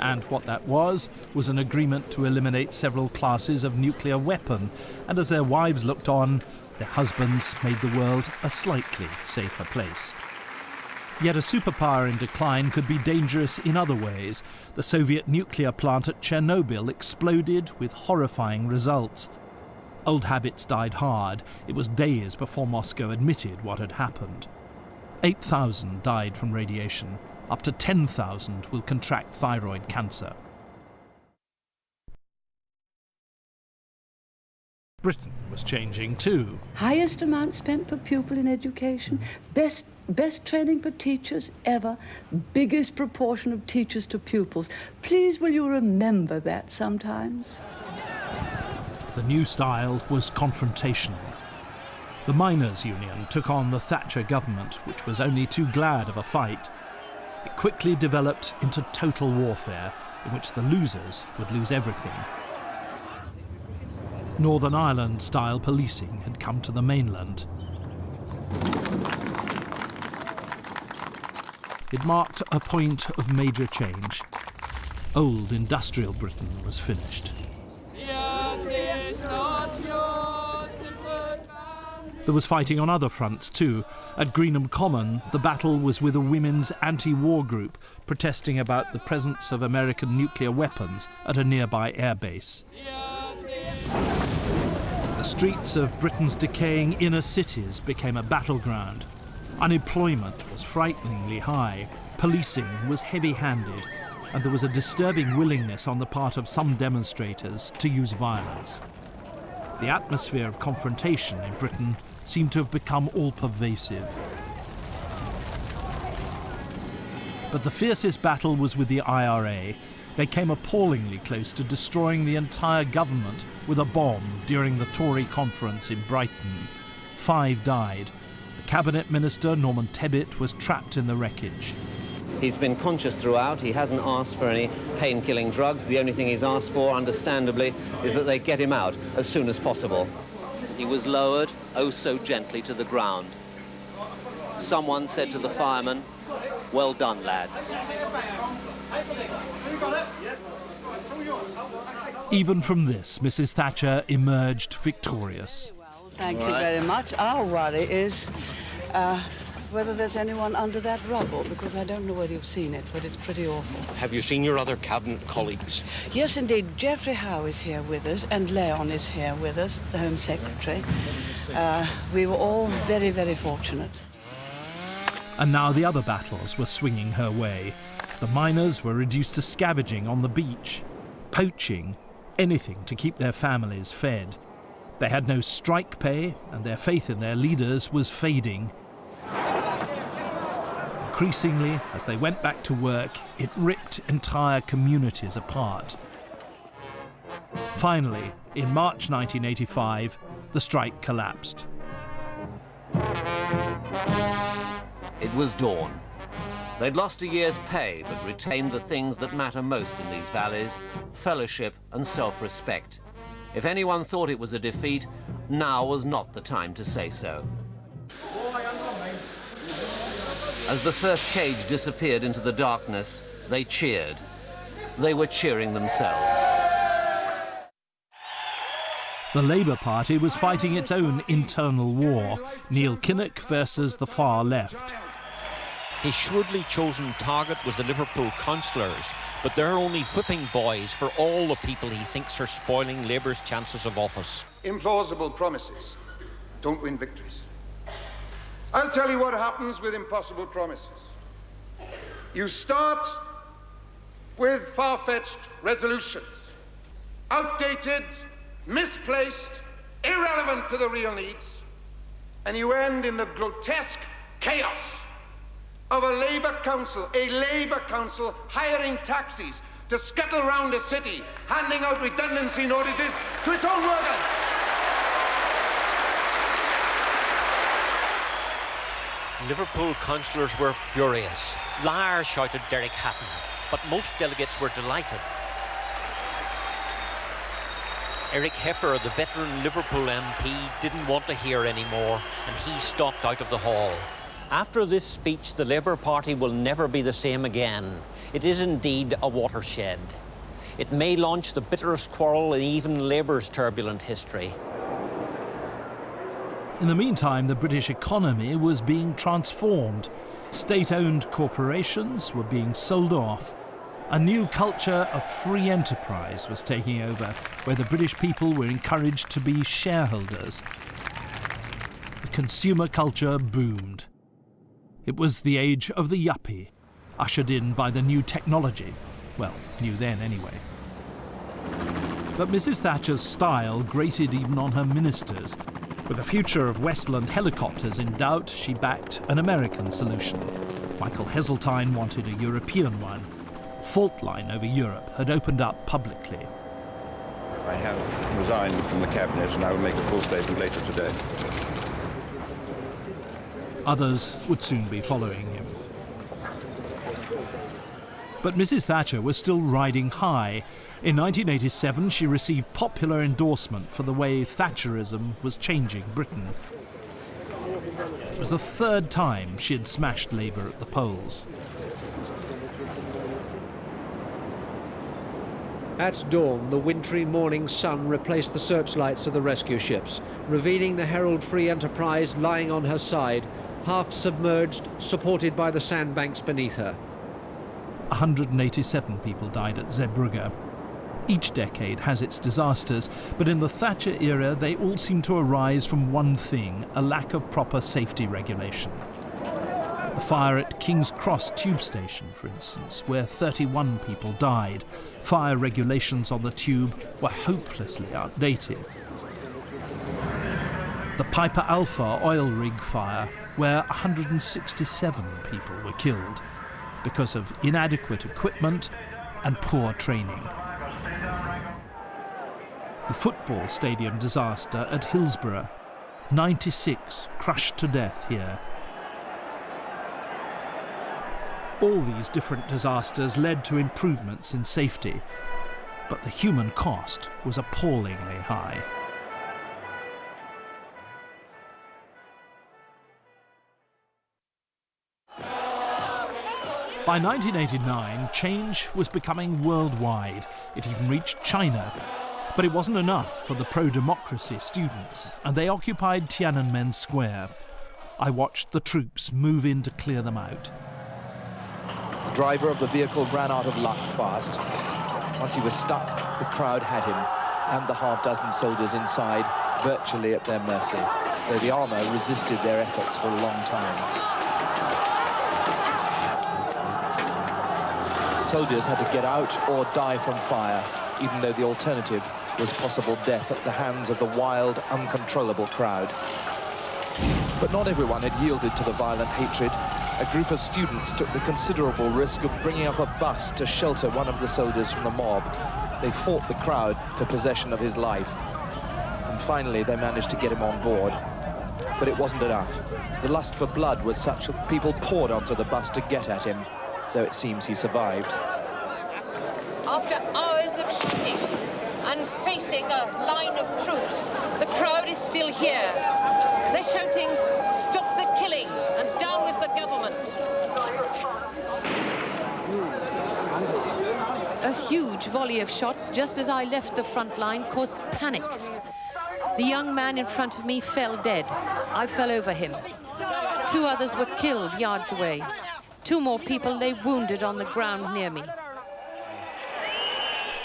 S12: And what that was an agreement to eliminate several classes of nuclear weapon, and as their wives looked on, their husbands made the world a slightly safer place. Yet a superpower in decline could be dangerous in other ways. The Soviet nuclear plant at Chernobyl exploded with horrifying results. Old habits died hard. It was days before Moscow admitted what had happened. 8,000 died from radiation. Up to 10,000 will contract thyroid cancer. Britain was changing too.
S8: Highest amount spent per pupil in education, best training for teachers ever, biggest proportion of teachers to pupils. Please, will you remember that sometimes?
S12: The new style was confrontational. The miners' union took on the Thatcher government, which was only too glad of a fight. It quickly developed into total warfare, in which the losers would lose everything. Northern Ireland-style policing had come to the mainland. It marked a point of major change. Old industrial Britain was finished. There was fighting on other fronts too. At Greenham Common, the battle was with a women's anti-war group protesting about the presence of American nuclear weapons at a nearby airbase. The streets of Britain's decaying inner cities became a battleground. Unemployment was frighteningly high, policing was heavy-handed, and there was a disturbing willingness on the part of some demonstrators to use violence. The atmosphere of confrontation in Britain seemed to have become all-pervasive. But the fiercest battle was with the IRA. They came appallingly close to destroying the entire government with a bomb during the Tory conference in Brighton. 5 died. The cabinet minister, Norman Tebbit, was trapped in the wreckage.
S18: He's been conscious throughout. He hasn't asked for any pain-killing drugs. The only thing he's asked for, understandably, is that they get him out as soon as possible. He was lowered, oh so gently, to the ground. Someone said to the firemen, "Well done, lads."
S12: Even from this, Mrs. Thatcher emerged victorious.
S8: Thank you very much. Our worry is whether there's anyone under that rubble, because I don't know whether you've seen it, but it's pretty awful.
S19: Have you seen your other cabinet colleagues?
S8: Yes, indeed. Geoffrey Howe is here with us, and Leon is here with us, the Home Secretary. We were all very, very fortunate.
S12: And now the other battles were swinging her way. The miners were reduced to scavenging on the beach, poaching, anything to keep their families fed. They had no strike pay, and their faith in their leaders was fading. Increasingly, as they went back to work, it ripped entire communities apart. Finally, in March 1985, the strike collapsed.
S18: It was dawn. They'd lost a year's pay, but retained the things that matter most in these valleys: fellowship and self-respect. If anyone thought it was a defeat, now was not the time to say so. As the first cage disappeared into the darkness, they cheered. They were cheering themselves.
S12: The Labour Party was fighting its own internal war, Neil Kinnock versus the far left.
S19: His shrewdly chosen target was the Liverpool councillors, but they're only whipping boys for all the people he thinks are spoiling Labour's chances of office.
S5: Implausible promises don't win victories. I'll tell you what happens with impossible promises. You start with far-fetched resolutions, outdated, misplaced, irrelevant to the real needs, and you end in the grotesque chaos of a Labour council hiring taxis to scuttle around the city, handing out redundancy notices to its own workers.
S19: Liverpool councillors were furious. Liar, shouted Derek Hatton, but most delegates were delighted. Eric Hepper, the veteran Liverpool MP, didn't want to hear anymore, and he stalked out of the hall. After this speech, the Labour Party will never be the same again. It is indeed a watershed. It may launch the bitterest quarrel in even Labour's turbulent history.
S12: In the meantime, the British economy was being transformed. State-owned corporations were being sold off. A new culture of free enterprise was taking over, where the British people were encouraged to be shareholders. The consumer culture boomed. It was the age of the yuppie, ushered in by the new technology. Well, new then anyway. But Mrs. Thatcher's style grated even on her ministers. With the future of Westland helicopters in doubt, she backed an American solution. Michael Heseltine wanted a European one. Fault line over Europe had opened up publicly.
S7: I have resigned from the cabinet and I will make a full statement later today.
S12: Others would soon be following him. But Mrs. Thatcher was still riding high. In 1987, she received popular endorsement for the way Thatcherism was changing Britain. It was the third time she had smashed Labour at the polls.
S9: At dawn, the wintry morning sun replaced the searchlights of the rescue ships, revealing the Herald Free Enterprise lying on her side, half submerged, supported by the sandbanks beneath her.
S12: 187 people died at Zeebrugge. Each decade has its disasters, but in the Thatcher era they all seem to arise from one thing: a lack of proper safety regulation. The fire at King's Cross tube station, for instance, where 31 people died. Fire regulations on the tube were hopelessly outdated. The Piper Alpha oil rig fire, where 167 people were killed because of inadequate equipment and poor training. The football stadium disaster at Hillsborough, 96 crushed to death here. All these different disasters led to improvements in safety, but the human cost was appallingly high. By 1989, change was becoming worldwide. It even reached China. But it wasn't enough for the pro-democracy students, and they occupied Tiananmen Square. I watched the troops move in to clear them out.
S24: The driver of the vehicle ran out of luck fast. Once he was stuck, the crowd had him, and the half-dozen soldiers inside virtually at their mercy, though the armour resisted their efforts for a long time. Soldiers had to get out or die from fire, even though the alternative was possible death at the hands of the wild, uncontrollable crowd. But not everyone had yielded to the violent hatred. A group of students took the considerable risk of bringing up a bus to shelter one of the soldiers from the mob. They fought the crowd for possession of his life. And finally, they managed to get him on board. But it wasn't enough. The lust for blood was such that people poured onto the bus to get at him, though it seems he survived.
S10: After hours of shooting and facing a line of troops, the crowd is still here. They're shouting, "Stop the killing and down with the government." A huge volley of shots just as I left the front line caused panic. The young man in front of me fell dead. I fell over him. 2 others were killed yards away. 2 more people lay wounded on the ground near me.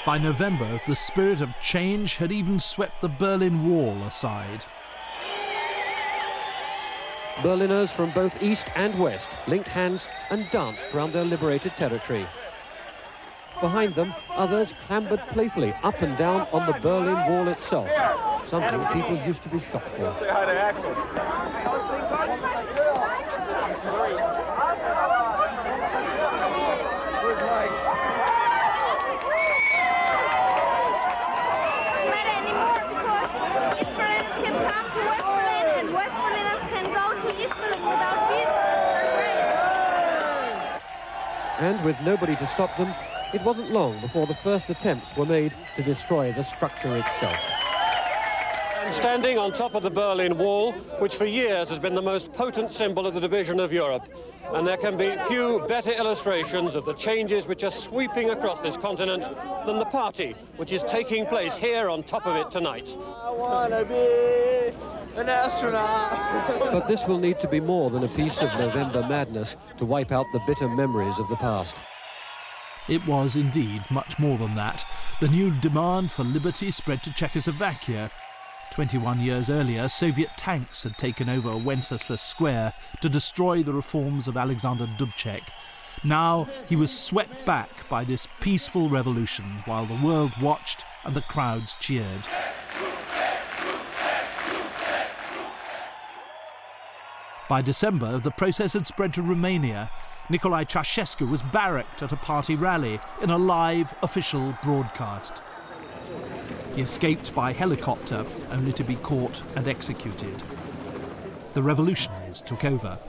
S12: By November, the spirit of change had even swept the Berlin Wall aside.
S9: Berliners from both east and west linked hands and danced round their liberated territory. Behind them, others clambered playfully up and down on the Berlin Wall itself, something people used to be shocked for.
S2: Say hi to Axel.
S9: And with nobody to stop them, it wasn't long before the first attempts were made to destroy the structure itself.
S20: I'm standing on top of the Berlin Wall, which for years has been the most potent symbol of the division of Europe. And there can be few better illustrations of the changes which are sweeping across this continent than the party which is taking place here on top of it tonight.
S2: I want to be an astronaut.
S9: But this will need to be more than a piece of November madness to wipe out the bitter memories of the past.
S12: It was indeed much more than that. The new demand for liberty spread to Czechoslovakia. 21 years earlier, Soviet tanks had taken over Wenceslas Square to destroy the reforms of Alexander Dubček. Now he was swept back by this peaceful revolution while the world watched and the crowds cheered. By December, the process had spread to Romania. Nicolae Ceausescu was barracked at a party rally in a live official broadcast. He escaped by helicopter, only to be caught and executed. The revolutionaries took over,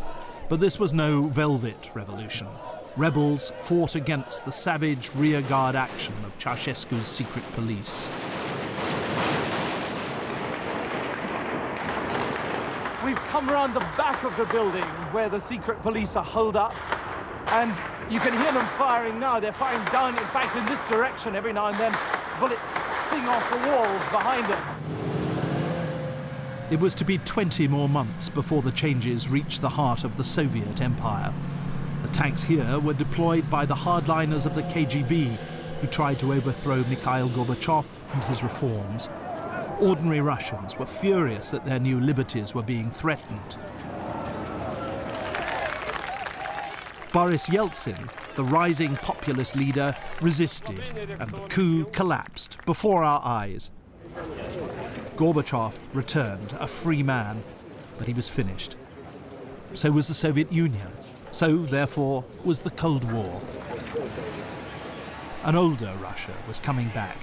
S12: but this was no velvet revolution. Rebels fought against the savage rearguard action of Ceausescu's secret police.
S24: We've come around the back of the building where the secret police are holed up, and you can hear them firing now. They're firing down, in fact, in this direction every now and then. Bullets sing off the walls behind us.
S12: It was to be 20 more months before the changes reached the heart of the Soviet Empire. The tanks here were deployed by the hardliners of the KGB, who tried to overthrow Mikhail Gorbachev and his reforms. Ordinary Russians were furious that their new liberties were being threatened. Boris Yeltsin, the rising populist leader, resisted, and the coup collapsed before our eyes. Gorbachev returned, a free man, but he was finished. So was the Soviet Union. So, therefore, was the Cold War. An older Russia was coming back,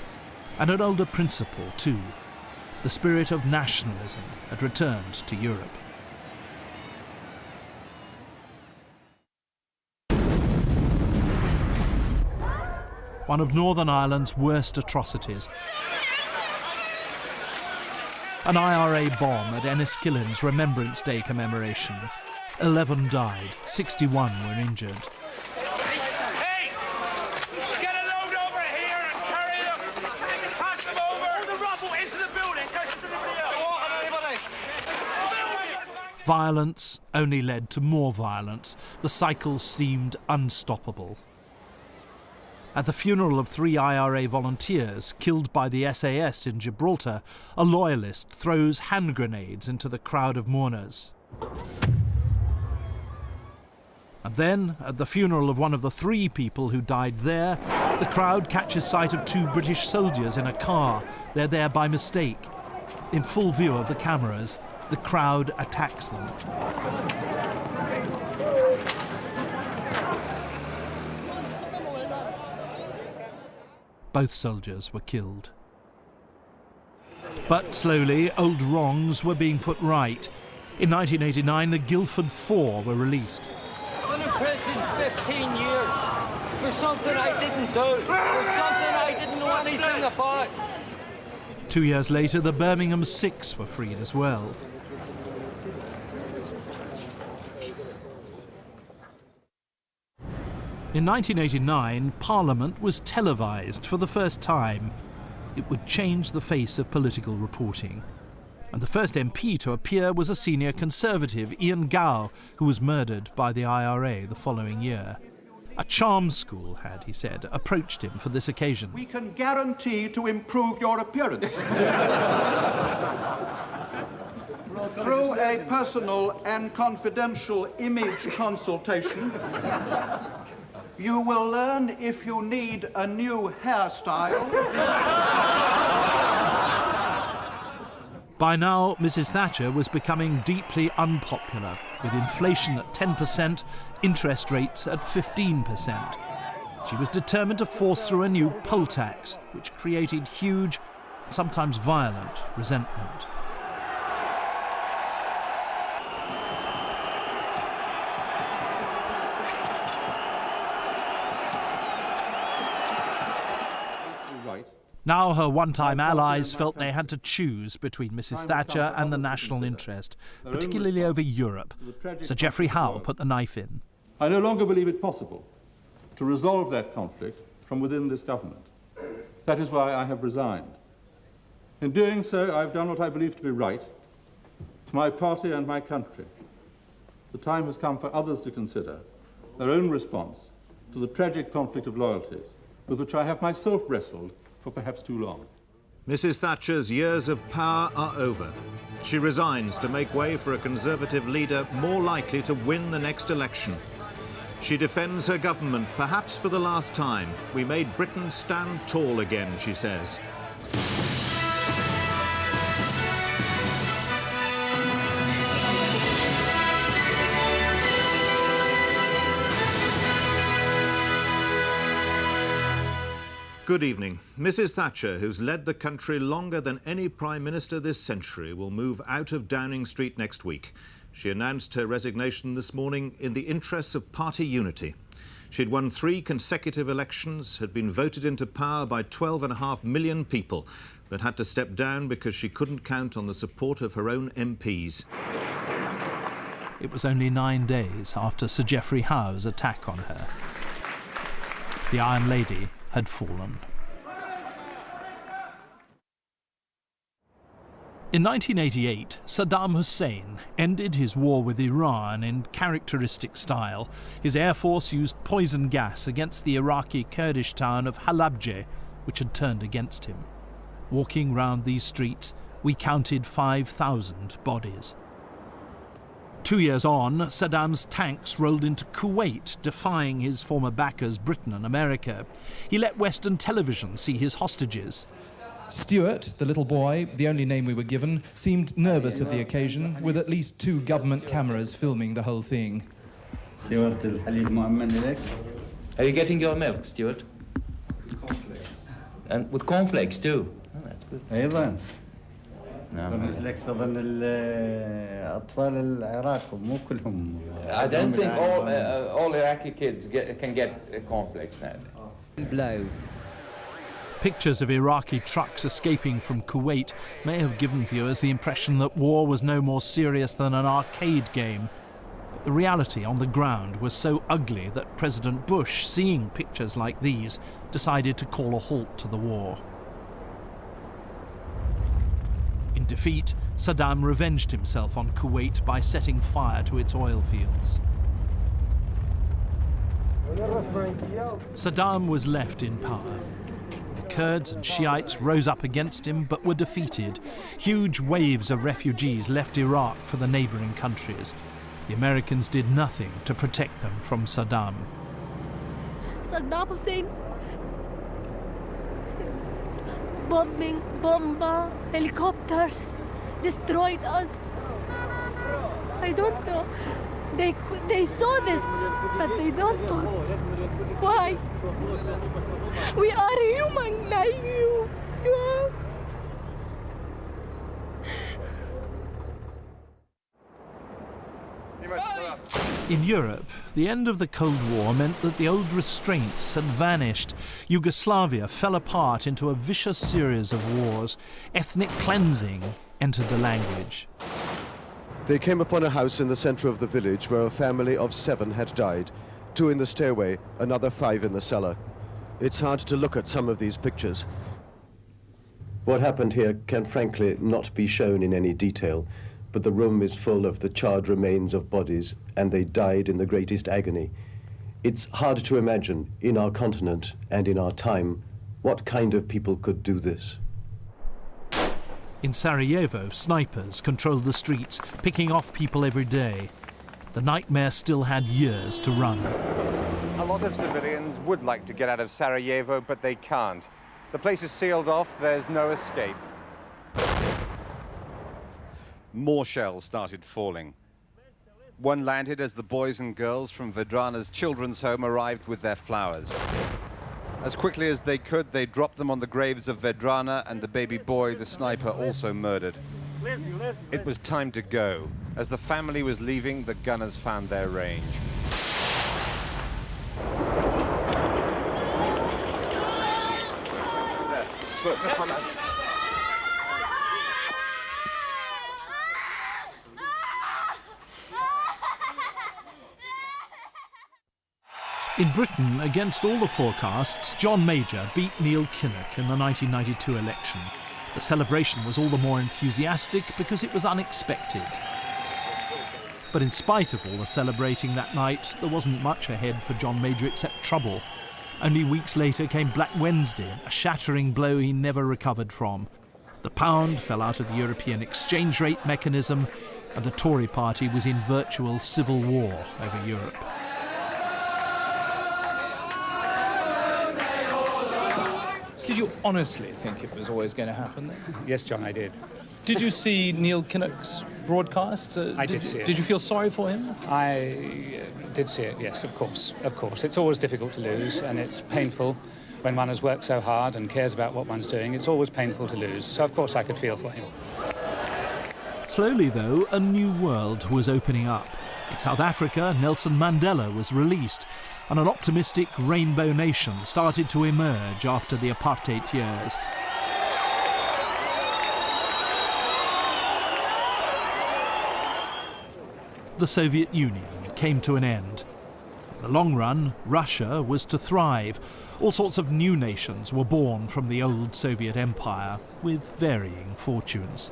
S12: and an older principle, too. The spirit of nationalism had returned to Europe. One of Northern Ireland's worst atrocities. An IRA bomb at Enniskillen's Remembrance Day commemoration. 11 died, 61 were injured.
S2: Hey! Get a load over here and carry them! Pass them over! The rubble into the building!
S12: Violence only led to more violence. The cycle seemed unstoppable. At the funeral of 3 IRA volunteers killed by the SAS in Gibraltar, a loyalist throws hand grenades into the crowd of mourners. And then, at the funeral of one of the 3 people who died there, the crowd catches sight of 2 British soldiers in a car. They're there by mistake. In full view of the cameras, the crowd attacks them. Both soldiers were killed. But slowly, old wrongs were being put right. In 1989, the Guildford Four were released.
S2: I've been in prison 15 years for something I didn't do, for something I didn't know anything about.
S12: 2 years later, the Birmingham Six were freed as well. In 1989, Parliament was televised for the first time. It would change the face of political reporting. And the first MP to appear was a senior Conservative, Ian Gow, who was murdered by the IRA the following year. A charm school had, he said, approached him for this occasion.
S11: We can guarantee to improve your appearance. Through a personal and confidential image consultation, you will learn if you need a new hairstyle.
S12: By now, Mrs. Thatcher was becoming deeply unpopular, with inflation at 10%, interest rates at 15%. She was determined to force through a new poll tax, which created huge, sometimes violent, resentment. Now her one-time allies felt they had to choose between Mrs. Thatcher and the national interest, particularly over Europe. Sir Geoffrey Howe put the knife in.
S13: I no longer believe it possible to resolve that conflict from within this government. That is why I have resigned. In doing so, I have done what I believe to be right for my party and my country. The time has come for others to consider their own response to the tragic conflict of loyalties with which I have myself wrestled for perhaps too long.
S6: Mrs. Thatcher's years of power are over. She resigns to make way for a Conservative leader more likely to win the next election. She defends her government, perhaps for the last time. We made Britain stand tall again, she says. Good evening. Mrs. Thatcher, who's led the country longer than any Prime Minister this century, will move out of Downing Street next week. She announced her resignation this morning in the interests of party unity. She'd won 3 consecutive elections, had been voted into power by 12.5 million people, but had to step down because she couldn't count on the support of her own MPs.
S12: It was only 9 days after Sir Geoffrey Howe's attack on her. The Iron Lady had fallen. In 1988, Saddam Hussein ended his war with Iran in characteristic style. His air force used poison gas against the Iraqi Kurdish town of Halabja, which had turned against him. Walking round these streets, we counted 5,000 bodies. 2 years on, Saddam's tanks rolled into Kuwait, defying his former backers Britain and America. He let Western television see his hostages.
S21: Stuart, the little boy, the only name we were given, seemed nervous of the occasion, with at least 2 government cameras filming the whole thing.
S22: Stuart,
S23: are you getting your milk, Stuart? And with cornflakes too? Oh, that's good.
S22: أيضا.
S23: No.
S22: I
S23: don't think all Iraqi kids can get cornflakes now.
S12: Blow. Pictures of Iraqi trucks escaping from Kuwait may have given viewers the impression that war was no more serious than an arcade game. But the reality on the ground was so ugly that President Bush, seeing pictures like these, decided to call a halt to the war. In defeat, Saddam revenged himself on Kuwait by setting fire to its oil fields. Saddam was left in power. The Kurds and Shiites rose up against him but were defeated. Huge waves of refugees left Iraq for the neighbouring countries. The Americans did nothing to protect them from Saddam.
S25: Saddam Hussein bombing, bomba, helicopters, destroyed us. I don't know. They saw this, but they don't know. Why? We are human like you.
S12: In Europe, the end of the Cold War meant that the old restraints had vanished. Yugoslavia fell apart into a vicious series of wars. Ethnic cleansing entered the language.
S27: They came upon a house in the centre of the village where a family of 7 had died. 2 in the stairway, another 5 in the cellar. It's hard to look at some of these pictures. What happened here can frankly not be shown in any detail, but the room is full of the charred remains of bodies, and they died in the greatest agony. It's hard to imagine, in our continent and in our time, what kind of people could do this.
S12: In Sarajevo, snipers controlled the streets, picking off people every day. The nightmare still had years to run.
S1: A lot of civilians would like to get out of Sarajevo, but they can't. The place is sealed off, there's no escape.
S3: More shells started falling. One landed as the boys and girls from Vedrana's children's home arrived with their flowers. As quickly as they could, they dropped them on the graves of Vedrana and the baby boy the sniper also murdered. It was time to go. As the family was leaving, the gunners found their range.
S12: In Britain, against all the forecasts, John Major beat Neil Kinnock in the 1992 election. The celebration was all the more enthusiastic because it was unexpected. But in spite of all the celebrating that night, there wasn't much ahead for John Major except trouble. Only weeks later came Black Wednesday, a shattering blow he never recovered from. The pound fell out of the European exchange rate mechanism, and the Tory party was in virtual civil war over Europe.
S4: Did you honestly think it was always going to happen then?
S14: Yes, John, I did.
S4: Did you see Neil Kinnock's broadcast?
S14: I did see it.
S4: Did you feel sorry for him?
S14: I did see it, yes, of course, of course. It's always difficult to lose, and it's painful when one has worked so hard and cares about what one's doing. It's always painful to lose, so of course I could feel for him.
S12: Slowly, though, a new world was opening up. In South Africa, Nelson Mandela was released, and an optimistic rainbow nation started to emerge after the apartheid years. The Soviet Union came to an end. In the long run, Russia was to thrive. All sorts of new nations were born from the old Soviet Empire, with varying fortunes.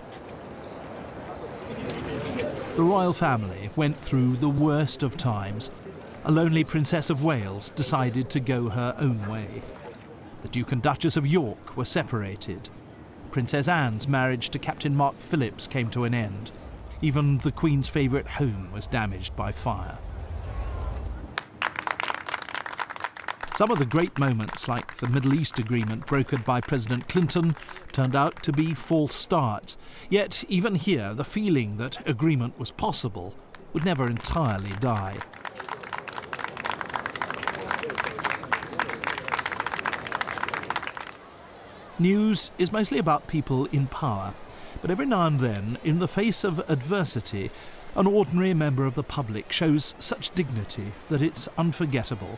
S12: The royal family went through the worst of times. A lonely Princess of Wales decided to go her own way. The Duke and Duchess of York were separated. Princess Anne's marriage to Captain Mark Phillips came to an end. Even the Queen's favourite home was damaged by fire. Some of the great moments, like the Middle East agreement brokered by President Clinton, turned out to be false starts. Yet, even here, the feeling that agreement was possible would never entirely die. News is mostly about people in power, but every now and then, in the face of adversity, an ordinary member of the public shows such dignity that it's unforgettable.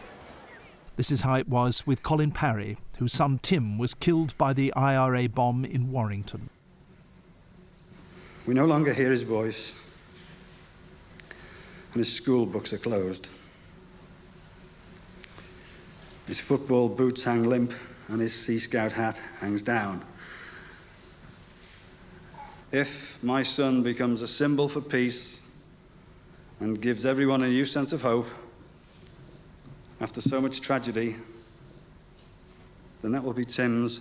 S12: This is how it was with Colin Parry, whose son Tim was killed by the IRA bomb in Warrington.
S15: We no longer hear his voice, and his school books are closed. His football boots hang limp, and his Sea Scout hat hangs down. If my son becomes a symbol for peace and gives everyone a new sense of hope, after so much tragedy, then that will be Tim's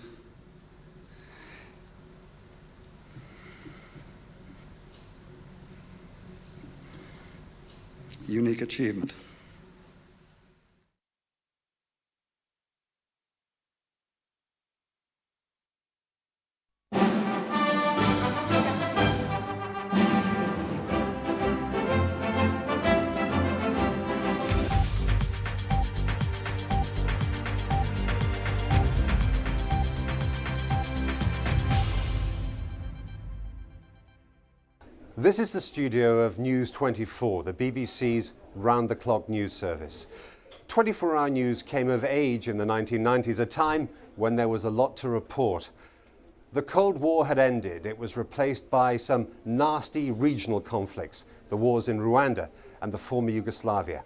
S15: unique achievement.
S16: This is the studio of News 24, the BBC's round-the-clock news service. 24-hour news came of age in the 1990s, a time when there was a lot to report. The Cold War had ended. It was replaced by some nasty regional conflicts, the wars in Rwanda and the former Yugoslavia.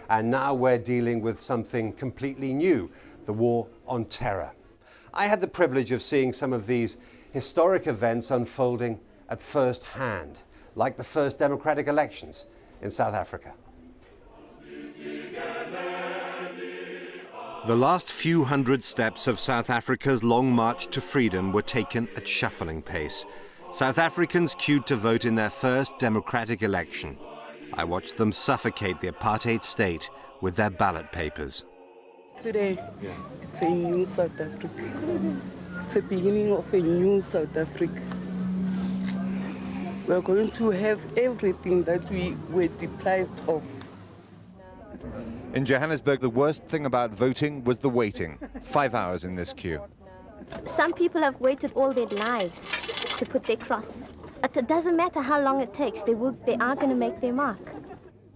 S16: And now we're dealing with something completely new, the war on terror. I had the privilege of seeing some of these historic events unfolding at first hand, like the first democratic elections in South Africa.
S3: The last few hundred steps of South Africa's long march to freedom were taken at shuffling pace. South Africans queued to vote in their first democratic election. I watched them suffocate the apartheid state with their ballot papers.
S5: Today, it's a new South Africa. It's the beginning of a new South Africa. We're going to have everything that we were deprived of.
S3: In Johannesburg, the worst thing about voting was the waiting. 5 hours in this queue.
S7: Some people have waited all their lives to put their cross. It doesn't matter how long it takes, they are going to make their mark.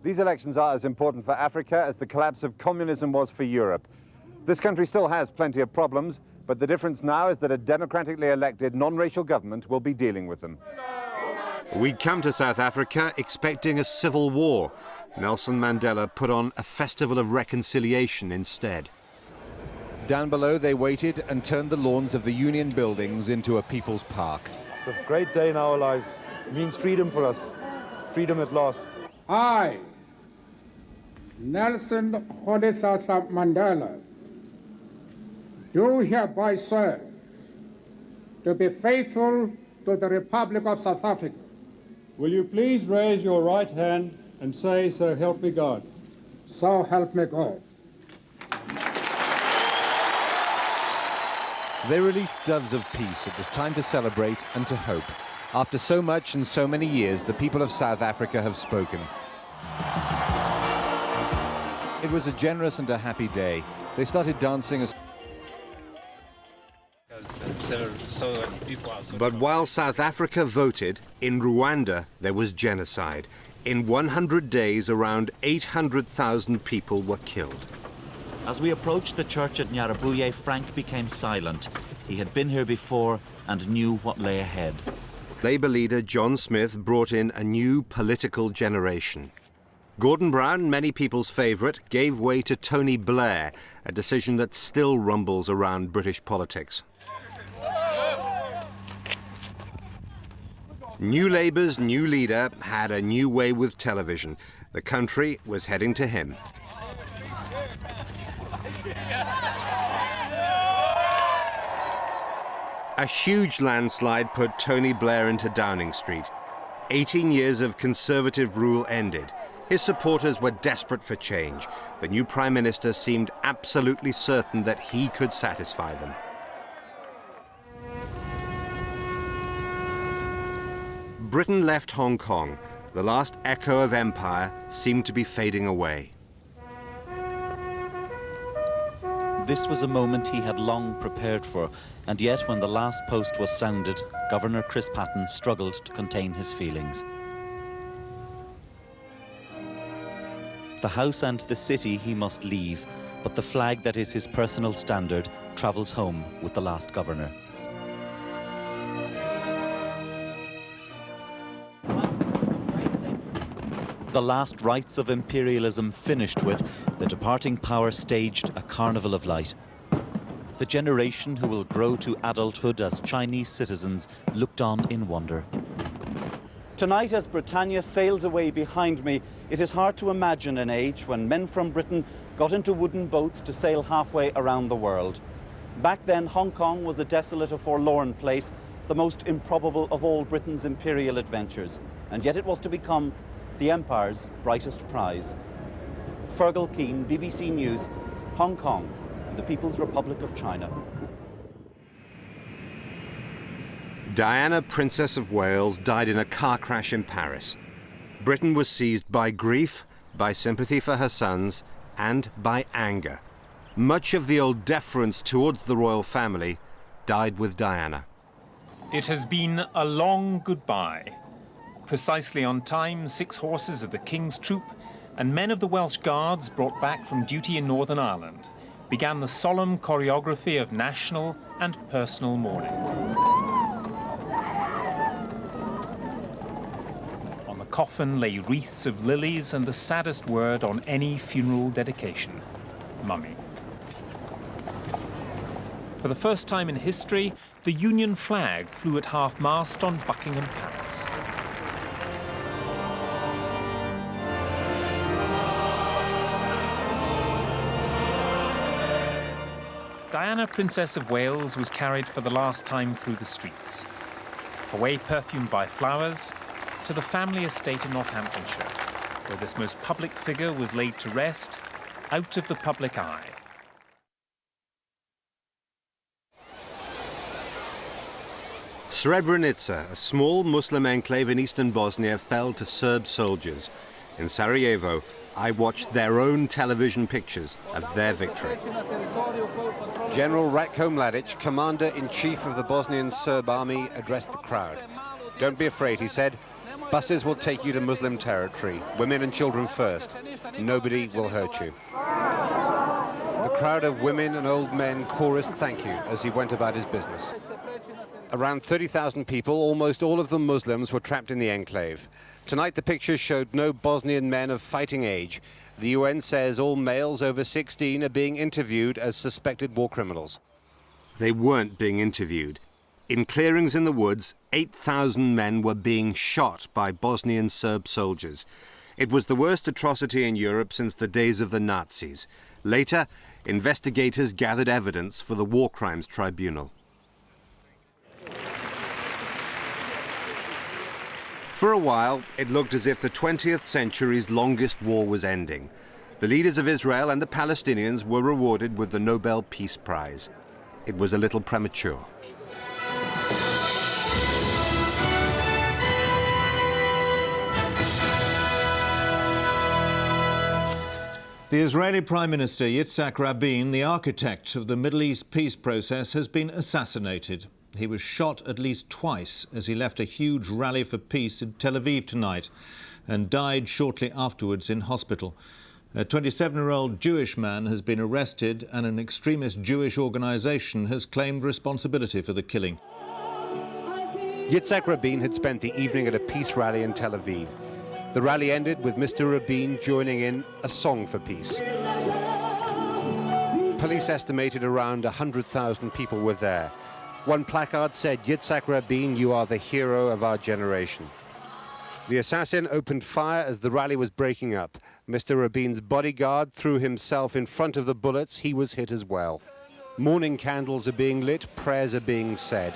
S1: These elections are as important for Africa as the collapse of communism was for Europe. This country still has plenty of problems, but the difference now is that a democratically elected non-racial government will be dealing with them.
S3: We'd come to South Africa expecting a civil war. Nelson Mandela put on a festival of reconciliation instead. Down below, they waited and turned the lawns of the Union buildings into a people's park.
S8: It's a great day in our lives. It means freedom for us. Freedom at last.
S17: I, Nelson Rolihlahla Mandela, do hereby swear to be faithful to the Republic of South Africa.
S13: Will you please raise your right hand and say, "So help me God"?
S17: So help me God.
S3: They released Doves of Peace. It was time to celebrate and to hope. After so much and so many years, the people of South Africa have spoken. It was a generous and a happy day. They started dancing as... But while South Africa voted, in Rwanda there was genocide. In 100 days, around 800,000 people were killed.
S18: As we approached the church at Nyarabuye, Frank became silent. He had been here before and knew what lay ahead.
S3: Labour leader John Smith brought in a new political generation. Gordon Brown, many people's favourite, gave way to Tony Blair, a decision that still rumbles around British politics. New Labour's new leader had a new way with television. The country was heading to him. A huge landslide put Tony Blair into Downing Street. 18 years of Conservative rule ended. His supporters were desperate for change. The new Prime Minister seemed absolutely certain that he could satisfy them. Britain left Hong Kong. The last echo of empire seemed to be fading away.
S18: This was a moment he had long prepared for, and yet when the last post was sounded, Governor Chris Patten struggled to contain his feelings. The house and the city he must leave, but the flag that is his personal standard travels home with the last governor. The last rites of imperialism finished with, the departing power staged a carnival of light. The generation who will grow to adulthood as Chinese citizens looked on in wonder.
S19: Tonight, as Britannia sails away behind me, it is hard to imagine an age when men from Britain got into wooden boats to sail halfway around the world. Back then, Hong Kong was a desolate or forlorn place, the most improbable of all Britain's imperial adventures. And yet it was to become the Empire's brightest prize. Fergal Keane, BBC News, Hong Kong, and the People's Republic of China.
S3: Diana, Princess of Wales, died in a car crash in Paris. Britain was seized by grief, by sympathy for her sons, and by anger. Much of the old deference towards the royal family died with Diana.
S26: It has been a long goodbye. Precisely on time, 6 horses of the King's Troop and men of the Welsh Guards brought back from duty in Northern Ireland began the solemn choreography of national and personal mourning. On the coffin lay wreaths of lilies and the saddest word on any funeral dedication, mummy. For the first time in history, the Union flag flew at half-mast on Buckingham Palace. Diana, Princess of Wales, was carried for the last time through the streets, away perfumed by flowers, to the family estate in Northamptonshire, where this most public figure was laid to rest, out of the public eye.
S16: Srebrenica, a small Muslim enclave in eastern Bosnia, fell to Serb soldiers. In Sarajevo, I watched their own television pictures of their victory.
S3: General Ratko Mladic, Commander-in-Chief of the Bosnian Serb army, addressed the crowd. "Don't be afraid," he said. "Buses will take you to Muslim territory. Women and children first. Nobody will hurt you." The crowd of women and old men chorused thank you as he went about his business. Around 30,000 people, almost all of them Muslims, were trapped in the enclave. Tonight the pictures showed no Bosnian men of fighting age. The UN says all males over 16 are being interviewed as suspected war criminals. They weren't being interviewed. In clearings in the woods, 8,000 men were being shot by Bosnian Serb soldiers. It was the worst atrocity in Europe since the days of the Nazis. Later, investigators gathered evidence for the War Crimes Tribunal. For a while, it looked as if the 20th century's longest war was ending. The leaders of Israel and the Palestinians were rewarded with the Nobel Peace Prize. It was a little premature.
S2: The Israeli Prime Minister Yitzhak Rabin, the architect of the Middle East peace process, has been assassinated. He was shot at least twice as he left a huge rally for peace in Tel Aviv tonight and died shortly afterwards in hospital. A 27-year-old Jewish man has been arrested and an extremist Jewish organisation has claimed responsibility for the killing.
S3: Yitzhak Rabin had spent the evening at a peace rally in Tel Aviv. The rally ended with Mr. Rabin joining in a song for peace. Police estimated around 100,000 people were there. One placard said, "Yitzhak Rabin, you are the hero of our generation." The assassin opened fire as the rally was breaking up. Mr. Rabin's bodyguard threw himself in front of the bullets. He was hit as well. Morning candles are being lit, prayers are being said.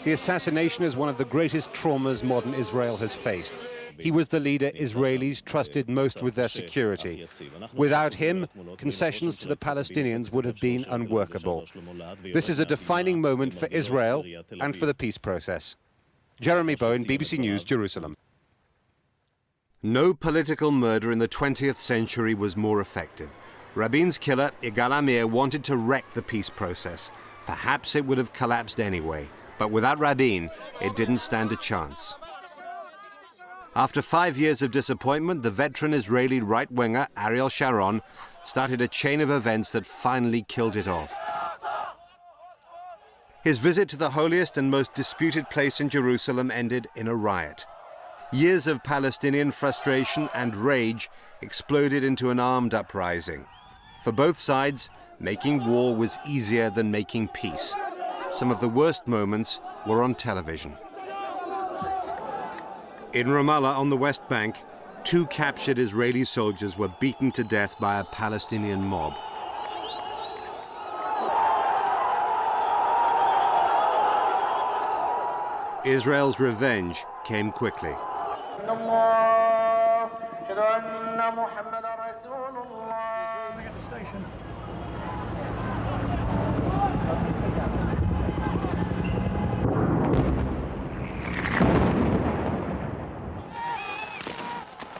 S3: The assassination is one of the greatest traumas modern Israel has faced. He was the leader Israelis trusted most with their security. Without him, concessions to the Palestinians would have been unworkable. This is a defining moment for Israel and for the peace process. Jeremy Bowen, BBC News, Jerusalem.
S16: No political murder in the 20th century was more effective. Rabin's killer, Yigal Amir, wanted to wreck the peace process. Perhaps it would have collapsed anyway, but without Rabin, it didn't stand a chance. After 5 years of disappointment, the veteran Israeli right-winger Ariel Sharon started a chain of events that finally killed it off. His visit to the holiest and most disputed place in Jerusalem ended in a riot. Years of Palestinian frustration and rage exploded into an armed uprising. For both sides, making war was easier than making peace. Some of the worst moments were on television. In Ramallah on the West Bank, 2 captured Israeli soldiers were beaten to death by a Palestinian mob. Israel's revenge came quickly.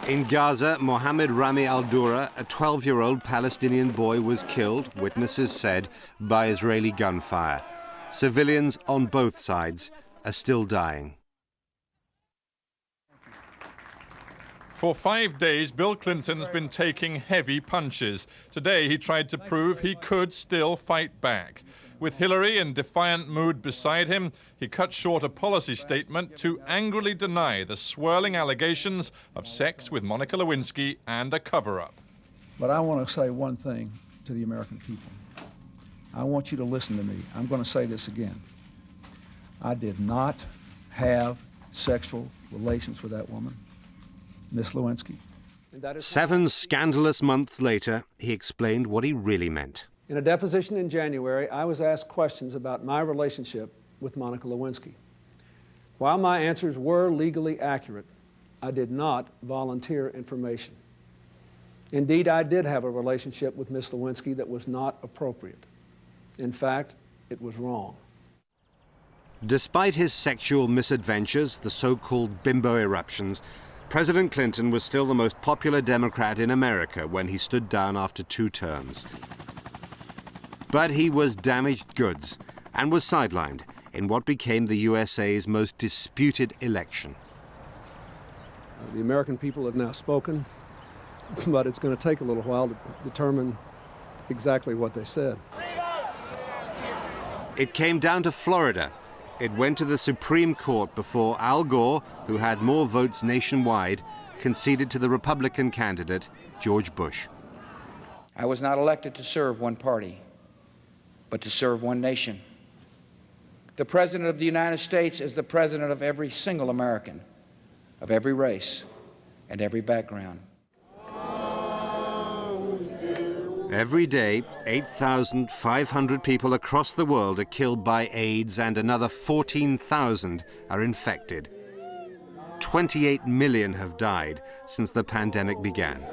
S16: In Gaza, Mohammed Rami al-Dura, a 12-year-old Palestinian boy, was killed, witnesses said, by Israeli gunfire. Civilians on both sides are still dying.
S6: For 5 days, Bill Clinton's been taking heavy punches. Today, he tried to prove he could still fight back. With Hillary in defiant mood beside him, he cut short a policy statement to angrily deny the swirling allegations of sex with Monica Lewinsky and a cover-up.
S9: But I want to say one thing to the American people. I want you to listen to me. I'm going to say this again. I did not have sexual relations with that woman, Miss Lewinsky.
S16: 7 scandalous months later, he explained what he really meant.
S10: In a deposition in January, I was asked questions about my relationship with Monica Lewinsky. While my answers were legally accurate, I did not volunteer information. Indeed, I did have a relationship with Miss Lewinsky that was not appropriate. In fact, it was wrong.
S16: Despite his sexual misadventures, the so-called bimbo eruptions, President Clinton was still the most popular Democrat in America when he stood down after 2 terms. But he was damaged goods and was sidelined in what became the USA's most disputed election.
S10: The American people have now spoken, but it's going to take a little while to determine exactly what they said.
S16: It came down to Florida. It went to the Supreme Court before Al Gore, who had more votes nationwide, conceded to the Republican candidate, George Bush.
S11: I was not elected to serve one party, but to serve one nation. The President of the United States is the President of every single American, of every race and every background.
S16: Every day, 8,500 people across the world are killed by AIDS and another 14,000 are infected. 28 million have died since the pandemic began.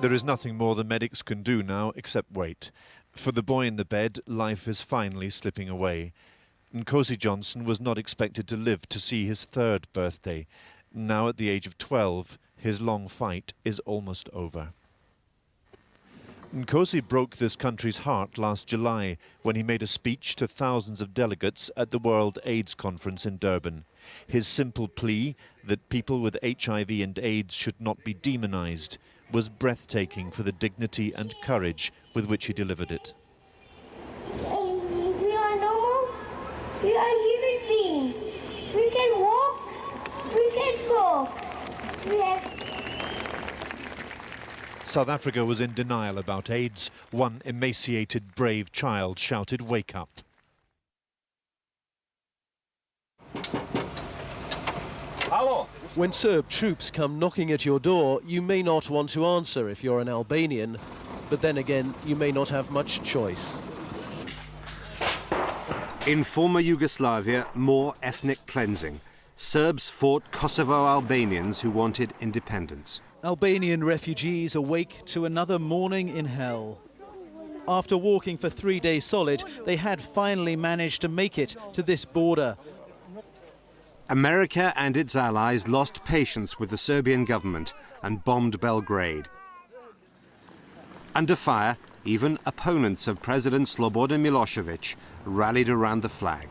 S20: There is nothing more the medics can do now except wait. For the boy in the bed, life is finally slipping away. Nkosi Johnson was not expected to live to see his 3rd birthday. Now at the age of 12, his long fight is almost over. Nkosi broke this country's heart last July when he made a speech to thousands of delegates at the World AIDS Conference in Durban. His simple plea that people with HIV and AIDS should not be demonized was breathtaking for the dignity and courage with which he delivered it.
S21: We are normal. We are human beings. We can walk. We can talk. We have...
S20: South Africa was in denial about AIDS. One emaciated, brave child shouted, "Wake up."
S22: When Serb troops come knocking at your door, you may not want to answer if you're an Albanian, but then again, you may not have much choice.
S16: In former Yugoslavia, more ethnic cleansing. Serbs fought Kosovo Albanians who wanted independence.
S23: Albanian refugees awake to another morning in hell. After walking for 3 days solid, they had finally managed to make it to this border.
S16: America and its allies lost patience with the Serbian government and bombed Belgrade. Under fire, even opponents of President Slobodan Milosevic rallied around the flag.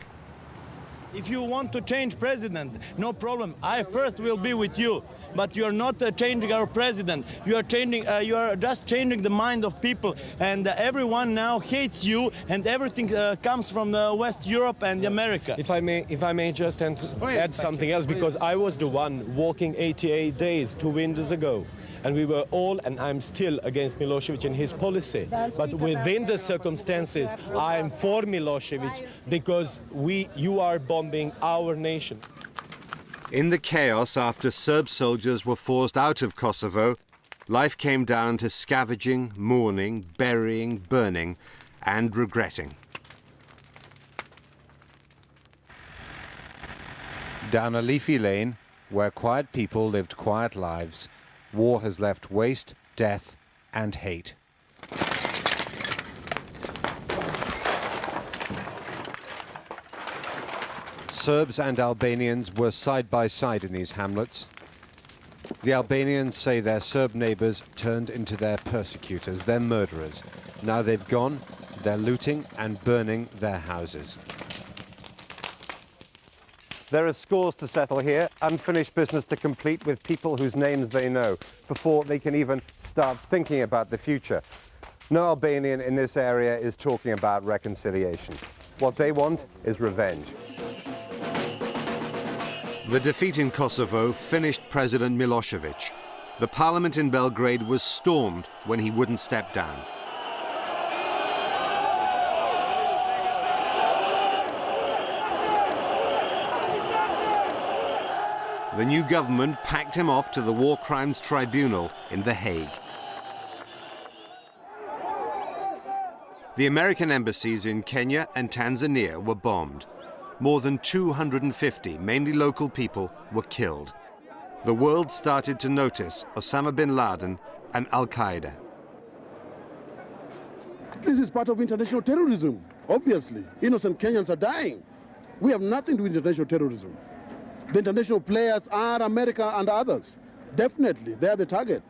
S24: If you want to change president, no problem. I first will be with you. But you are not changing our president. You are changing. You are just changing the mind of people, and everyone now hates you. And everything comes from West Europe and America.
S28: If I may just add something else, because I was the one walking 88 days 2 winters ago, and we were all, and I'm still against Milosevic and his policy. But within the circumstances, I am for Milosevic because you are bombing our nation.
S16: In the chaos after Serb soldiers were forced out of Kosovo, life came down to scavenging, mourning, burying, burning, and regretting.
S3: Down a leafy lane, where quiet people lived quiet lives, war has left waste, death, and hate. Serbs and Albanians were side by side in these hamlets. The Albanians say their Serb neighbors turned into their persecutors, their murderers. Now they've gone, they're looting and burning their houses.
S1: There are scores to settle here, unfinished business to complete with people whose names they know, before they can even start thinking about the future. No Albanian in this area is talking about reconciliation. What they want is revenge.
S16: The defeat in Kosovo finished President Milosevic. The parliament in Belgrade was stormed when he wouldn't step down. The new government packed him off to the War Crimes Tribunal in The Hague. The American embassies in Kenya and Tanzania were bombed. More than 250, mainly local people, were killed. The world started to notice Osama bin Laden and Al-Qaeda.
S4: This is part of international terrorism, obviously. Innocent Kenyans are dying. We have nothing to do with international terrorism. The international players are America and others. Definitely, they are the target.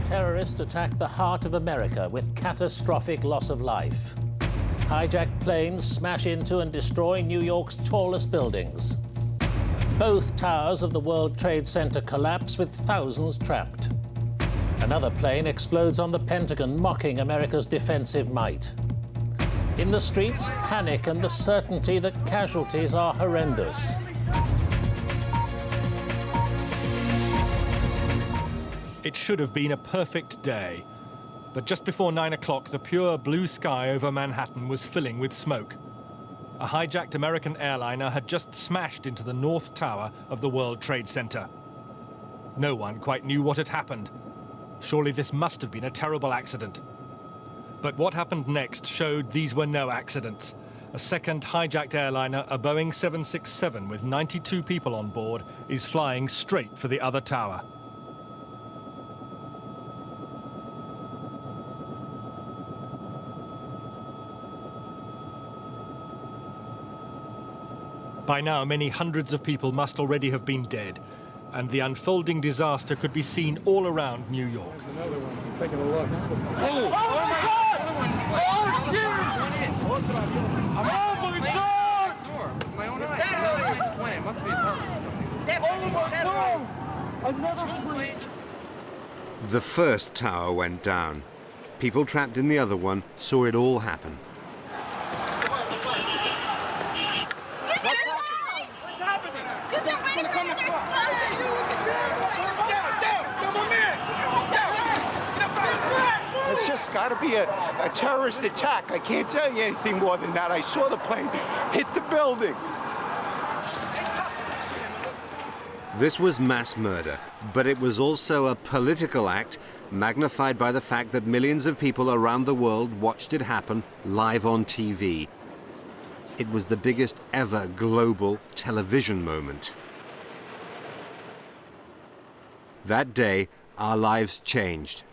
S5: Terrorists attack the heart of America with catastrophic loss of life. Hijacked planes smash into and destroy New York's tallest buildings. Both towers of the World Trade Center collapse with thousands trapped. Another plane explodes on the Pentagon, mocking America's defensive might. In the streets, panic and the certainty that casualties are horrendous.
S7: It should have been a perfect day. But just before 9 o'clock, the pure blue sky over Manhattan was filling with smoke. A hijacked American airliner had just smashed into the North Tower of the World Trade Center. No one quite knew what had happened. Surely this must have been a terrible accident. But what happened next showed these were no accidents. A second hijacked airliner, a Boeing 767 with 92 people on board, is flying straight for the other tower. By now, many hundreds of people must already have been dead, and the unfolding disaster could be seen all around New York.
S4: Another one. I'm taking a look.
S12: Oh my God! Oh, Jesus! Oh my God! My own eye. I just went. It must be a car. Oh my God! Another plane.
S16: The first tower went down. People trapped in the other one saw it all happen.
S14: It's just got to be a terrorist attack. I can't tell you anything more than that. I saw the plane hit the building.
S16: This was mass murder, but it was also a political act magnified by the fact that millions of people around the world watched it happen live on TV. It was the biggest ever global television moment. That day, our lives changed.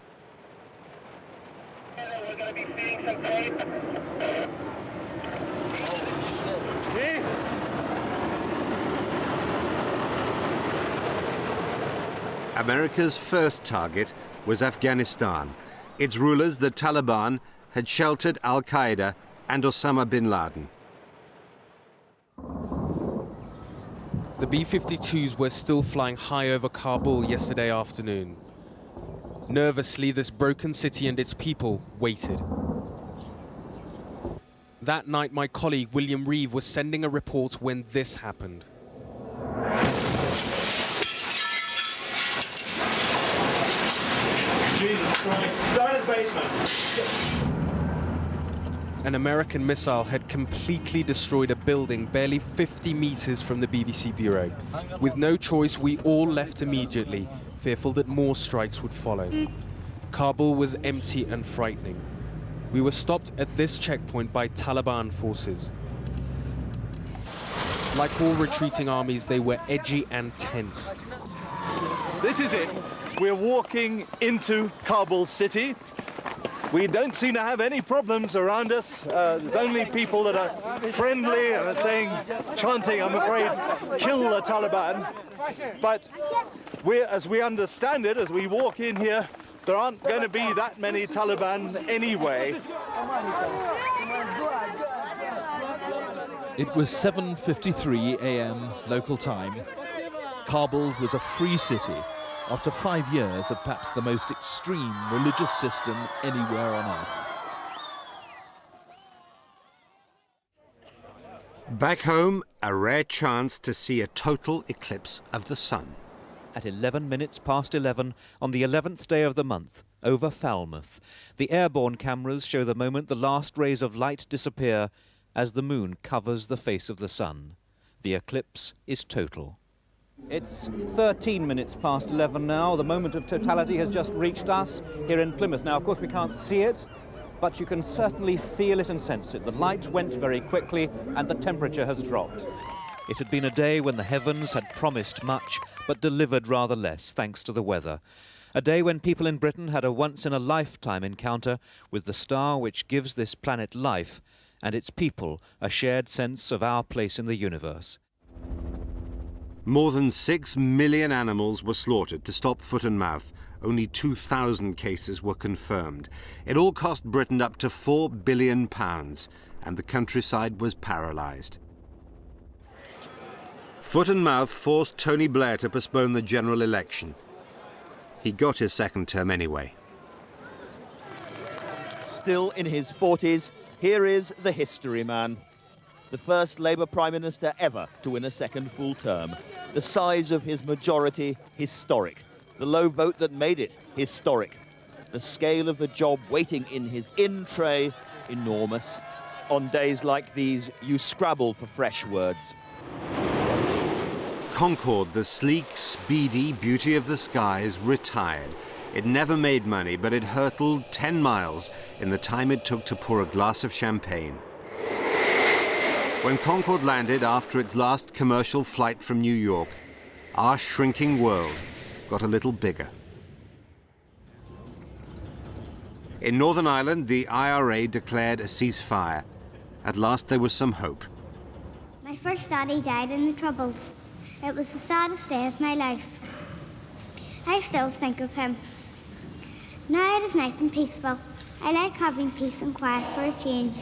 S16: America's first target was Afghanistan. Its rulers, the Taliban, had sheltered Al-Qaeda and Osama bin Laden.
S15: The B-52s were still flying high over Kabul yesterday afternoon. Nervously, this broken city and its people waited. That night, my colleague William Reeve was sending a report when this happened.
S14: Jesus Christ. Down in the basement.
S15: An American missile had completely destroyed a building barely 50 meters from the BBC bureau. With no choice, we all left immediately, fearful that more strikes would follow. Kabul was empty and frightening. We were stopped at this checkpoint by Taliban forces. Like all retreating armies, they were edgy and tense.
S14: This is it. We're walking into Kabul city. We don't seem to have any problems around us. There's only people that are friendly and are saying, chanting, I'm afraid, kill the Taliban. But as we understand it, as we walk in here, there aren't going to be that many Taliban anyway.
S25: It was 7:53 a.m. local time. Kabul was a free city after 5 years of perhaps the most extreme religious system anywhere on earth.
S16: Back home, a rare chance to see a total eclipse of the sun.
S27: At 11 minutes past 11 on the 11th day of the month, over Falmouth, the airborne cameras show the moment the last rays of light disappear as the moon covers the face of the sun. The eclipse is total. It's 13 minutes past 11 now. The moment of totality has just reached us here in Plymouth. Now, of course, we can't see it, but you can certainly feel it and sense it. The light went very quickly and the temperature has dropped. It had been a day when the heavens had promised much, but delivered rather less, thanks to the weather. A day when people in Britain had a once-in-a-lifetime encounter with the star which gives this planet life, and its people a shared sense of our place in the universe.
S2: More than 6 million animals were slaughtered to stop foot and mouth. Only 2,000 cases were confirmed. It all cost Britain up to £4 billion, and the countryside was paralysed. Foot and mouth forced Tony Blair to postpone the general election. He got his second term anyway.
S6: Still in his 40s, here is the history man. The first Labour Prime Minister ever to win a second full term. The size of his majority, historic. The low vote that made it, historic. The scale of the job waiting in his in-tray, enormous. On days like these, you scrabble for fresh words.
S2: Concorde, the sleek, speedy beauty of the skies, retired. It never made money, but it hurtled 10 miles in the time it took to pour a glass of champagne. When Concorde landed after its last commercial flight from New York, our shrinking world got a little bigger. In Northern Ireland, the IRA declared a ceasefire. At last there was some hope.
S21: My first daddy died in the Troubles. It was the saddest day of my life. I still think of him. Now it is nice and peaceful. I like having peace and quiet for a change.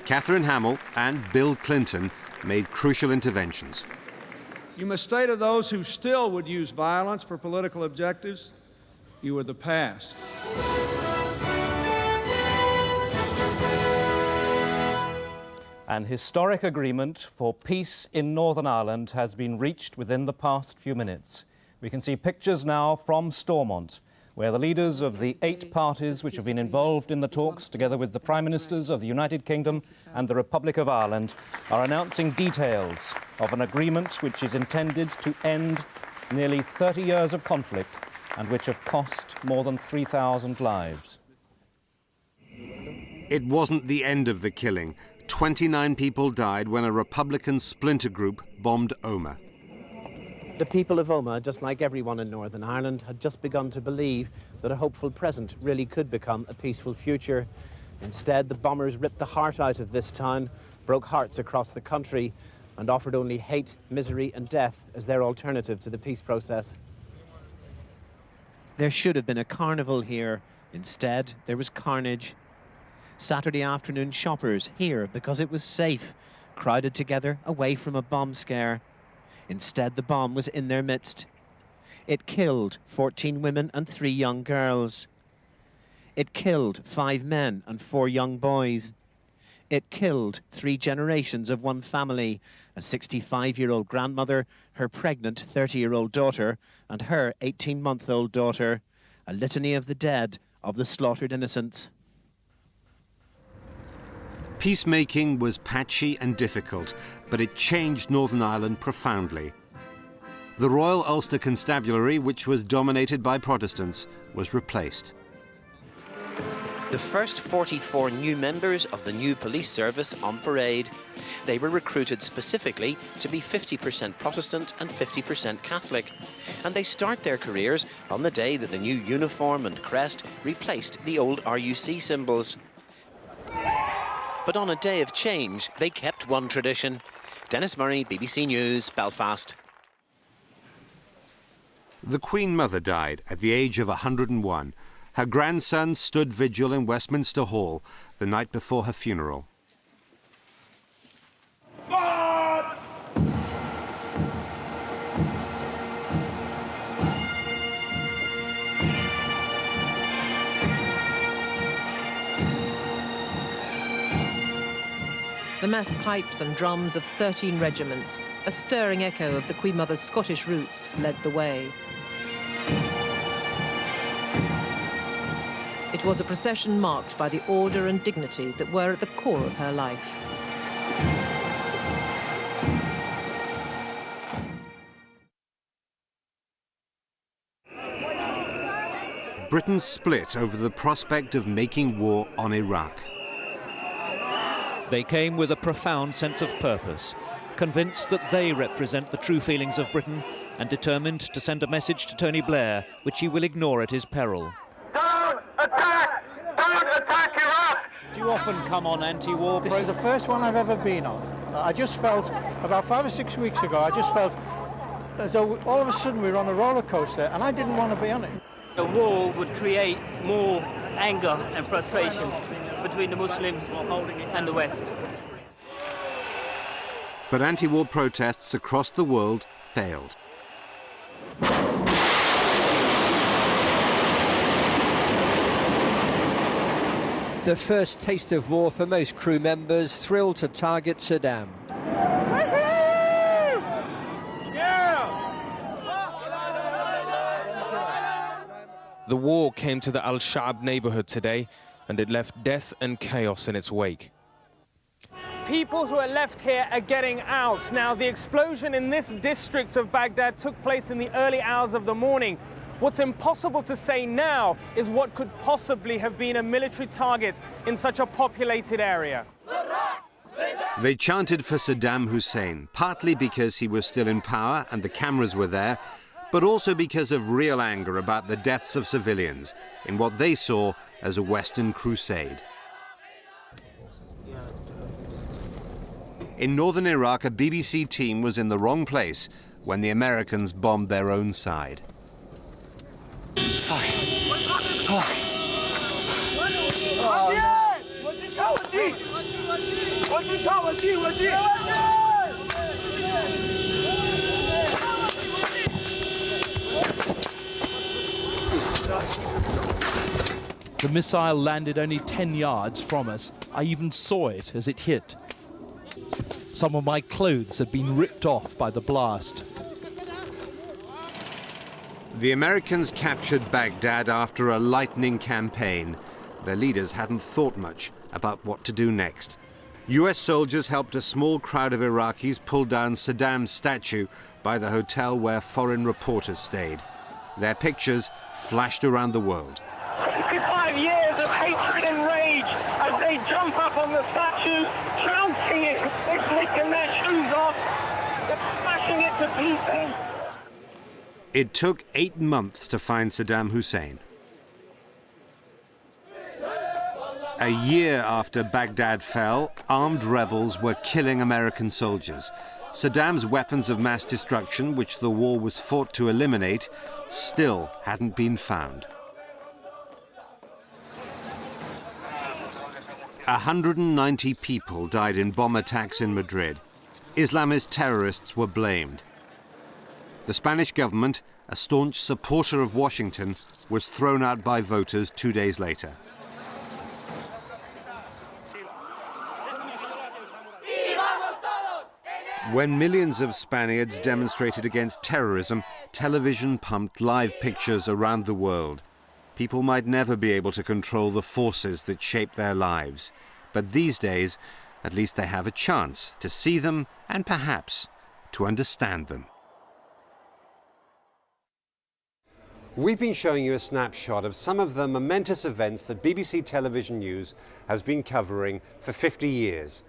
S2: Catherine Hamill and Bill Clinton made crucial interventions.
S9: You must say to those who still would use violence for political objectives, you are the past.
S27: An historic agreement for peace in Northern Ireland has been reached within the past few minutes. We can see pictures now from Stormont, where the leaders of the 8 parties which have been involved in the talks, together with the Prime Ministers of the United Kingdom and the Republic of Ireland, are announcing details of an agreement which is intended to end nearly 30 years of conflict and which have cost more than 3,000 lives.
S2: It wasn't the end of the killing. 29 people died when a Republican splinter group bombed Omagh.
S8: The people of Omagh, just like everyone in Northern Ireland, had just begun to believe that a hopeful present really could become a peaceful future. Instead, the bombers ripped the heart out of this town, broke hearts across the country, and offered only hate, misery and death as their alternative to the peace process. There should have been a carnival here. Instead, there was carnage. Saturday afternoon shoppers here because it was safe, crowded together away from a bomb scare. Instead, the bomb was in their midst. It killed 14 women and 3 young girls. It killed 5 men and 4 young boys. It killed 3 generations of one family, a 65-year-old grandmother, her pregnant 30-year-old daughter, and her 18-month-old daughter. A litany of the dead, of the slaughtered innocents.
S2: Peacemaking was patchy and difficult, but it changed Northern Ireland profoundly. The Royal Ulster Constabulary, which was dominated by Protestants, was replaced.
S13: The first 44 new members of the new police service on parade. They were recruited specifically to be 50% Protestant and 50% Catholic. And they start their careers on the day that the new uniform and crest replaced the old RUC symbols. But on a day of change, they kept one tradition. Dennis Murray, BBC News, Belfast.
S2: The Queen Mother died at the age of 101. Her grandson stood vigil in Westminster Hall the night before her funeral.
S17: The massed pipes and drums of 13 regiments, a stirring echo of the Queen Mother's Scottish roots, led the way. It was a procession marked by the order and dignity that were at the core of her life.
S2: Britain split over the prospect of making war on Iraq.
S25: They came with a profound sense of purpose, convinced that they represent the true feelings of Britain and determined to send a message to Tony Blair, which he will ignore at his peril.
S12: Don't attack! Don't attack Iraq!
S27: Do you often come on anti-war?
S10: This is the first one I've ever been on. I just felt, about 5 or 6 weeks ago, I just felt as though all of a sudden we were on a roller coaster, and I didn't want to be on it.
S11: A war would create more anger and frustration between the Muslims and the West.
S2: But anti-war protests across the world failed.
S18: The first taste of war for most crew members, thrilled to target Saddam.
S19: The war came to the Al-Sha'ab neighborhood today, and it left death and chaos in its wake.
S20: People who are left here are getting out. Now, the explosion in this district of Baghdad took place in the early hours of the morning. What's impossible to say now is what could possibly have been a military target in such a populated area.
S2: They chanted for Saddam Hussein, partly because he was still in power and the cameras were there, but also because of real anger about the deaths of civilians in what they saw as a Western crusade. In northern Iraq, a BBC team was in the wrong place when the Americans bombed their own side.
S25: The missile landed only 10 yards from us. I even saw it as it hit. Some of my clothes had been ripped off by the blast.
S2: The Americans captured Baghdad after a lightning campaign. Their leaders hadn't thought much about what to do next. US soldiers helped a small crowd of Iraqis pull down Saddam's statue by the hotel where foreign reporters stayed. Their pictures flashed around the world.
S12: 65 years of hatred and rage as they jump up on the statue, trouncing it, they're flicking their shoes off, they're smashing it to pieces.
S2: It took 8 months to find Saddam Hussein. A year after Baghdad fell, armed rebels were killing American soldiers. Saddam's weapons of mass destruction, which the war was fought to eliminate, still hadn't been found. 190 people died in bomb attacks in Madrid. Islamist terrorists were blamed. The Spanish government, a staunch supporter of Washington, was thrown out by voters 2 days later. When millions of Spaniards demonstrated against terrorism, television pumped live pictures around the world. People might never be able to control the forces that shape their lives. But these days, at least they have a chance to see them and perhaps to understand them.
S16: We've been showing you a snapshot of some of the momentous events that BBC Television News has been covering for 50 years.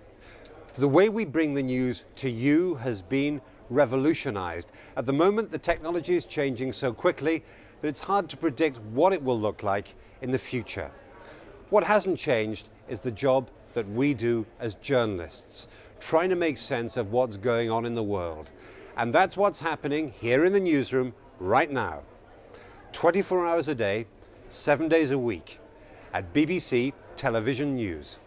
S16: The way we bring the news to you has been revolutionized. At the moment, the technology is changing so quickly that it's hard to predict what it will look like in the future. What hasn't changed is the job that we do as journalists, trying to make sense of what's going on in the world. And that's what's happening here in the newsroom right now. 24 hours a day, 7 days a week at BBC Television News.